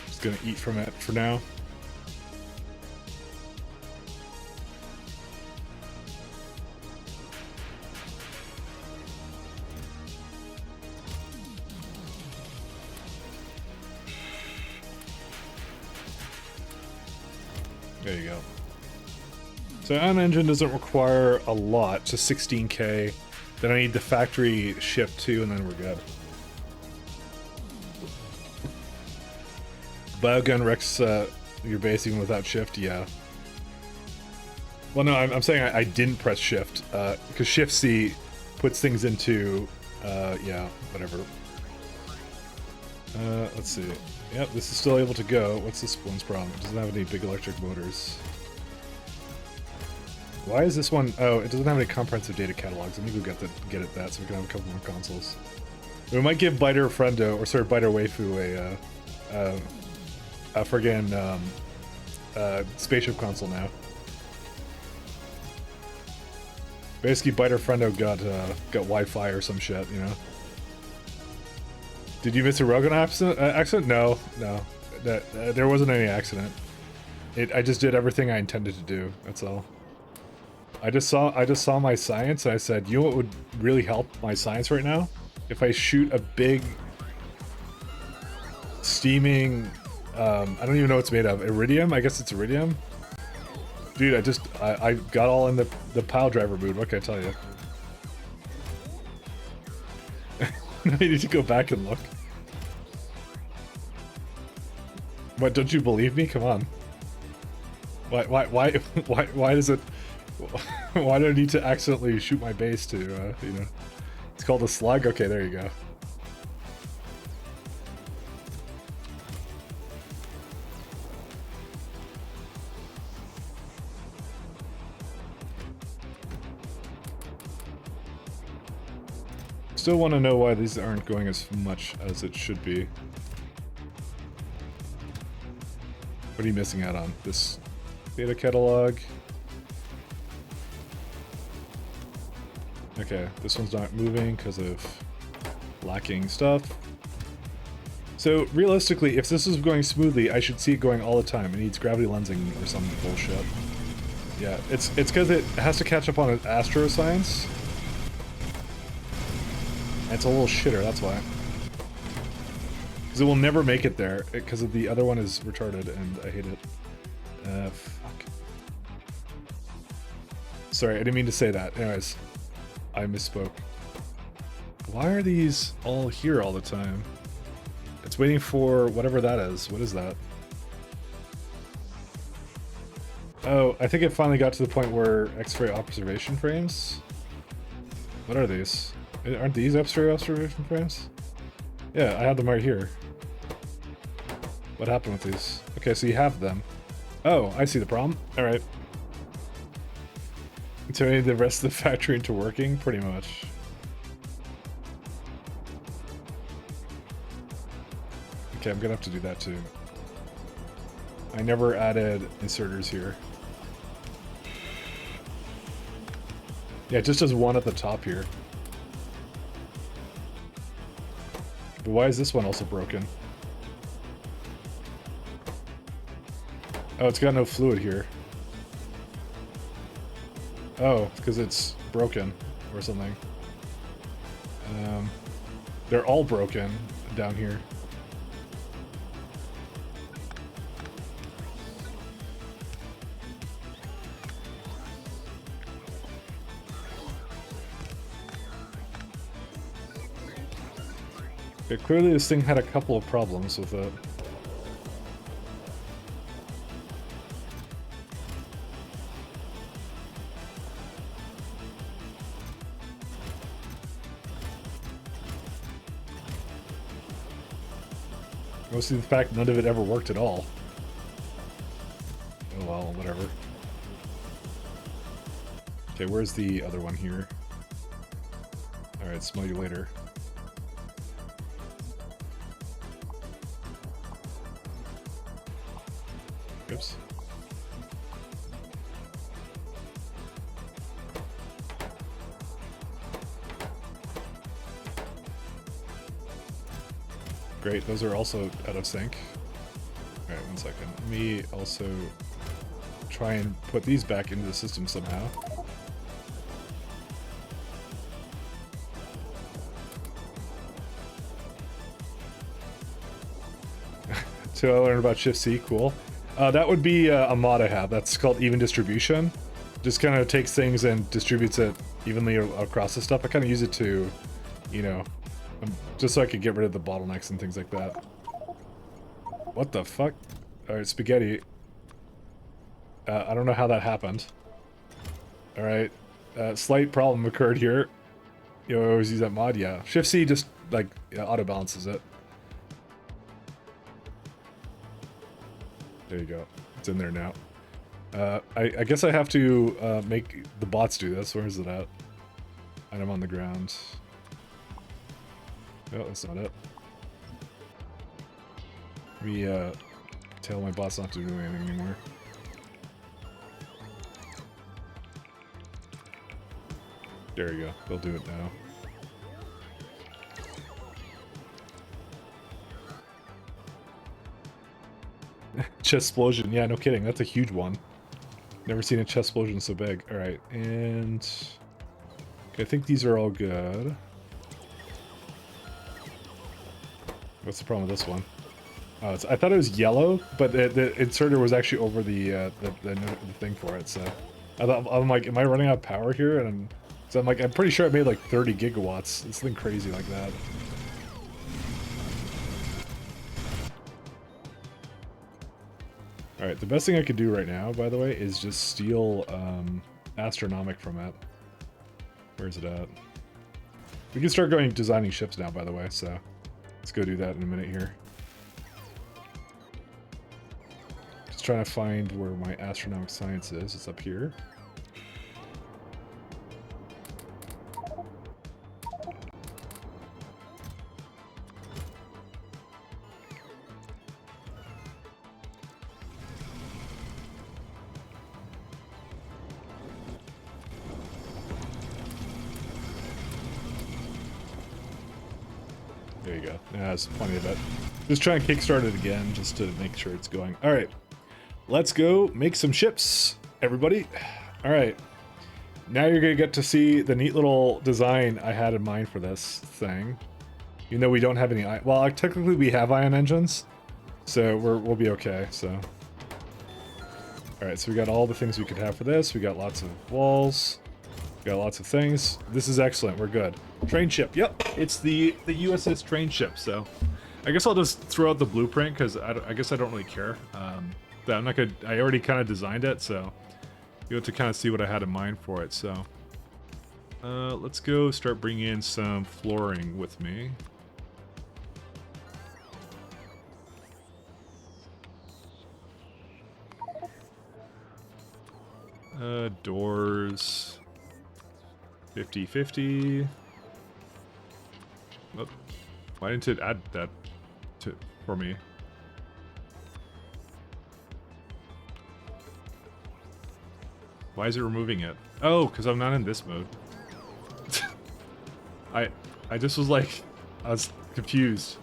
A: Just gonna eat from it for now. There you go. So an engine doesn't require a lot, just 16k. Then I need the factory shift too, and then we're good. Biogun wrecks your base even without shift, yeah. Well, no, I'm saying I didn't press shift, because Shift C puts things into, yeah, whatever. Let's see. Yep, this is still able to go. What's this one's problem? It doesn't have any big electric motors. Why is this one... Oh, it doesn't have any comprehensive data catalogs. Let me go get it that so we can have a couple more consoles. We might give Biter Friendo, or sorry, Biter Waifu a friggin' spaceship console now. Basically, Biter Friendo got Wi-Fi or some shit, you know. Did you miss a Rogan accident? No. There wasn't any accident. I just did everything I intended to do. That's all. I just saw my science, and I said, you know what would really help my science right now? If I shoot a big steaming, I don't even know what it's made of. Iridium? I guess it's iridium. Dude, I got all in the pile driver mood. What can I tell you? I need to go back and look. What? Don't you believe me? Come on. Why does it? Why do I need to accidentally shoot my base to? You know, it's called a slug. Okay, there you go. Still want to know why these aren't going as much as it should be. What are you missing out on? This data catalog. Okay, this one's not moving because of lacking stuff. So realistically, if this is going smoothly, I should see it going all the time. It needs gravity lensing or some bullshit. Yeah, it's because it has to catch up on astro science. It's a little shitter, that's why. Because it will never make it there, because the other one is retarded, and I hate it. Fuck. Sorry, I didn't mean to say that. Anyways, I misspoke. Why are these all here all the time? It's waiting for whatever that is. What is that? Oh, I think it finally got to the point where X-ray observation frames? What are these? Aren't these X-ray observation frames? Yeah, I have them right here. What happened with these? Okay, so you have them. Oh, I see the problem. Alright. Turning the rest of the factory into working? Pretty much. Okay, I'm gonna have to do that too. I never added inserters here. Yeah, it just does one at the top here. But why is this one also broken? Oh, it's got no fluid here. Oh, because it's broken or something. They're all broken down here. Okay, clearly this thing had a couple of problems with it. Mostly the fact none of it ever worked at all. Oh well, whatever. Okay, where's the other one here? Alright, smell you later. Oops. Great, those are also out of sync. Alright, 1 second. Let me also try and put these back into the system somehow. So I learned about Shift C, cool. That would be a mod I have. That's called even distribution. Just kind of takes things and distributes it evenly across the stuff. I kind of use it to, you know, just so I could get rid of the bottlenecks and things like that. What the fuck? Alright, spaghetti. I don't know how that happened. Alright. Slight problem occurred here. You always use that mod? Yeah. Shift C just, like, auto balances it. There you go. It's in there now. I guess I have to make the bots do this. Where is it at? Item on the ground. Oh, that's not it. Let me tell my boss not to do anything anymore. There you go. They'll do it now. Chest explosion. Yeah, no kidding. That's a huge one. Never seen a chest explosion so big. All right, and okay, I think these are all good. What's the problem with this one? Oh, I thought it was yellow, but the inserter was actually over the thing for it. So I'm like, am I running out of power here? And so I'm like, I'm pretty sure I made like 30 gigawatts. It's something crazy like that. All right, the best thing I could do right now, by the way, is just steal astronomic from it. Where's it at? We can start going designing ships now, by the way. So let's go do that in a minute here. Just trying to find where my astronomic science is. It's up here. There you go. Yeah, that's plenty of it. Just try and kickstart it again, just to make sure it's going. All right, let's go make some ships, everybody. All right, now you're gonna get to see the neat little design I had in mind for this thing. Even though we don't have any, well, technically we have ion engines, so we'll be okay. So, all right, so we got all the things we could have for this. We got lots of walls. Got lots of things. This is excellent. We're good. Train ship. Yep, it's the USS train ship. So, I guess I'll just throw out the blueprint because I guess I don't really care. I'm not gonna. I already kind of designed it, so you have to kind of see what I had in mind for it. So, let's go start bringing in some flooring with me. Doors. 50-50. Oh, why didn't it add that for me? Why is it removing it? Oh, because I'm not in this mode. I just was like, I was confused.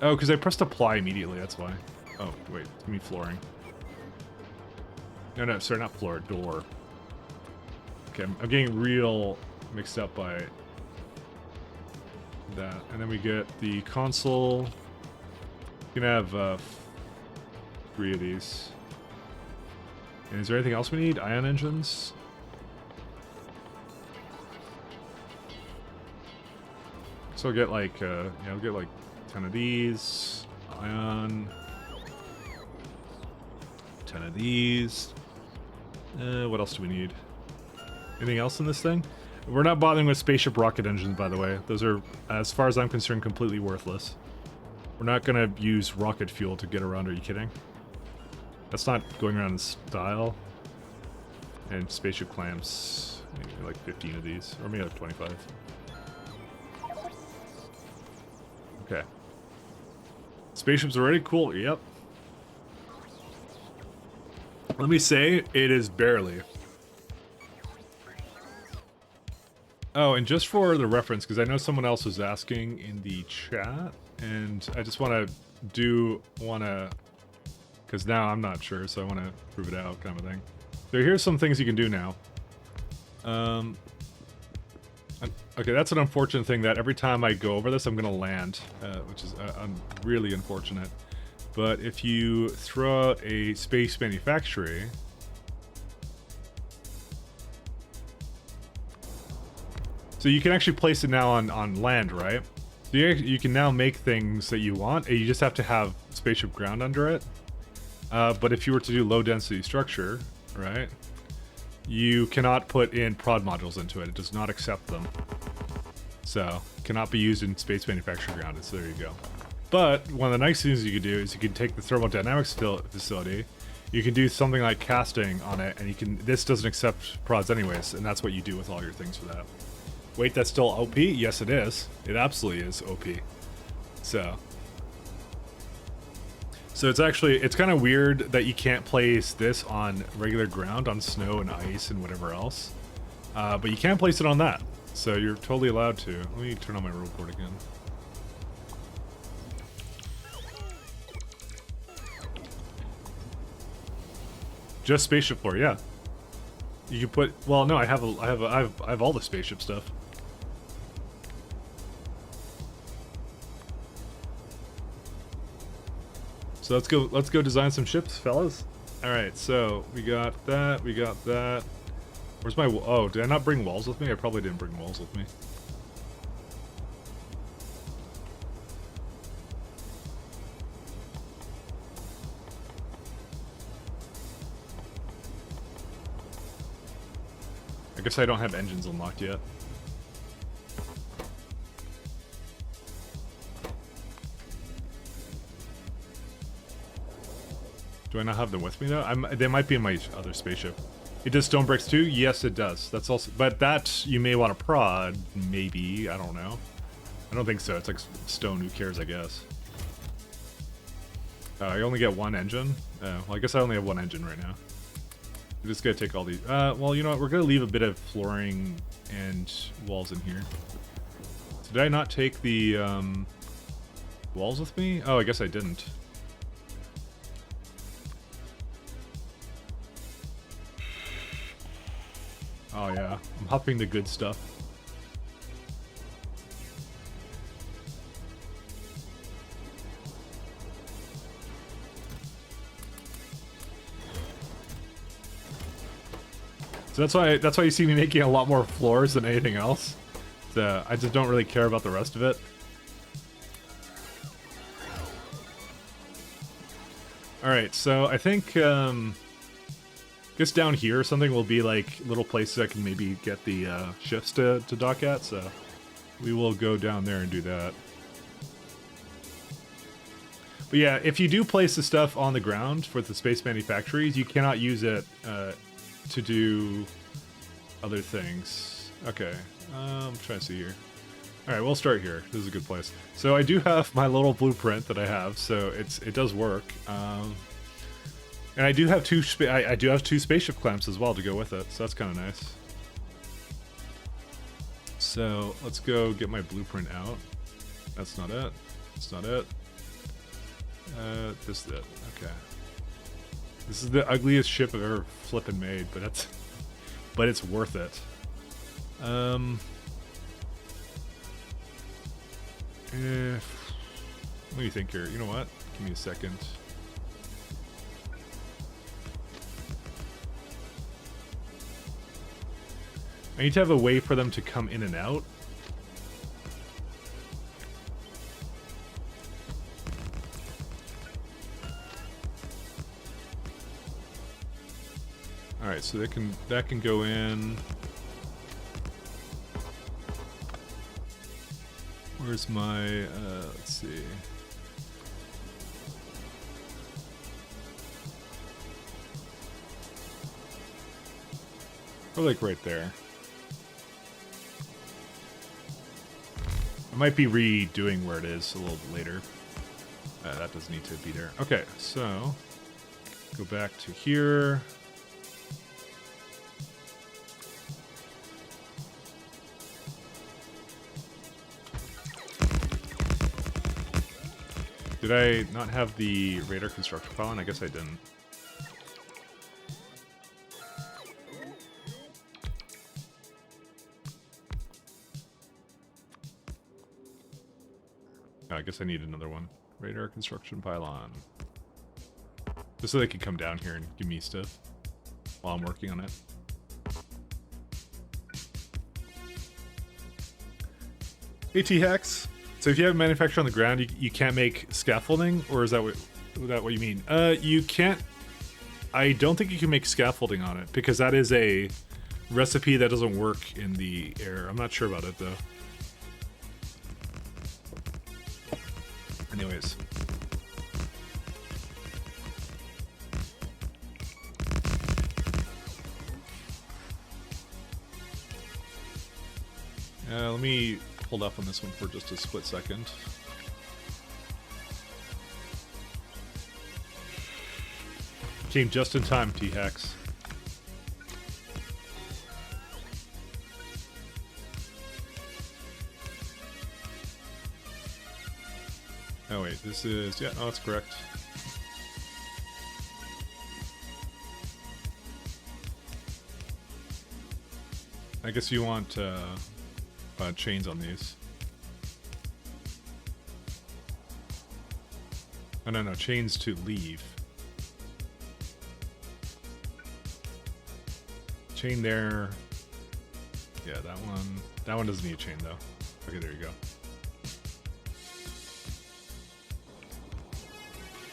A: Oh, because I pressed apply immediately, that's why. Oh, wait, give me flooring. No, sorry, not floor, door. Okay, I'm getting real mixed up by that. And then we get the console. You can have 3 of these. And is there anything else we need? Ion engines? So I'll get like, yeah, I'll get like 10 of these. Ion. 10 of these. What else do we need? Anything else in this thing? We're not bothering with spaceship rocket engines, by the way. Those are, as far as I'm concerned, completely worthless. We're not going to use rocket fuel to get around. Are you kidding? That's not going around in style. And spaceship clamps. Maybe like 15 of these. Or maybe like 25. Okay. Spaceships already cool. Yep. Let me say, it is barely. Oh, and just for the reference, because I know someone else was asking in the chat, and I just want to because now I'm not sure, so I want to prove it out, kind of a thing. So here's some things you can do now. Okay, that's an unfortunate thing that every time I go over this, I'm going to land, which is really unfortunate. But if you throw out a space manufactory, so you can actually place it now on land, right? So you can now make things that you want, and you just have to have spaceship ground under it. But if you were to do low density structure, right, you cannot put in prod modules into it. It does not accept them. So, cannot be used in space manufacturing ground. So there you go. But one of the nice things you can do is you can take the thermodynamics facility, you can do something like casting on it, and you can. This doesn't accept prods anyways, and that's what you do with all your things for that. Wait, that's still OP? Yes, it is. It absolutely is OP. So So it's kind of weird that you can't place this on regular ground, on snow and ice and whatever else. But you can place it on that. So you're totally allowed to. Let me turn on my roll board again. Just spaceship floor, yeah. You can put, well, no, I have all the spaceship stuff. So let's go design some ships, fellas. All right, so we got that. Where's my, oh, did I not bring walls with me? I probably didn't bring walls with me. I guess I don't have engines unlocked yet. Do I not have them with me though? They might be in my other spaceship. It does stone bricks too? Yes, it does. That's also, but that you may want to prod, maybe. I don't know. I don't think so. It's like stone. Who cares? I guess. I only get one engine. Well, I guess I only have one engine right now. We're just gonna take all these. Well, you know what? We're gonna leave a bit of flooring and walls in here. Did I not take the walls with me? Oh, I guess I didn't. Oh yeah, I'm huffing the good stuff. So that's why you see me making a lot more floors than anything else. So I just don't really care about the rest of it. All right, so I think guess down here something will be like little places I can maybe get the ships to dock at. So we will go down there and do that. But yeah, if you do place the stuff on the ground for the space manufactories, you cannot use it to do other things. Okay, I'm trying to see here. All right, we'll start here. This is a good place. So I do have my little blueprint that I have, so it does work. And I do have two spaceship clamps as well to go with it, so that's kind of nice. So let's go get my blueprint out. That's not it. That's not it. This is it. Okay. This is the ugliest ship I've ever flippin' made, but it's worth it. What do you think here? You know what? Give me a second. I need to have a way for them to come in and out. All right, so that can go in. Where's my let's see. Or like right there. I might be redoing where it is a little bit later. That doesn't need to be there. Okay, so go back to here. Did I not have the radar construction file on? I guess I didn't. Oh, I guess I need another one. Radar construction pylon. Just so they can come down here and give me stuff while I'm working on it. AT Hex. So if you have a manufacturer on the ground, you can't make scaffolding, or is that what you mean? You can't. I don't think you can make scaffolding on it because that is a recipe that doesn't work in the air. I'm not sure about it though. Anyways. Let me hold up on this one for just a split second. Came just in time, T-Hex. Oh wait, this is... Yeah, oh, that's correct. I guess you want chains on these. Oh, no, chains to leave. Chain there. Yeah, that one. That one doesn't need a chain though. Okay, there you go.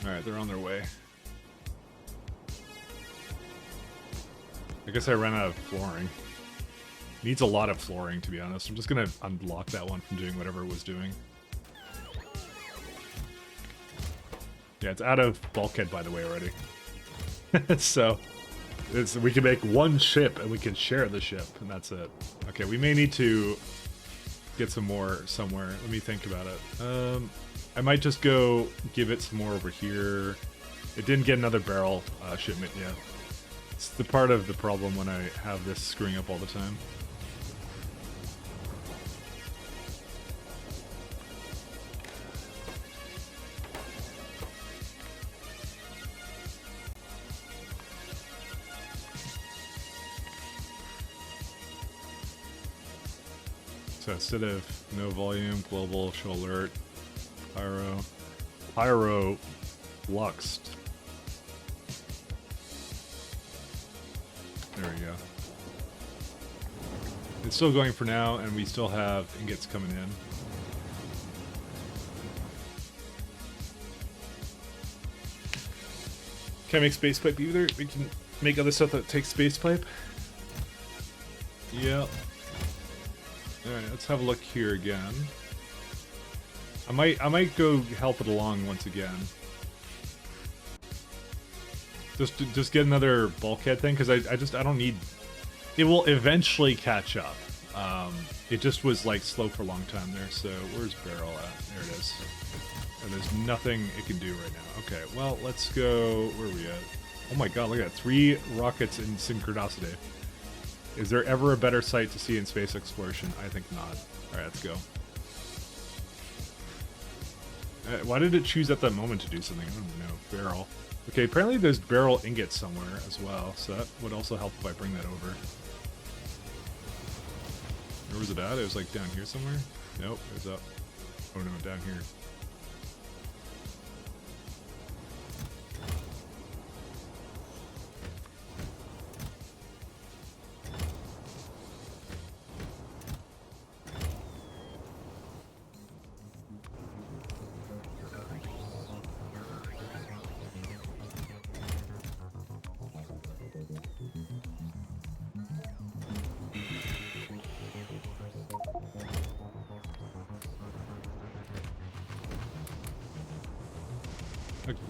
A: Alright, they're on their way. I guess I ran out of flooring. Needs a lot of flooring, to be honest. I'm just gonna unlock that one from doing whatever it was doing. Yeah, it's out of bulkhead, by the way, already. So, we can make one ship, and we can share the ship, and that's it. Okay, we may need to get some more somewhere. Let me think about it. I might just go give it some more over here. It didn't get another barrel shipment yet. It's the part of the problem when I have this screwing up all the time. So instead of no volume, global, show alert, pyro, luxed. There we go. It's still going for now, and we still have ingots coming in. Can't make space pipe either. We can make other stuff that takes space pipe. Yep. Alright, let's have a look here again. I might go help it along once again. Just get another bulkhead thing, because I don't need... It will eventually catch up. It just was like slow for a long time there, so where's barrel at? There it is. And there's nothing it can do right now. Okay, well, let's go... Where are we at? Oh my god, look at that. 3 rockets in synchronicity. Is there ever a better sight to see in space exploration? I think not. Alright, let's go. Why did it choose at that moment to do something? I don't even know. Barrel. Okay, apparently there's barrel ingots somewhere as well, so that would also help if I bring that over. Where was it at? It was like down here somewhere? Nope, it was up. Oh no, down here.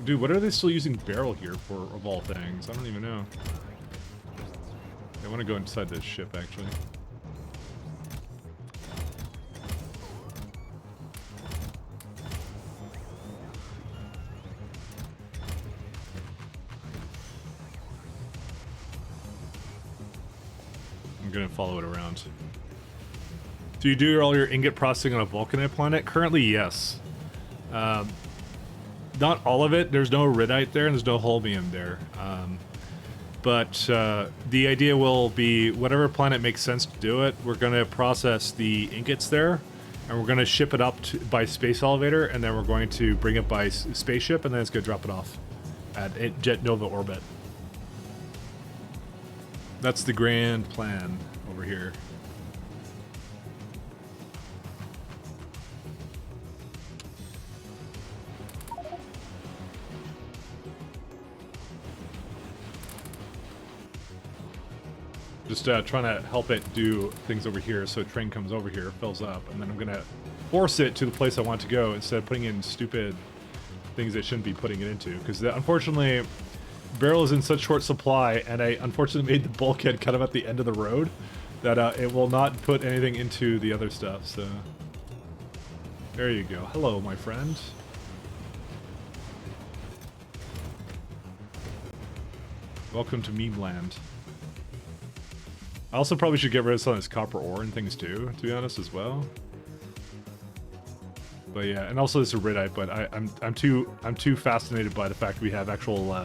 A: Dude, what are they still using barrel here for, of all things? I don't even know. I want to go inside this ship, actually. I'm gonna follow it around. Do you do all your ingot processing on a Vulcanite planet? Currently, yes. Not all of it. There's no Ridite there, and there's no holmium there. But the idea will be whatever planet makes sense to do it, we're going to process the ingots there, and we're going to ship it up by space elevator, and then we're going to bring it by spaceship, and then it's going to drop it off at Jet Nova orbit. That's the grand plan over here. Just trying to help it do things over here, so a train comes over here, fills up, and then I'm gonna force it to the place I want to go instead of putting in stupid things it shouldn't be putting it into. Because unfortunately, barrel is in such short supply, and I unfortunately made the bulkhead kind of at the end of the road that it will not put anything into the other stuff. So there you go. Hello, my friend. Welcome to meme land. I also probably should get rid of some of this copper ore and things too, to be honest, as well. But yeah, and also this iridite. But I'm too fascinated by the fact we have actual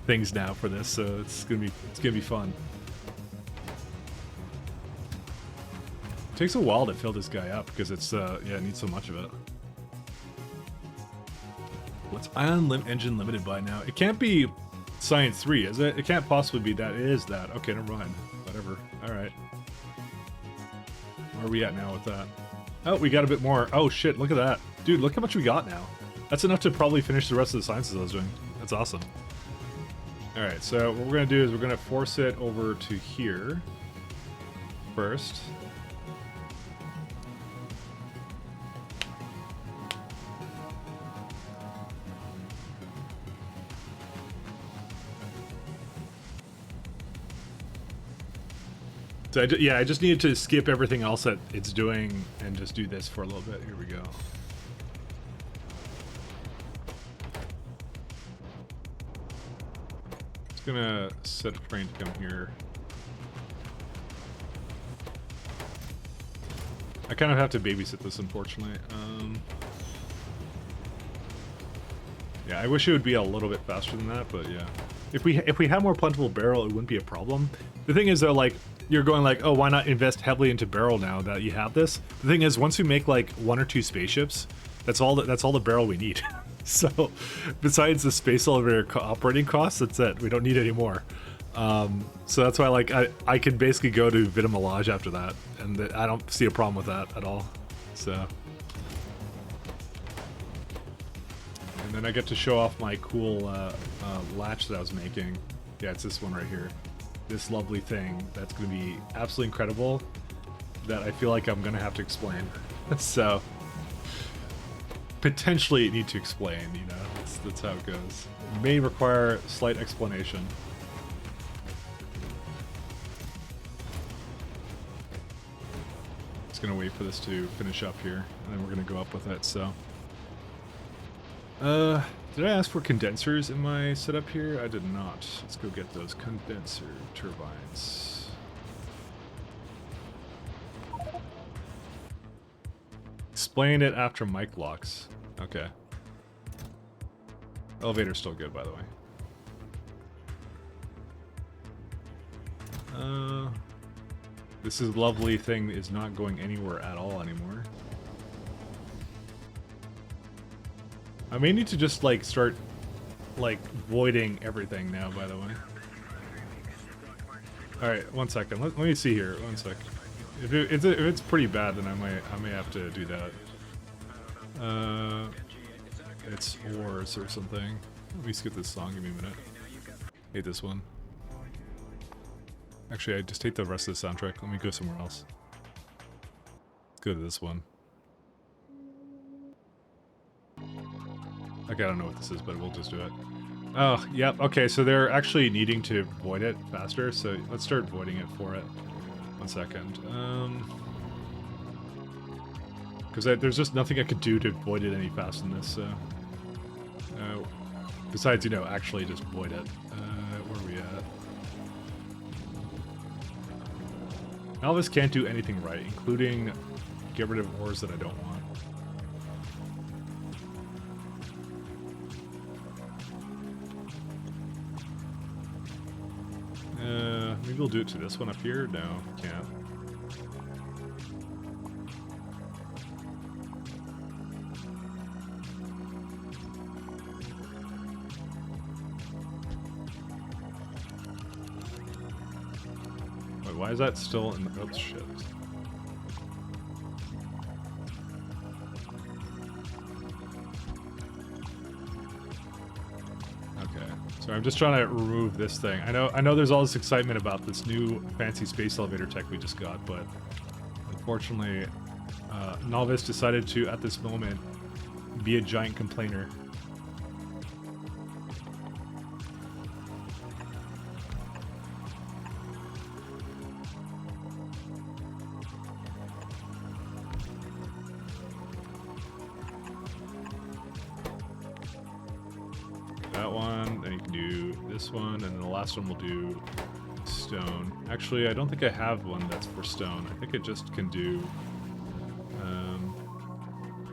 A: things now for this, so it's gonna be fun. It takes a while to fill this guy up because it's yeah, it needs so much of it. What's Ion Engine limited by now? It can't be Science 3, is it? It can't possibly be that. It is that. Okay, never mind. Whatever. Alright. Where are we at now with that? Oh, we got a bit more. Oh shit, look at that. Dude, look how much we got now. That's enough to probably finish the rest of the sciences I was doing. That's awesome. Alright, so what we're gonna do is we're gonna force it over to here first. So I just needed to skip everything else that it's doing and just do this for a little bit. Here we go. Just gonna set a frame to come here. I kind of have to babysit this, unfortunately. Yeah, I wish it would be a little bit faster than that, but yeah. If we had more plentiful barrel, it wouldn't be a problem. The thing is though, like, you're going like, oh, why not invest heavily into barrel now that you have this? The thing is, once we make like 1 or 2 spaceships, that's all the barrel we need. So, besides the space elevator operating costs, that's it. We don't need any more. So that's why, like, I can basically go to Vita Melange after that, and I don't see a problem with that at all. So, and then I get to show off my cool latch that I was making. Yeah, it's this one right here. This lovely thing that's going to be absolutely incredible that I feel like I'm going to have to explain. So, potentially need to explain, you know, that's how it goes. It may require slight explanation. Just going to wait for this to finish up here, and then we're going to go up with it, so. Did I ask for condensers in my setup here? I did not. Let's go get those condenser turbines. Explain it after mic locks. Okay. Elevator's still good, by the way. This is lovely thing is not going anywhere at all anymore. I may need to just like start like voiding everything now, by the way. Alright, 1 second. Let me see here. 1 sec. If it's pretty bad, then I may have to do that. It's ores or something. Let me skip this song. Give me a minute. Hate this one. Actually, I just hate the rest of the soundtrack. Let me go somewhere else. Let's go to this one. Okay, I don't know what this is, but we'll just do it. Oh, yep. Okay, so they're actually needing to void it faster, so let's start voiding it for it. 1 second. Because there's just nothing I could do to void it any faster than this, so. Besides, you know, actually just void it. Where are we at? Alvis can't do anything right, including get rid of ores that I don't want. Maybe we'll do it to this one up here? No, can't. Wait, why is that still in the... Oh, shit. So I'm just trying to remove this thing. I know there's all this excitement about this new fancy space elevator tech we just got, but unfortunately, Novice decided to, at this moment, be a giant complainer. that one, then you can do this one, and then the last one we'll do stone. Actually, I don't think I have one that's for stone. I think it just can do...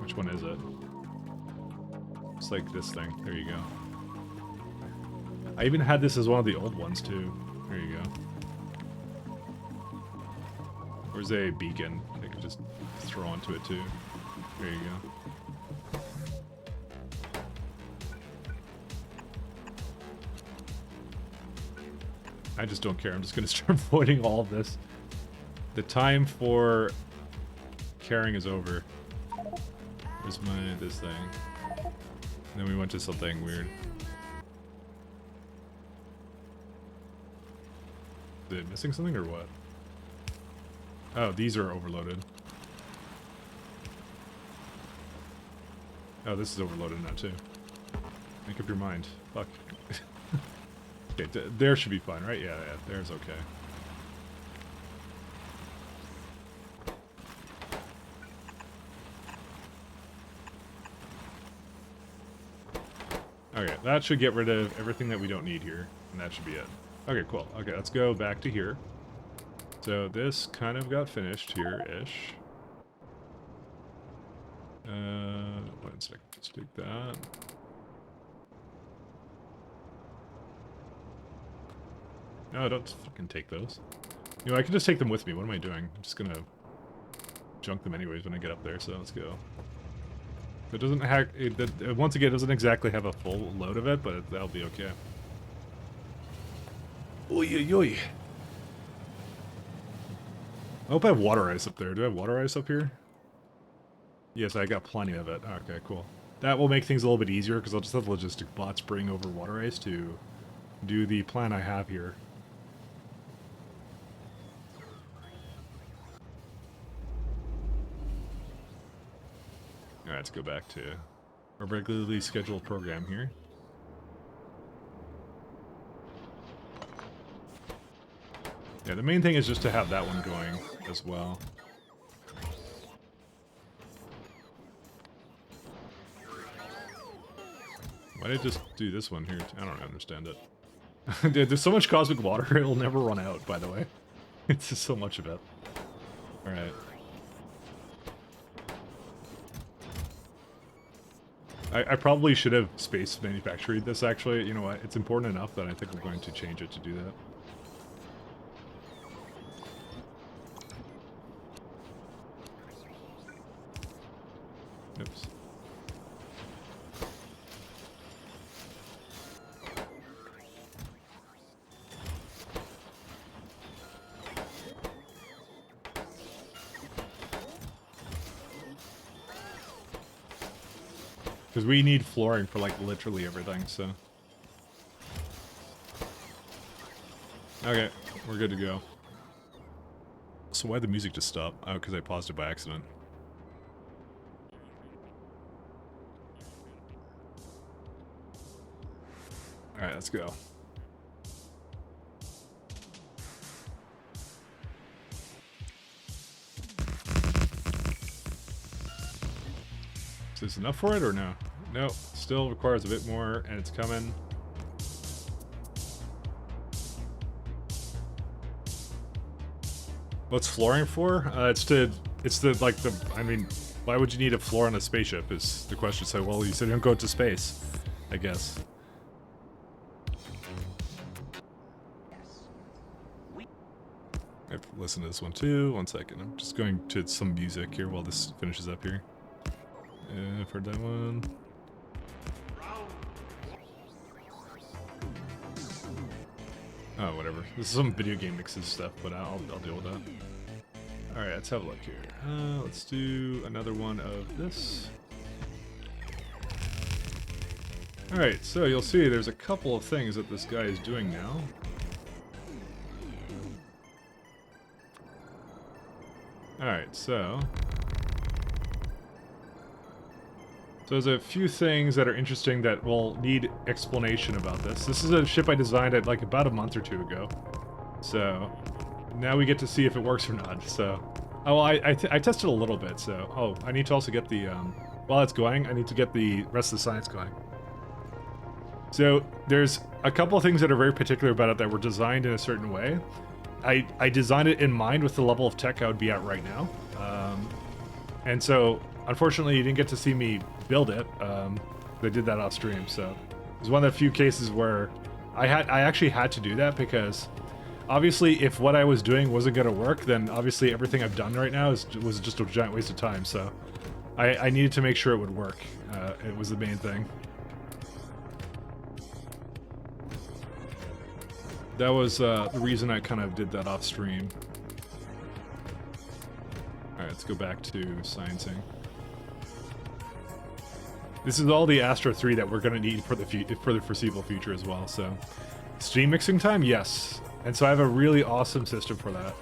A: which one is it? It's like this thing. There you go. I even had this as one of the old ones, too. There you go. Where's a beacon? I could just throw onto it, too. There you go. I just don't care. I'm just going to start avoiding all of this. The time for carrying is over. Where's this thing? And then we went to something weird. Is it missing something or what? Oh, these are overloaded. Oh, this is overloaded now too. Make up your mind. Fuck. Okay, there should be fine, right? Yeah, there's okay. Okay, that should get rid of everything that we don't need here, and that should be it. Okay, cool. Okay, let's go back to here. So this kind of got finished here-ish. One second, let's take that. No, don't fucking take those. You know, I can just take them with me. What am I doing? I'm just gonna junk them anyways when I get up there, so let's go. It doesn't hack... once again, it doesn't exactly have a full load of it, but that'll be okay. Oy, oy, oy. I hope I have water ice up there. Do I have water ice up here? Yes, I got plenty of it. Okay, cool. That will make things a little bit easier, because I'll just have logistic bots bring over water ice to do the plan I have here. Alright, let's go back to our regularly scheduled program here. Yeah, the main thing is just to have that one going as well. Why did I just do this one here? I don't understand it. Dude, there's so much cosmic water, it'll never run out, by the way. It's just so much of it. Alright. I probably should have space manufactured this, actually. You know what? It's important enough that I think we're going to change it to do that. Oops. Because we need flooring for, like, literally everything, so... Okay, we're good to go. So why'd the music just stop? Oh, because I paused it by accident. Alright, let's go. Is this enough for it or no? No, still requires a bit more, and it's coming. What's flooring for? I mean, why would you need a floor on a spaceship is the question. So, well, you said you don't go to space, I guess. I've listened to this one too. 1 second. I'm just going to some music here while this finishes up here. I've heard that one. Oh, whatever. This is some video game mixes stuff, but I'll deal with that. Alright, let's have a look here. Let's do another one of this. Alright, so you'll see there's a couple of things that this guy is doing now. Alright, so there's a few things that are interesting that will need explanation about this. This is a ship I designed at like about a month or two ago. So now we get to see if it works or not. So, oh, well, I tested a little bit. So, oh, I need to also get the, while it's going, I need to get the rest of the science going. So there's a couple of things that are very particular about it that were designed in a certain way. I designed it in mind with the level of tech I would be at right now. And so, unfortunately, you didn't get to see me build it. They did that off stream, so it was one of the few cases where I actually had to do that because obviously if what I was doing wasn't going to work, then obviously everything I've done right now was just a giant waste of time. So I needed to make sure it would work. It was the main thing. That was the reason I kind of did that off stream. Alright, let's go back to sciencing. This is all the Astro 3 that we're going to need for the foreseeable future as well, so... Steam mixing time? Yes. And so I have a really awesome system for that.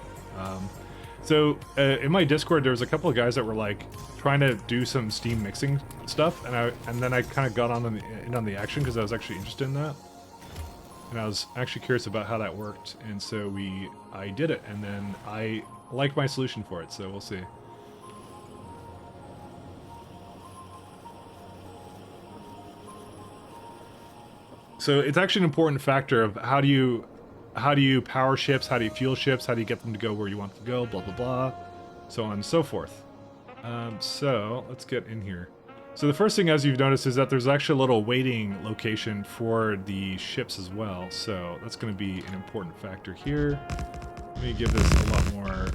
A: In my Discord, there was a couple of guys that were like trying to do some Steam mixing stuff, and then I kind of got on the action because I was actually interested in that. And I was actually curious about how that worked, and so I did it, and then I like my solution for it, so we'll see. So it's actually an important factor of how do you power ships, how do you fuel ships, how do you get them to go where you want them to go, blah blah blah, so on and so forth. So let's get in here. So the first thing, as you've noticed, is that there's actually a little waiting location for the ships as well. So that's going to be an important factor here. Let me give this a lot more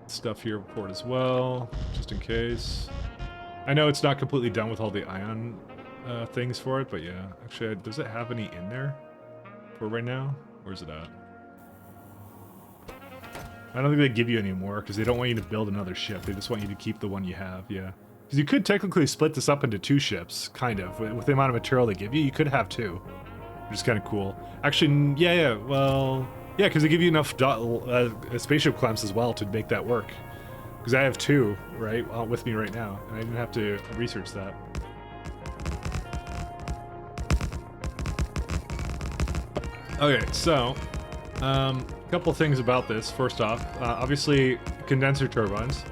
A: stuff here for it as well, just in case. I know it's not completely done with all the ion things for it, but yeah. Actually, does it have any in there for right now? Where's it at? I don't think they give you any more because they don't want you to build another ship. They just want you to keep the one you have, yeah. Because you could technically split this up into 2 ships, kind of. With the amount of material they give you, you could have 2. Which is kind of cool. Actually, yeah, well... Yeah, because they give you enough spaceship clamps as well to make that work. Because I have 2, right, with me right now. And I didn't have to research that. Okay, so... a couple things about this. First off, obviously, condenser turbines.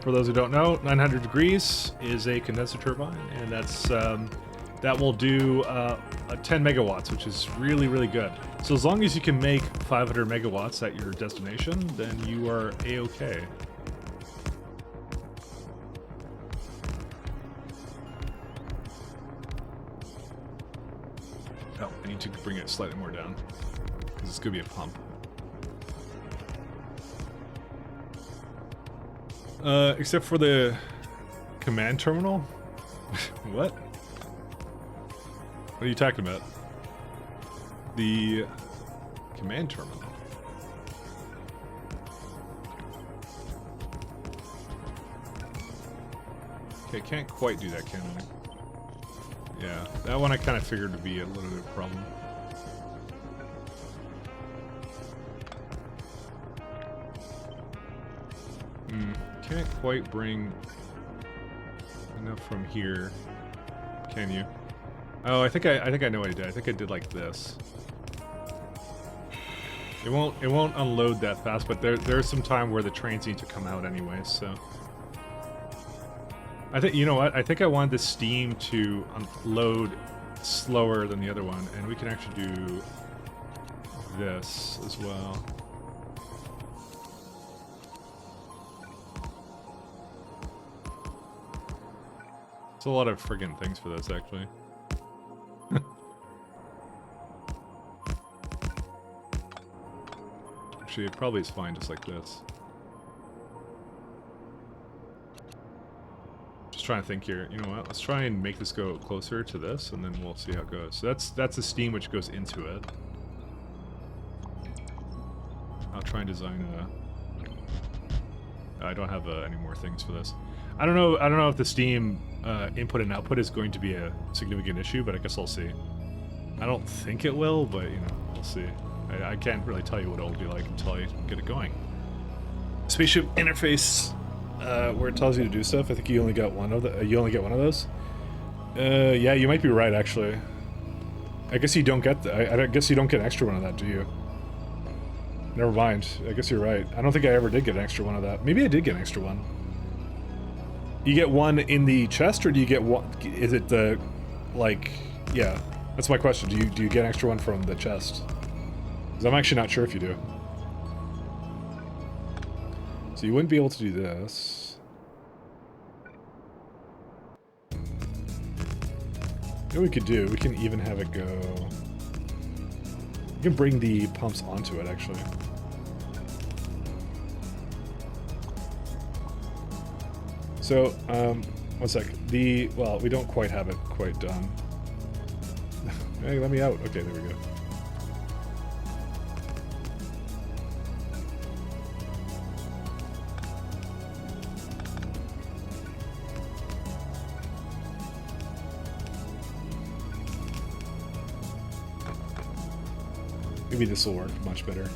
A: For those who don't know, 900 degrees is a condenser turbine, and that's that will do 10 megawatts, which is really, really good. So as long as you can make 500 megawatts at your destination, then you are a-okay. Oh, I need to bring it slightly more down. This could be a pump. Except for the command terminal? What? What are you talking about? The command terminal. Okay, can't quite do that, can I? Yeah, that one I kind of figured to be a little bit of a problem. Can't quite bring enough from here, can you? Oh, I think I know what I did. I think I did like this. It won't unload that fast, but there's some time where the trains need to come out anyway. So I think, you know what? I think I wanted the steam to unload slower than the other one, and we can actually do this as well. It's a lot of friggin' things for this, actually. Actually, it probably is fine just like this. Just trying to think here. You know what? Let's try and make this go closer to this, and then we'll see how it goes. So that's the steam which goes into it. I'll try and design a... I don't have any more things for this. I don't know if the steam input and output is going to be a significant issue, but I guess I'll see. I don't think it will, but you know, we'll see. I can't really tell you what it'll be like until I get it going. Spaceship interface, where it tells you to do stuff. I think you only got one of you only get one of those. Yeah, you might be right actually. I guess you don't get I guess you don't get an extra one of that, do you? Never mind. I guess you're right. I don't think I ever did get an extra one of that. Maybe I did get an extra one. You get one in the chest, or do you get one? Is it the like, yeah, that's my question. Do you get an extra one from the chest? Because I'm actually not sure if you do. So you wouldn't be able to do this. You know what we could do? We can even have it go... You can bring the pumps onto it, actually. So, one sec. Well, we don't quite have it quite done. Hey, let me out. Okay, there we go. Maybe this will work much better.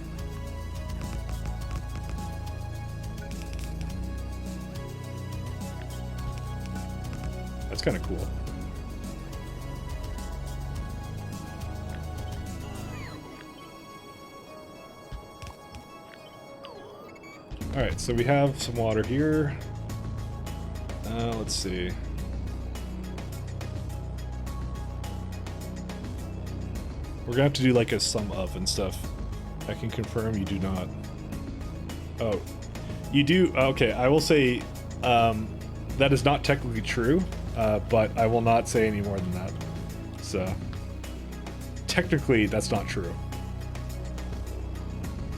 A: That's kind of cool. Alright, so we have some water here. Let's see. We're gonna have to do like a sum of and stuff. I can confirm you do not. Oh, you do? Okay, I will say that is not technically true, but I will not say any more than that. So, technically, that's not true.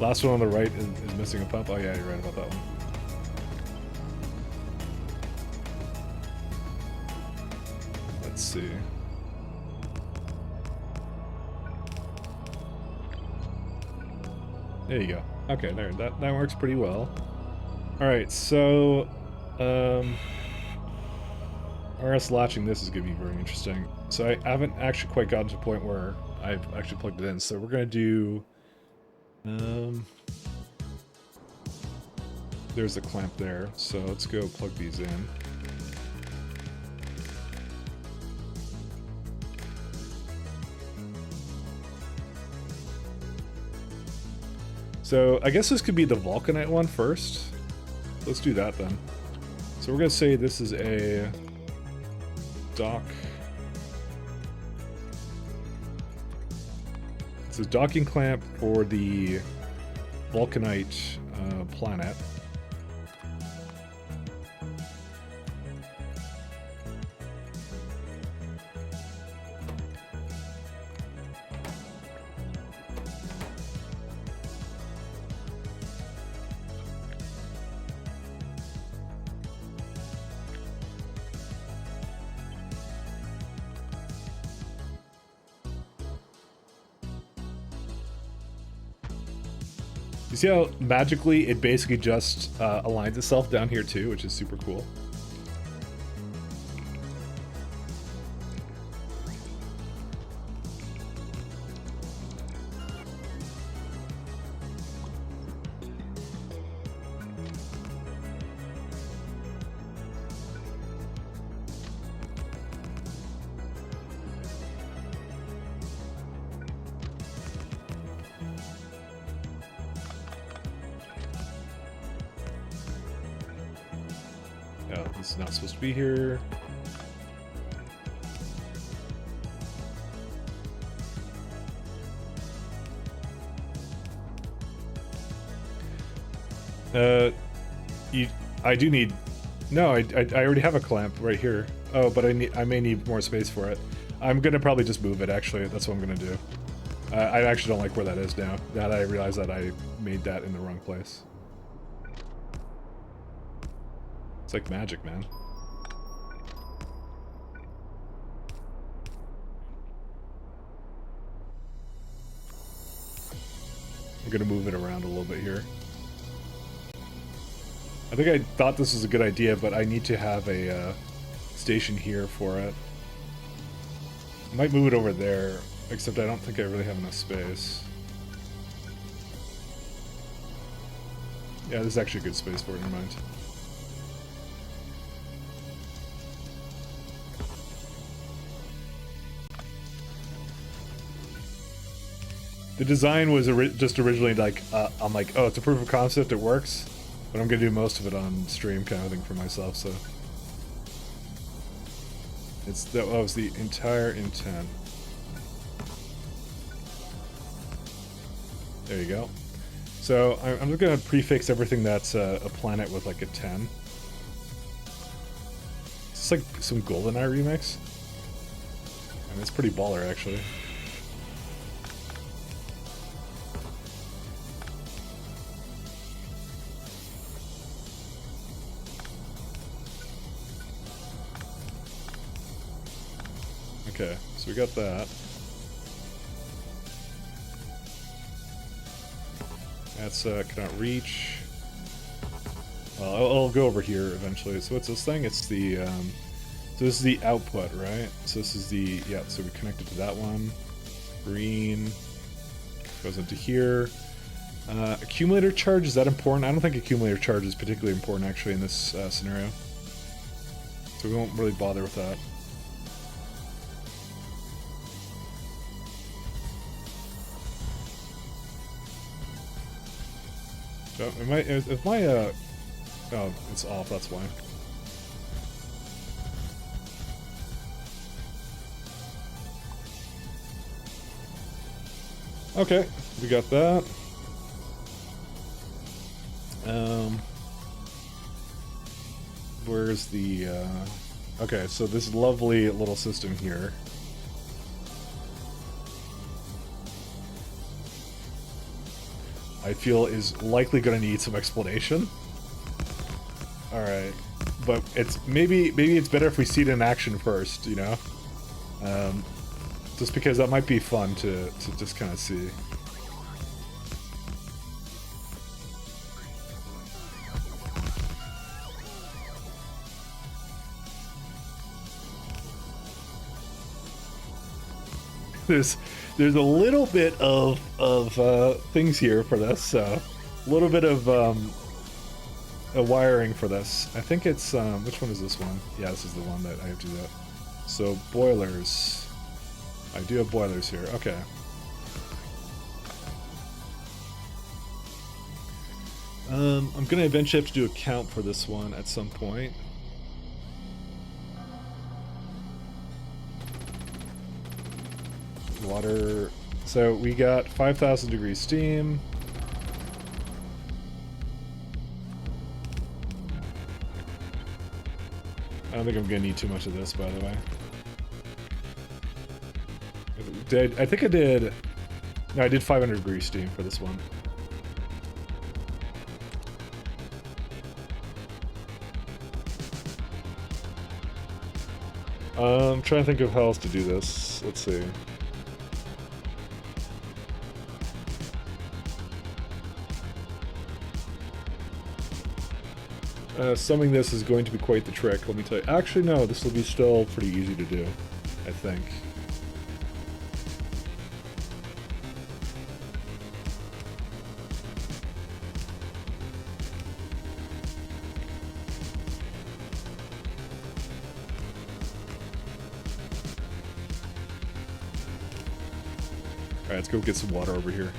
A: Last one on the right is missing a pump. Oh yeah, you're right about that one. Let's see. There you go. Okay, there. That works pretty well. All right, so RS latching this is gonna be very interesting. So I haven't actually quite gotten to a point where I've actually plugged it in. So we're gonna do. There's a clamp there. So let's go plug these in. So I guess this could be the vulcanite one first. Let's do that then. So we're gonna say this is a dock. It's a docking clamp for the vulcanite planet. You see how magically it basically just aligns itself down here too, which is super cool. Yeah, this is not supposed to be here. I do need. No, I already have a clamp right here. Oh, but I may need more space for it. I'm gonna probably just move it. Actually, that's what I'm gonna do. I actually don't like where that is now. Now that I realize that I made that in the wrong place. It's like magic, man. I'm gonna move it around a little bit here. I think I thought this was a good idea, but I need to have a station here for it. I might move it over there, except I don't think I really have enough space. Yeah, this is actually a good space for it, never mind. The design was just originally like, I'm like, oh, it's a proof of concept, it works, but I'm gonna do most of it on stream kind of thing for myself, so. That was the entire intent. There you go. So I'm just gonna prefix everything that's a planet with like a 10. It's like some GoldenEye remix. And it's pretty baller actually. Okay, so we got that. That's cannot reach. Well, I'll go over here eventually. So what's this thing? It's the so this is the output, right? So this is the so we connect it to that one. Green goes into here. Accumulator charge, is that important? I don't think accumulator charge is particularly important actually in this scenario. So we won't really bother with that. So if my oh, it's off, that's why. Okay, we got that. Where's the okay, so this lovely little system here. I feel is likely going to need some explanation. All right, but it's maybe it's better if we see it in action first, you know, just because that might be fun to just kind of see. There's a little bit of things here for this, so a little bit of a wiring for this. I think it's which one is this one? Yeah, this is the one that I have to do that. So boilers, I do have boilers here. Okay. I'm gonna eventually have to do a count for this one at some point. Water, so we got 5,000 degrees steam. I don't think I'm gonna need too much of this, by the way. I think I did. No, I did 500 degrees steam for this one. I'm trying to think of how else to do this. Let's see. Summing this is going to be quite the trick, let me tell you. Actually, no, this will be still pretty easy to do, I think. Alright, let's go get some water over here.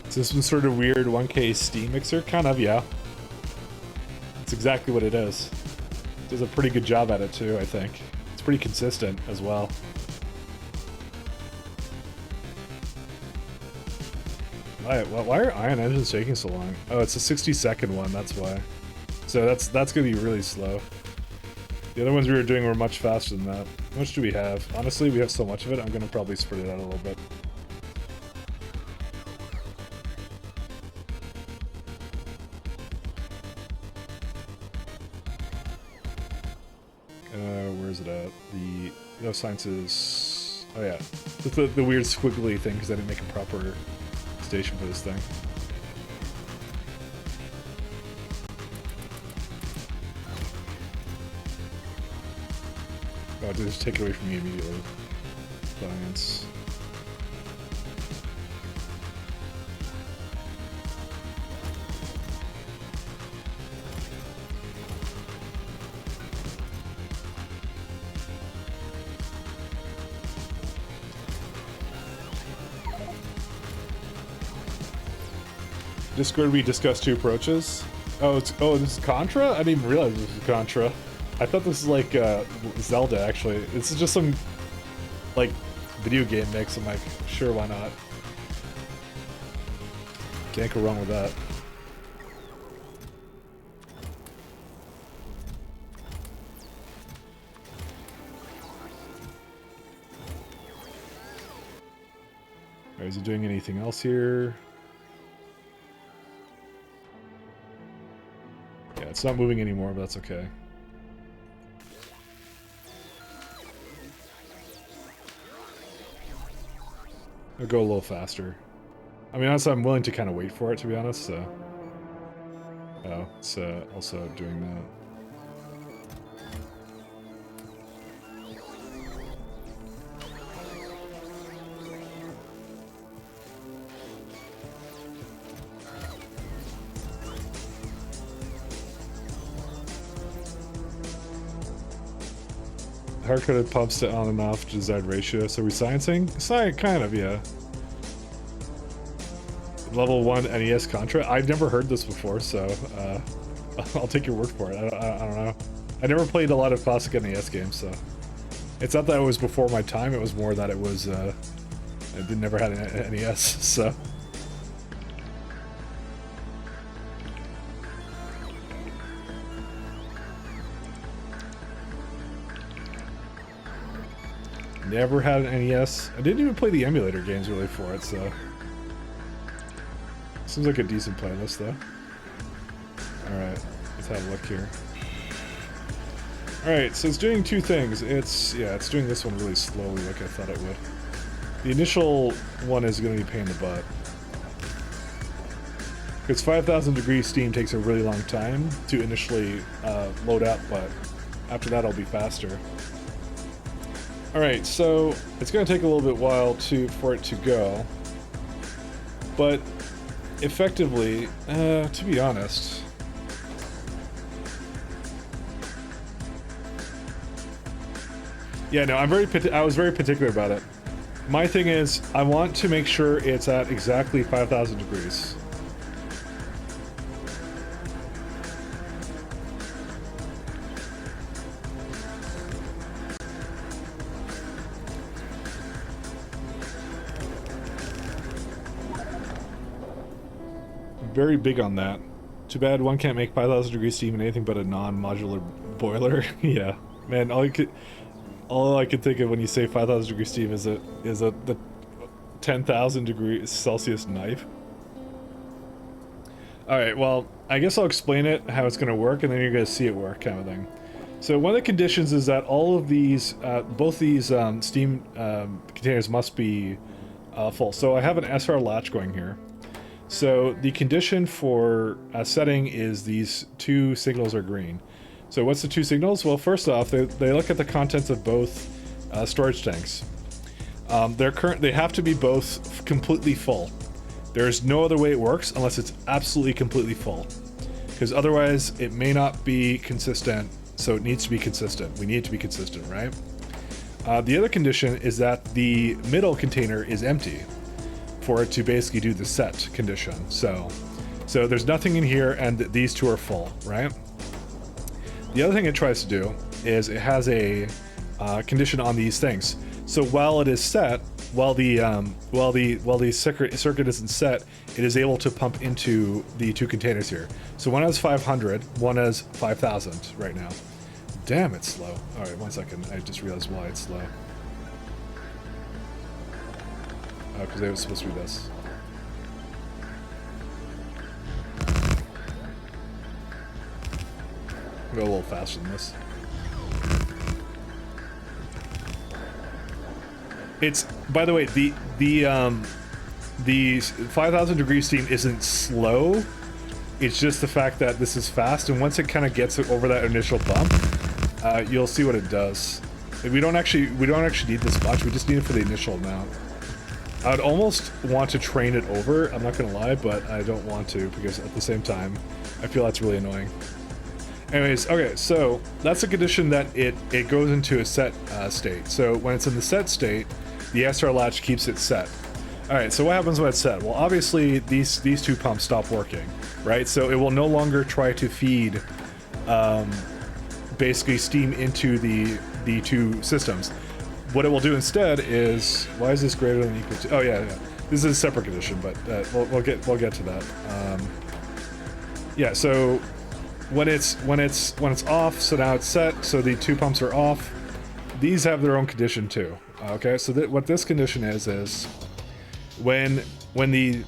A: Is this sort of weird 1K steam mixer? Kind of, yeah. It's exactly what it is. It does a pretty good job at it too, I think. It's pretty consistent as well. Why are ion engines taking so long? Oh, it's a 60-second one, that's why. So that's gonna be really slow. The other ones we were doing were much faster than that. How much do we have? Honestly, we have so much of it, I'm gonna probably spread it out a little bit. Where's it at? The sciences. Oh yeah, it's the weird squiggly thing because I didn't make a proper station for this thing. Oh, just take it away from me immediately. Science. Discord, we discussed 2 approaches. Oh, this is Contra? I didn't even realize this was Contra. I thought this was like Zelda, actually. This is just some like video game mix. I'm like, sure, why not? Can't go wrong with that. Alright, is he doing anything else here? Yeah, it's not moving anymore, but that's okay. I'll go a little faster. I mean, honestly, I'm willing to kind of wait for it, to be honest, so... Oh, it's also doing that. Hard-coded pumps to on and off desired ratio. So we sciencing? Kind of, yeah. Level 1 NES Contra. I've never heard this before, so I'll take your word for it. I don't know. I never played a lot of classic NES games, so it's not that it was before my time. It was more that it was I never had an NES, so. Never had an NES. I didn't even play the emulator games really for it, so. Seems like a decent playlist, though. Alright, let's have a look here. Alright, so it's doing 2 things. It's doing this one really slowly like I thought it would. The initial one is going to be a pain in the butt. Because 5,000 degrees steam takes a really long time to initially load up, but after that it'll be faster. Alright, so it's going to take a little bit while for it to go. But effectively, to be honest, yeah, no, I was very particular about it. My thing is, I want to make sure it's at exactly 5,000 degrees. Very big on that. Too bad one can't make 5,000 degrees steam in anything but a non-modular boiler. Yeah, man. All I could think of when you say 5,000 degrees steam is the 10,000 degrees Celsius knife. All right. Well, I guess I'll explain it how it's going to work, and then you're going to see it work, kind of thing. So one of the conditions is that all of these, both these steam containers must be full. So I have an SR latch going here. So the condition for setting is these 2 signals are green. So what's the 2 signals? Well, first off, they look at the contents of both storage tanks. They have to be both completely full. There's no other way it works unless it's absolutely completely full. Because otherwise it may not be consistent, so it needs to be consistent. We need it to be consistent, right? The other condition is that the middle container is empty for it to basically do the set condition. So there's nothing in here, and these 2 are full, right? The other thing it tries to do is it has a condition on these things. So while it is set, while the circuit isn't set, it is able to pump into the 2 containers here. So one has 500, one has 5,000 right now. Damn, it's slow. All right, 1 second. I just realized why it's slow. Oh, because they were supposed to do this. Go a little faster than this. It's, by the way, the 5,000 degree steam isn't slow. It's just the fact that this is fast, and once it kind of gets over that initial bump, you'll see what it does. We don't actually need this much. We just need it for the initial amount. I'd almost want to train it over, I'm not gonna lie, but I don't want to, because at the same time, I feel that's really annoying. Anyways, okay, so that's a condition that it goes into a set state. So when it's in the set state, the SR latch keeps it set. All right, so what happens when it's set? Well, obviously these two pumps stop working, right? So it will no longer try to feed basically steam into the two systems. What it will do instead is, why is this greater than or equal to? Oh yeah, yeah. This is a separate condition, but we'll get to that. Yeah, so when it's off, so now it's set, so the two pumps are off. These have their own condition too. Okay, so what this condition is when the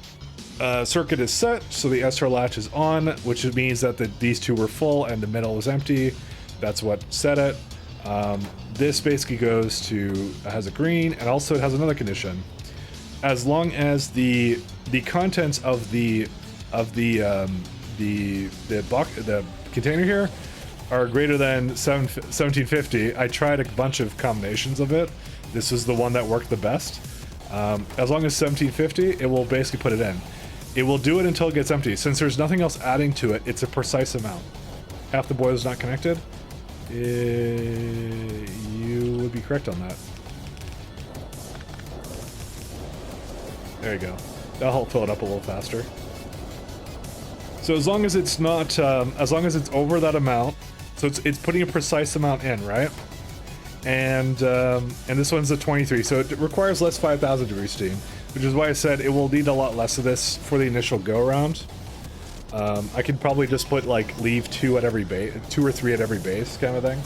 A: circuit is set, so the SR latch is on, which means that these two were full and the middle is empty. That's what set it. This basically has a green, and also it has another condition. As long as the contents of the container here are greater than 1750, I tried a bunch of combinations of it. This is the one that worked the best. As long as 1750, it will basically put it in. It will do it until it gets empty. Since there's nothing else adding to it, it's a precise amount. Half the boiler's not connected. You would be correct on that. There you go. That'll help fill it up a little faster. So as long as it's not, as long as it's over that amount, so it's putting a precise amount in, right? And this one's a 23, so it requires less 5,000 degree steam, which is why I said it will need a lot less of this for the initial go around. I could probably just put leave 2 at every base, 2 or 3 at every base kind of thing,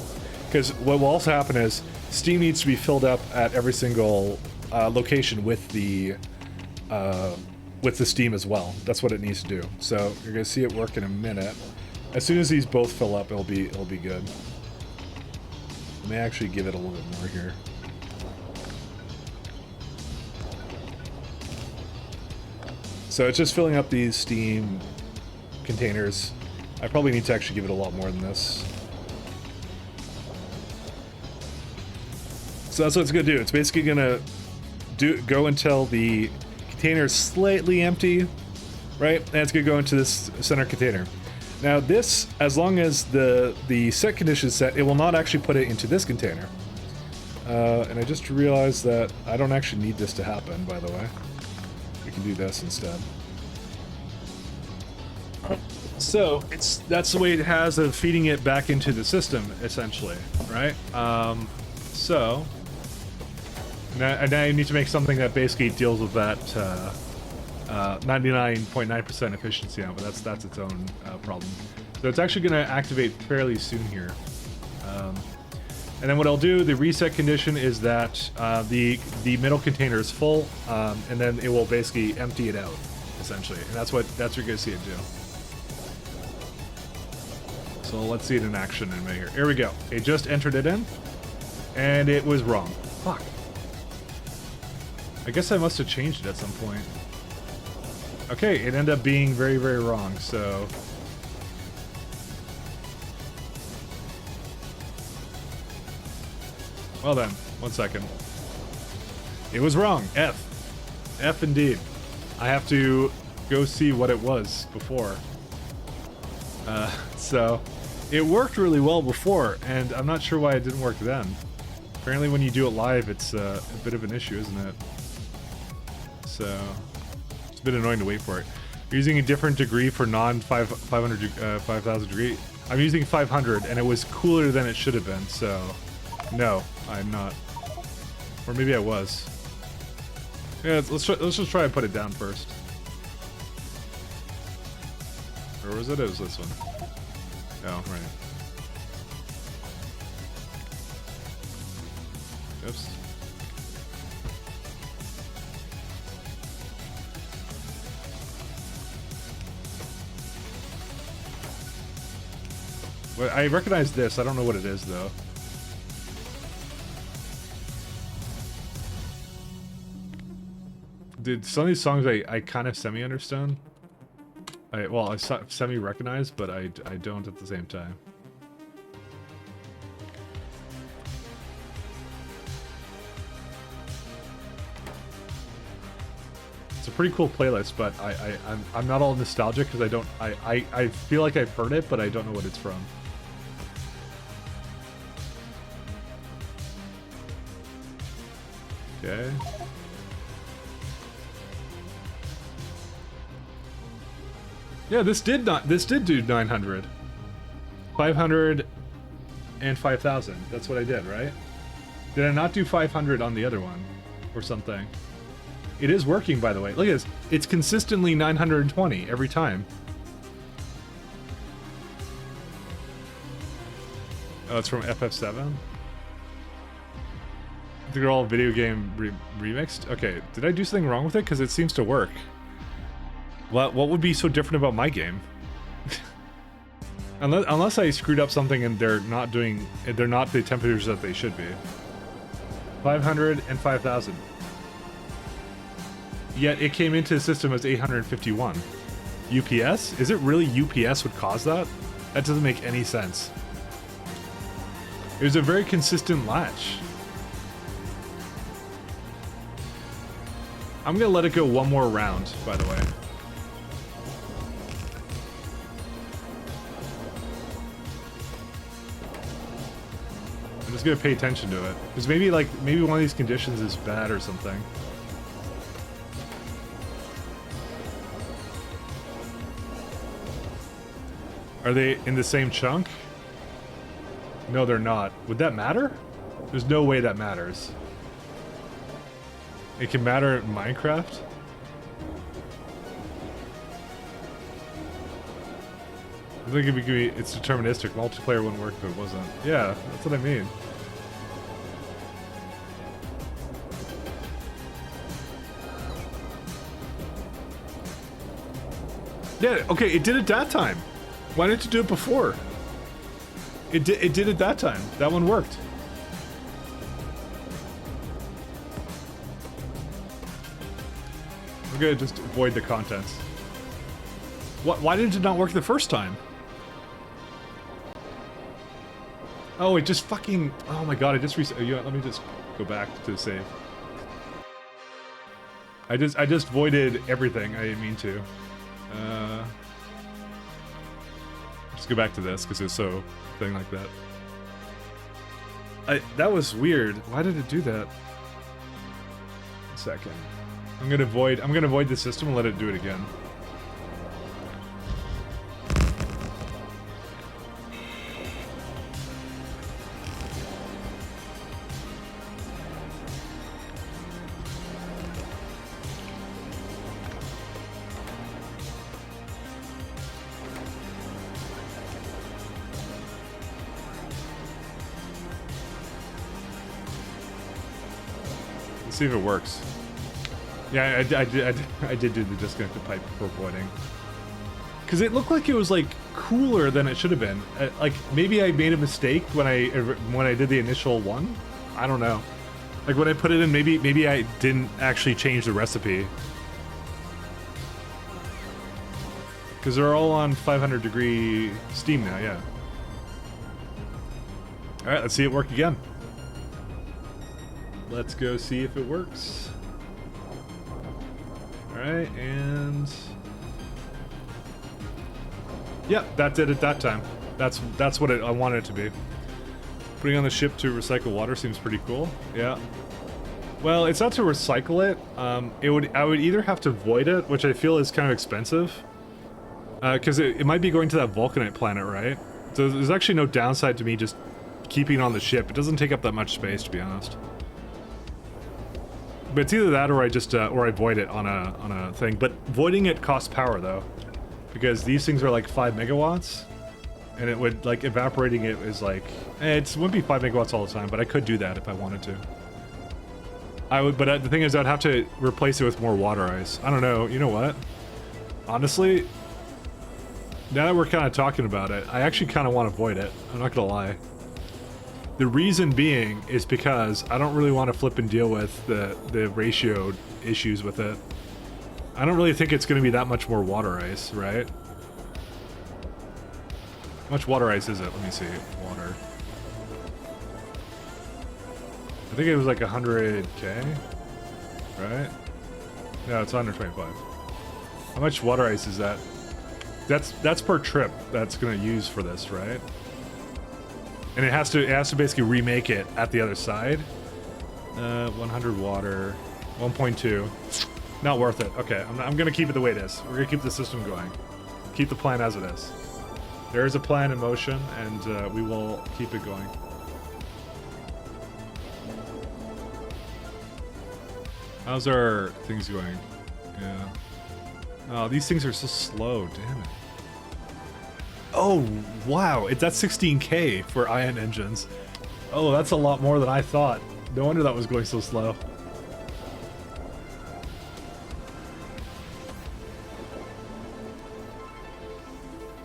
A: because what will also happen is steam needs to be filled up at every single location with the steam as well. That's what it needs to do. So you're gonna see it work in a minute. As soon as these both fill up, it'll be good. Let me actually give it a little bit more here. So it's just filling up these steam containers. I probably need to actually give it a lot more than this. So that's what it's gonna do. It's basically gonna go until the container is slightly empty, right? And it's gonna go into this center container. Now this, as long as the set condition is set, it will not actually put it into this container. And I just realized that I don't actually need this to happen, by the way. We can do this instead. So that's the way it has of feeding it back into the system, essentially, right? So now I need to make something that basically deals with that 99.9% efficiency now, but that's its own problem. So it's actually going to activate fairly soon here. And then what I'll do, the reset condition is that the middle container is full, and then it will basically empty it out, essentially. And that's what you're going to see it do. So let's see it in action in a minute here. Here we go. It just entered it in, and it was wrong. Fuck. I guess I must have changed it at some point. Okay, it ended up being very, very wrong, so... Well then, 1 second. It was wrong. F. F indeed. I have to go see what it was before. So, it worked really well before, and I'm not sure why it didn't work then. Apparently when you do it live, it's a bit of an issue, isn't it? So, it's a bit annoying to wait for it. You're using a different degree for non-5,000 degree. I'm using 500, and it was cooler than it should have been, so... No, I'm not. Or maybe I was. Yeah, let's just try and put it down first. Or was it? It was this one. Oh, right. Oops. Well, I recognize this. I don't know what it is, though. Dude, some of these songs I kind of semi-understand. Well, I semi-recognize, but I don't at the same time. It's a pretty cool playlist, but I'm not all nostalgic because I feel like I've heard it, but I don't know what it's from. Okay. Yeah, this did do 900. 500 and 5,000. That's what I did, right? Did I not do 500 on the other one? Or something? It is working, by the way. Look at this. It's consistently 920 every time. Oh, it's from FF7? I think they're all video game remixed? Okay, did I do something wrong with it? Because it seems to work. What would be so different about my game? Unless I screwed up something and they're not the temperatures that they should be. 500 and 5,000. Yet it came into the system as 851. UPS? Is it really UPS would cause that? That doesn't make any sense. It was a very consistent latch. I'm gonna let it go one more round, by the way. I'm just gonna pay attention to it. Because maybe one of these conditions is bad or something. Are they in the same chunk? No, they're not. Would that matter? There's no way that matters. It can matter in Minecraft? I think it's deterministic. Multiplayer wouldn't work if it wasn't. Yeah, that's what I mean. Yeah, okay, it did it that time. Why didn't you do it before? It did it that time. That one worked. I'm gonna just avoid the contents. Why did it not work the first time? Oh, it just fucking... Oh my god, I just let me just go back to the save. I just voided everything. I didn't mean to. Just go back to this because it was so thing like that. That was weird. Why did it do that? A second. I'm gonna void the system and let it do it again. See if it works. Yeah, I did do the disconnected pipe before voiding. Because it looked like it was like cooler than it should have been. Like maybe I made a mistake when I did the initial one. I don't know. Like when I put it in, maybe I didn't actually change the recipe. Because they're all on 500 degree steam now. Yeah. All right, let's see it work again. Let's go see if it works. Alright, and... yeah, that did it that time. That's what I wanted it to be. Putting on the ship to recycle water seems pretty cool. Yeah. Well, it's not to recycle it. I would either have to void it, which I feel is kind of expensive. Because it might be going to that Vulcanite planet, right? So there's actually no downside to me just keeping it on the ship. It doesn't take up that much space, to be honest. But it's either that or I just or I void it on a thing. But voiding it costs power though, because these things are like 5 megawatts, and it would like evaporating it is like it wouldn't be 5 megawatts all the time, but I could do that if I wanted to. I would, but the thing is, I'd have to replace it with more water ice. I don't know. You know what? Honestly, now that we're kind of talking about it, I actually kind of want to void it. I'm not gonna lie. The reason being is because I don't really want to flip and deal with the ratio issues with it. I don't really think it's going to be that much more water ice, right? How much water ice is it? Let me see. Water. I think it was like 100k, right? No, it's 125. How much water ice is that? That's per trip that's going to use for this, right? And it has to basically remake it at the other side. 100 water, 1.2. Not worth it. Okay, I'm gonna keep it the way it is. We're gonna keep the system going. keep the plan as it is. There is a plan in motion, and we will keep it going. How's our things going? Yeah. Oh, these things are so slow. Damn it. Oh, wow. It's at 16K for ion engines. Oh, that's a lot more than I thought. No wonder that was going so slow.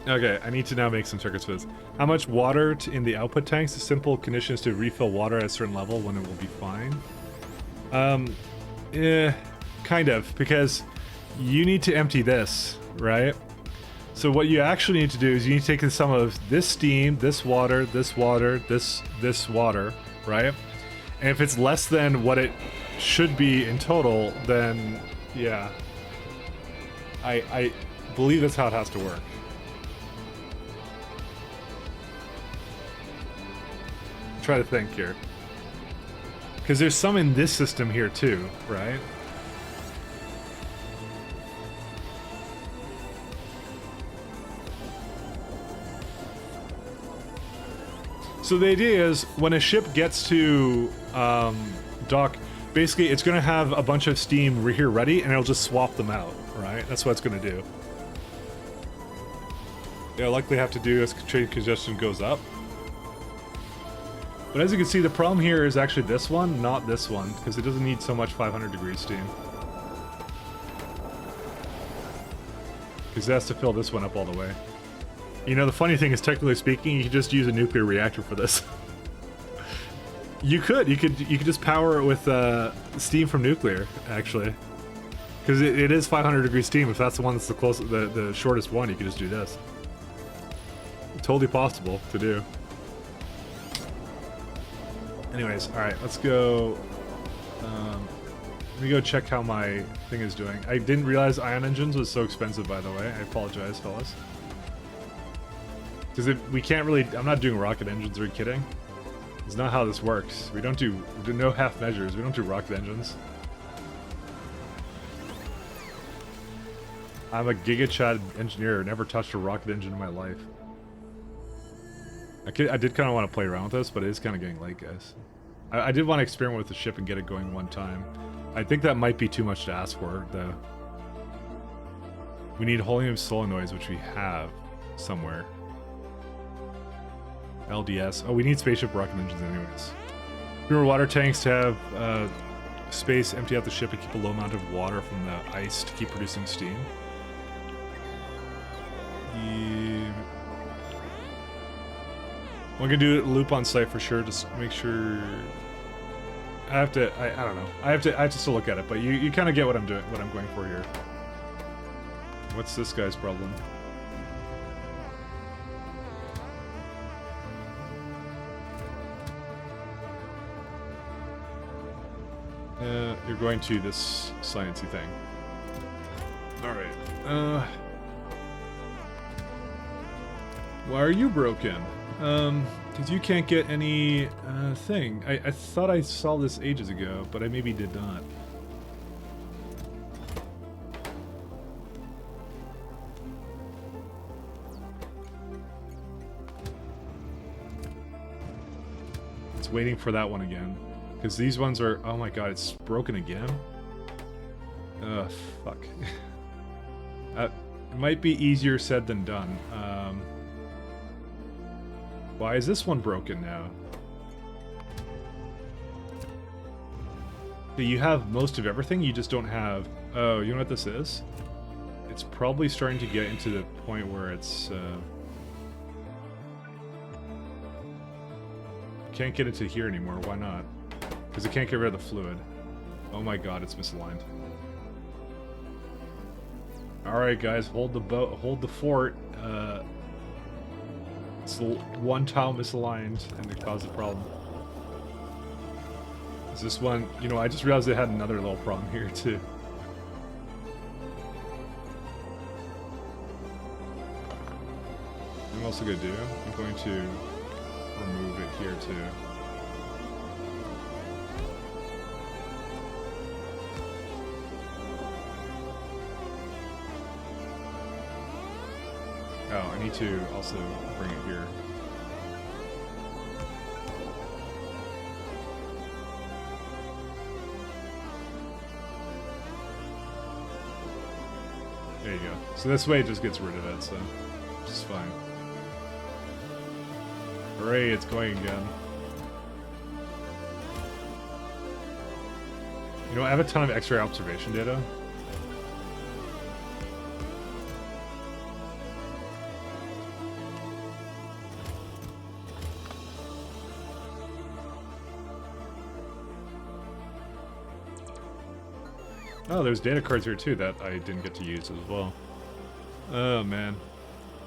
A: Okay, I need to now make some circuits for this. How much water in the output tanks? The simple condition is to refill water at a certain level when it will be fine. Kind of, because you need to empty this, right? So what you actually need to do is you need to take the sum of this steam, this water, this water, this water, right? And if it's less than what it should be in total, then yeah. I believe that's how it has to work. Try to think here. Because there's some in this system here too, right? So the idea is, when a ship gets to dock, basically it's going to have a bunch of steam here ready, and it'll just swap them out, right? That's what it's going to do. They'll likely have to do as trade congestion goes up. But as you can see, the problem here is actually this one, not this one, because it doesn't need so much 500 degree steam. Because it has to fill this one up all the way. You know, the funny thing is, technically speaking, you could just use a nuclear reactor for this. You could just power it with steam from nuclear, actually. Because it is 500 degree steam. If that's the one that's the closest, the shortest one, you could just do this. Totally possible to do. Anyways, alright, let's go. Let me go check how my thing is doing. I didn't realize ion engines was so expensive, by the way. I apologize, fellas. Because we can't really... I'm not doing rocket engines, are you kidding? It's not how this works. We do no half measures. We don't do rocket engines. I'm a Giga Chad engineer. Never touched a rocket engine in my life. I did kind of want to play around with this, but it is kind of getting late, guys. I did want to experiment with the ship and get it going one time. I think that might be too much to ask for, though. We need helium solenoids, which we have somewhere. LDS. Oh, we need spaceship rocket engines anyways. Remember water tanks to have space empty out the ship and keep a low amount of water from the ice to keep producing steam. We're gonna do a loop on site for sure, just make sure. I don't know. I have to still look at it, but you kind of get what I'm doing, what I'm going for here. What's this guy's problem? You're going to this sciencey thing. Alright. Why are you broken? Because you can't get any thing. I thought I saw this ages ago, but I maybe did not. It's waiting for that one again. Because these ones are... Oh my god, it's broken again? Ugh, fuck. It might be easier said than done. Why is this one broken now? You have most of everything, you just don't have... Oh, you know what this is? It's probably starting to get into the point where it's... Can't get into here anymore, why not? Because it can't get rid of the fluid. Oh my god, it's misaligned. Alright guys, hold the boat, hold the fort. It's one tile misaligned and it caused a problem. Is this one... You know, I just realized it had another little problem here too. I'm also going to do... I'm going to remove it here too. Oh, I need to also bring it here. There you go. So this way it just gets rid of it, so which is fine. Hooray, it's going again. You know, I have a ton of X-ray observation data. Oh, there's data cards here too that I didn't get to use as well. Oh man.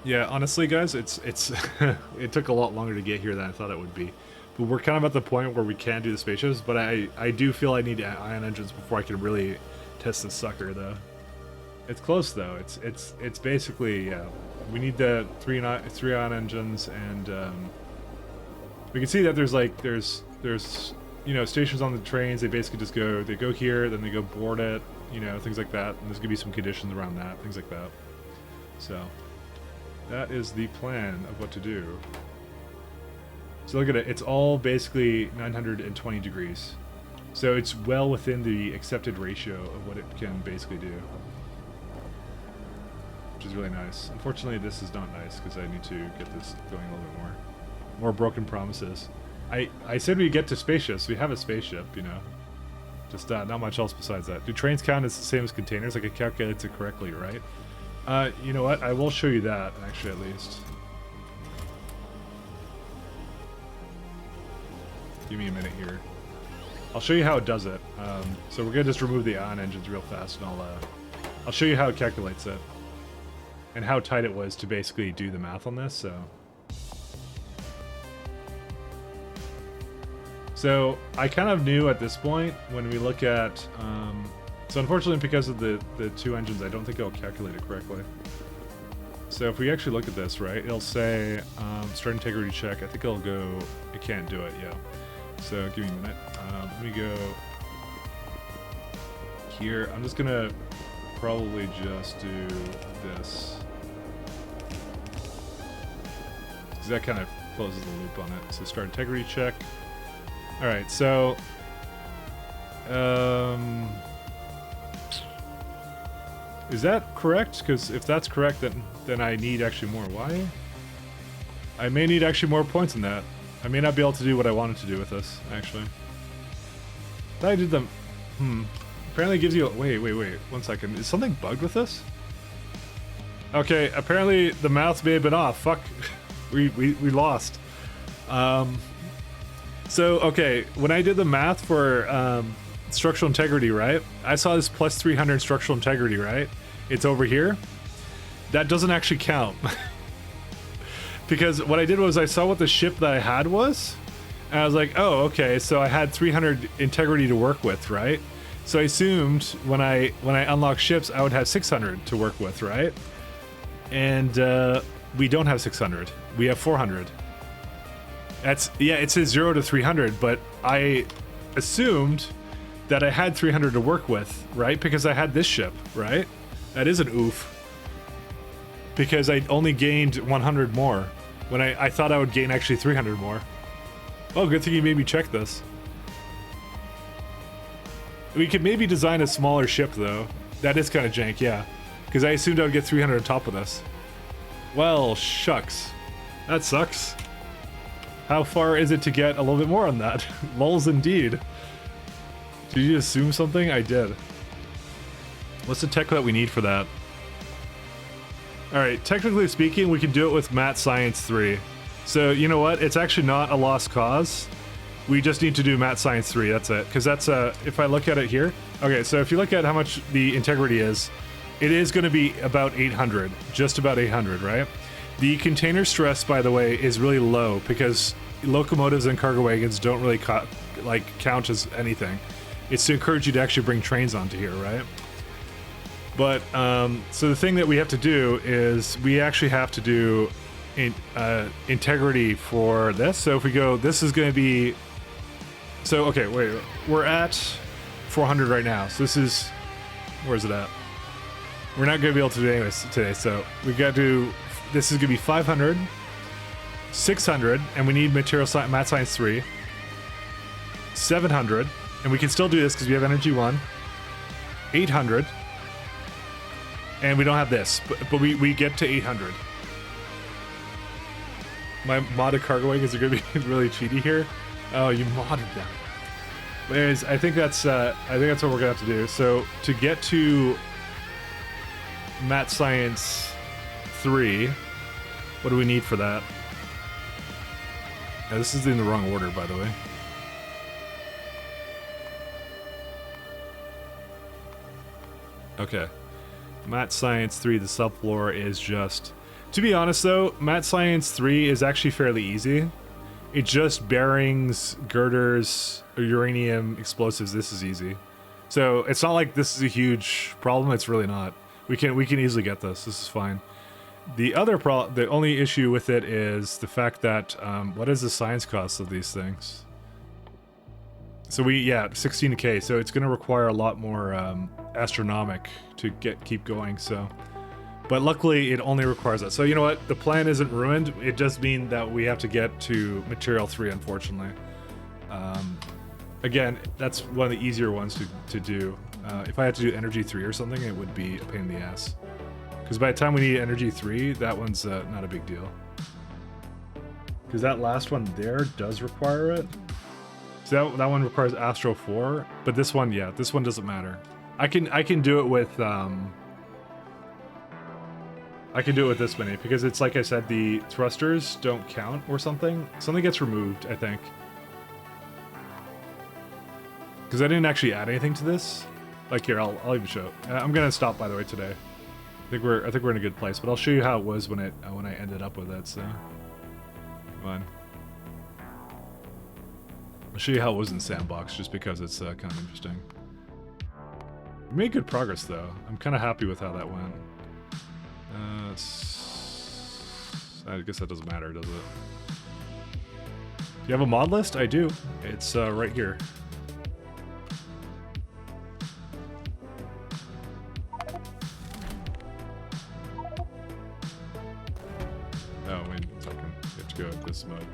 A: Yeah, honestly guys, it's it took a lot longer to get here than I thought it would be. But we're kind of at the point where we can do the spaceships, but I do feel I need ion engines before I can really test this sucker though. It's close though. It's basically, yeah. We need the three ion engines, and we can see that there's you know, stations on the trains. They basically just go here, then they go board it, you know, things like that. And there's gonna be some conditions around that, things like that. So that is the plan of what to do. So look at it, it's all basically 920 degrees. So it's well within the accepted ratio of what it can basically do. Which is really nice. Unfortunately, this is not nice because I need to get this going a little bit more. More broken promises. I said we get to spaceships. We have a spaceship, you know. Just not much else besides that. Do trains count as the same as containers? Like it calculates it correctly, right? You know what? I will show you that, actually, at least. Give me a minute here. I'll show you how it does it. So we're gonna just remove the ion engines real fast, and I'll show you how it calculates it, and how tight it was to basically do the math on this. So I kind of knew at this point when we look at. So unfortunately, because of the two engines, I don't think it'll calculate it correctly. So if we actually look at this, right, it'll say start integrity check. I think it'll go. It can't do it. Yeah. So give me a minute. Let me go here. I'm just gonna probably just do this because that kind of closes the loop on it. So start integrity check. All right. So is that correct? Because if that's correct, then I need actually more. Why? I may need actually more points than that. I may not be able to do what I wanted to do with this, actually. Thought I did them. Apparently it gives you... Wait. 1 second. Is something bugged with this? Okay, apparently the maths may have been off. Fuck. We lost. So, okay, when I did the math for structural integrity, right? I saw this plus 300 structural integrity, right? It's over here. That doesn't actually count. Because what I did was I saw what the ship that I had was, and I was like, oh, okay, so I had 300 integrity to work with, right? So I assumed when I unlock ships, I would have 600 to work with, right? And we don't have 600. We have 400. That's, yeah, it says 0 to 300, but I assumed that I had 300 to work with, right? Because I had this ship, right? That is an oof. Because I only gained 100 more when I thought I would gain actually 300 more. Oh, good thing you made me check this. We could maybe design a smaller ship though. That is kind of jank, yeah. Because I assumed I would get 300 on top of this. Well, shucks. That sucks. How far is it to get a little bit more on that? Lulz indeed. Did you assume something? I did. What's the tech that we need for that? Alright, technically speaking, we can do it with Math Science 3. So, you know what? It's actually not a lost cause. We just need to do Math Science 3, that's it. Because that's, if I look at it here... Okay, so if you look at how much the integrity is, it is going to be about 800. Just about 800, right? The container stress, by the way, is really low because locomotives and cargo wagons don't really count as anything. It's to encourage you to actually bring trains onto here, right? But, so the thing that we have to do is we actually have to do integrity for this. So if we go, this is going to be... So, okay, wait, we're at 400 right now. So this is... Where's it at? We're not going to be able to do it anyways today, so we got to do this is gonna be 500, 600, and we need math science 3, 700, and we can still do this because we have energy 1, 800, and we don't have this, but we get to 800. My modded cargoing is gonna be really cheaty here. Oh, you modded them. Anyways, I think that's what we're gonna have to do. So to get to Math Science 3, what do we need for that? Now, this is in the wrong order, by the way. Okay. Math Science 3, the subfloor is just... To be honest though, Math Science 3 is actually fairly easy. It's just bearings, girders, uranium, explosives. This is easy. So it's not like this is a huge problem. It's really not. We can easily get this. This is fine. The only issue with it is the fact that what is the science cost of these things? So 16K. So it's going to require a lot more astronomic to keep going. So. But luckily, it only requires that. So you know what? The plan isn't ruined. It does mean that we have to get to material 3, unfortunately. Again, that's one of the easier ones to do. If I had to do energy 3 or something, it would be a pain in the ass. Because by the time we need energy 3, that one's not a big deal. Because that last one there does require it. So that one requires Astro 4. But this one, yeah, this one doesn't matter. I can do it with... I can do it with this many, because it's like I said, the thrusters don't count or something. Something gets removed, I think. Because I didn't actually add anything to this. Like here, I'll even show. I'm gonna stop, by the way, today. I think we're in a good place, but I'll show you how it was when I ended up with it. So, come on. I'll show you how it was in Sandbox, just because it's kind of interesting. We made good progress though. I'm kind of happy with how that went. I guess that doesn't matter, does it? Do you have a mod list? I do. It's right here. Oh, wait a second. You have to go at this mode.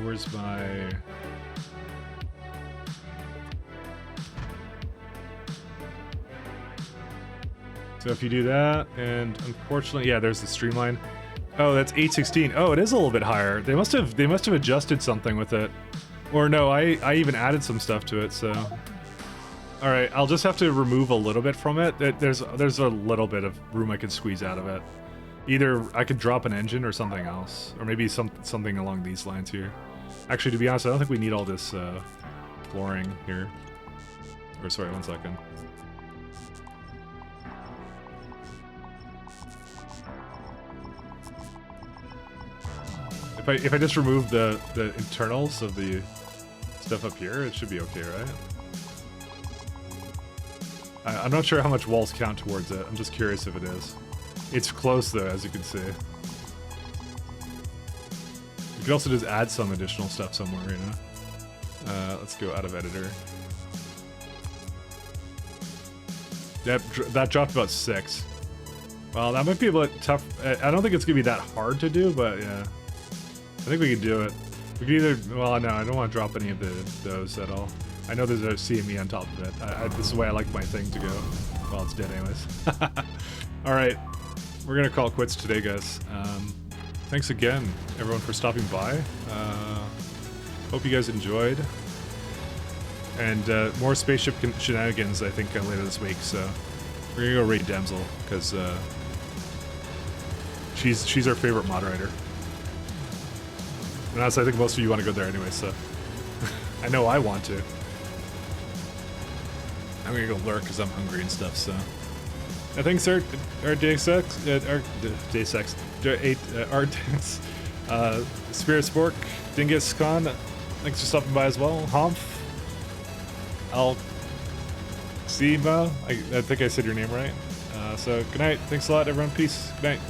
A: Where's my... So if you do that, and unfortunately, yeah, there's the streamline. Oh, that's 816. Oh, it is a little bit higher. They must have adjusted something with it. Or no, I even added some stuff to it, so. All right, I'll just have to remove a little bit from it. There's a little bit of room I can squeeze out of it. Either I could drop an engine or something else, or maybe something along these lines here. Actually, to be honest, I don't think we need all this flooring here. Or sorry, 1 second. If I just remove the internals of the stuff up here, it should be okay, right? I'm not sure how much walls count towards it. I'm just curious if it is. It's close though, as you can see. You could also just add some additional stuff somewhere, you know? Let's go out of editor. That dropped about 6. Well, that might be a bit tough. I don't think it's gonna be that hard to do, but yeah. I think we can do it. We can either... Well, no, I don't want to drop any of those at all. I know there's a CME on top of it. This is the way I like my thing to go. Well, it's dead anyways. Alright. We're going to call it quits today, guys. Thanks again, everyone, for stopping by. Hope you guys enjoyed. And more spaceship shenanigans, I think, later this week. So we're going to go raid Damsel, because she's our favorite moderator. And honestly, I think most of you want to go there anyway, so... I know I want to. I'm gonna go lurk because I'm hungry and stuff, so... Thanks, our Spirit Spork, Dingus Khan, thanks for stopping by as well. Humph. Sima, I think I said your name right. So, good night. Thanks a lot, everyone. Peace. Good night.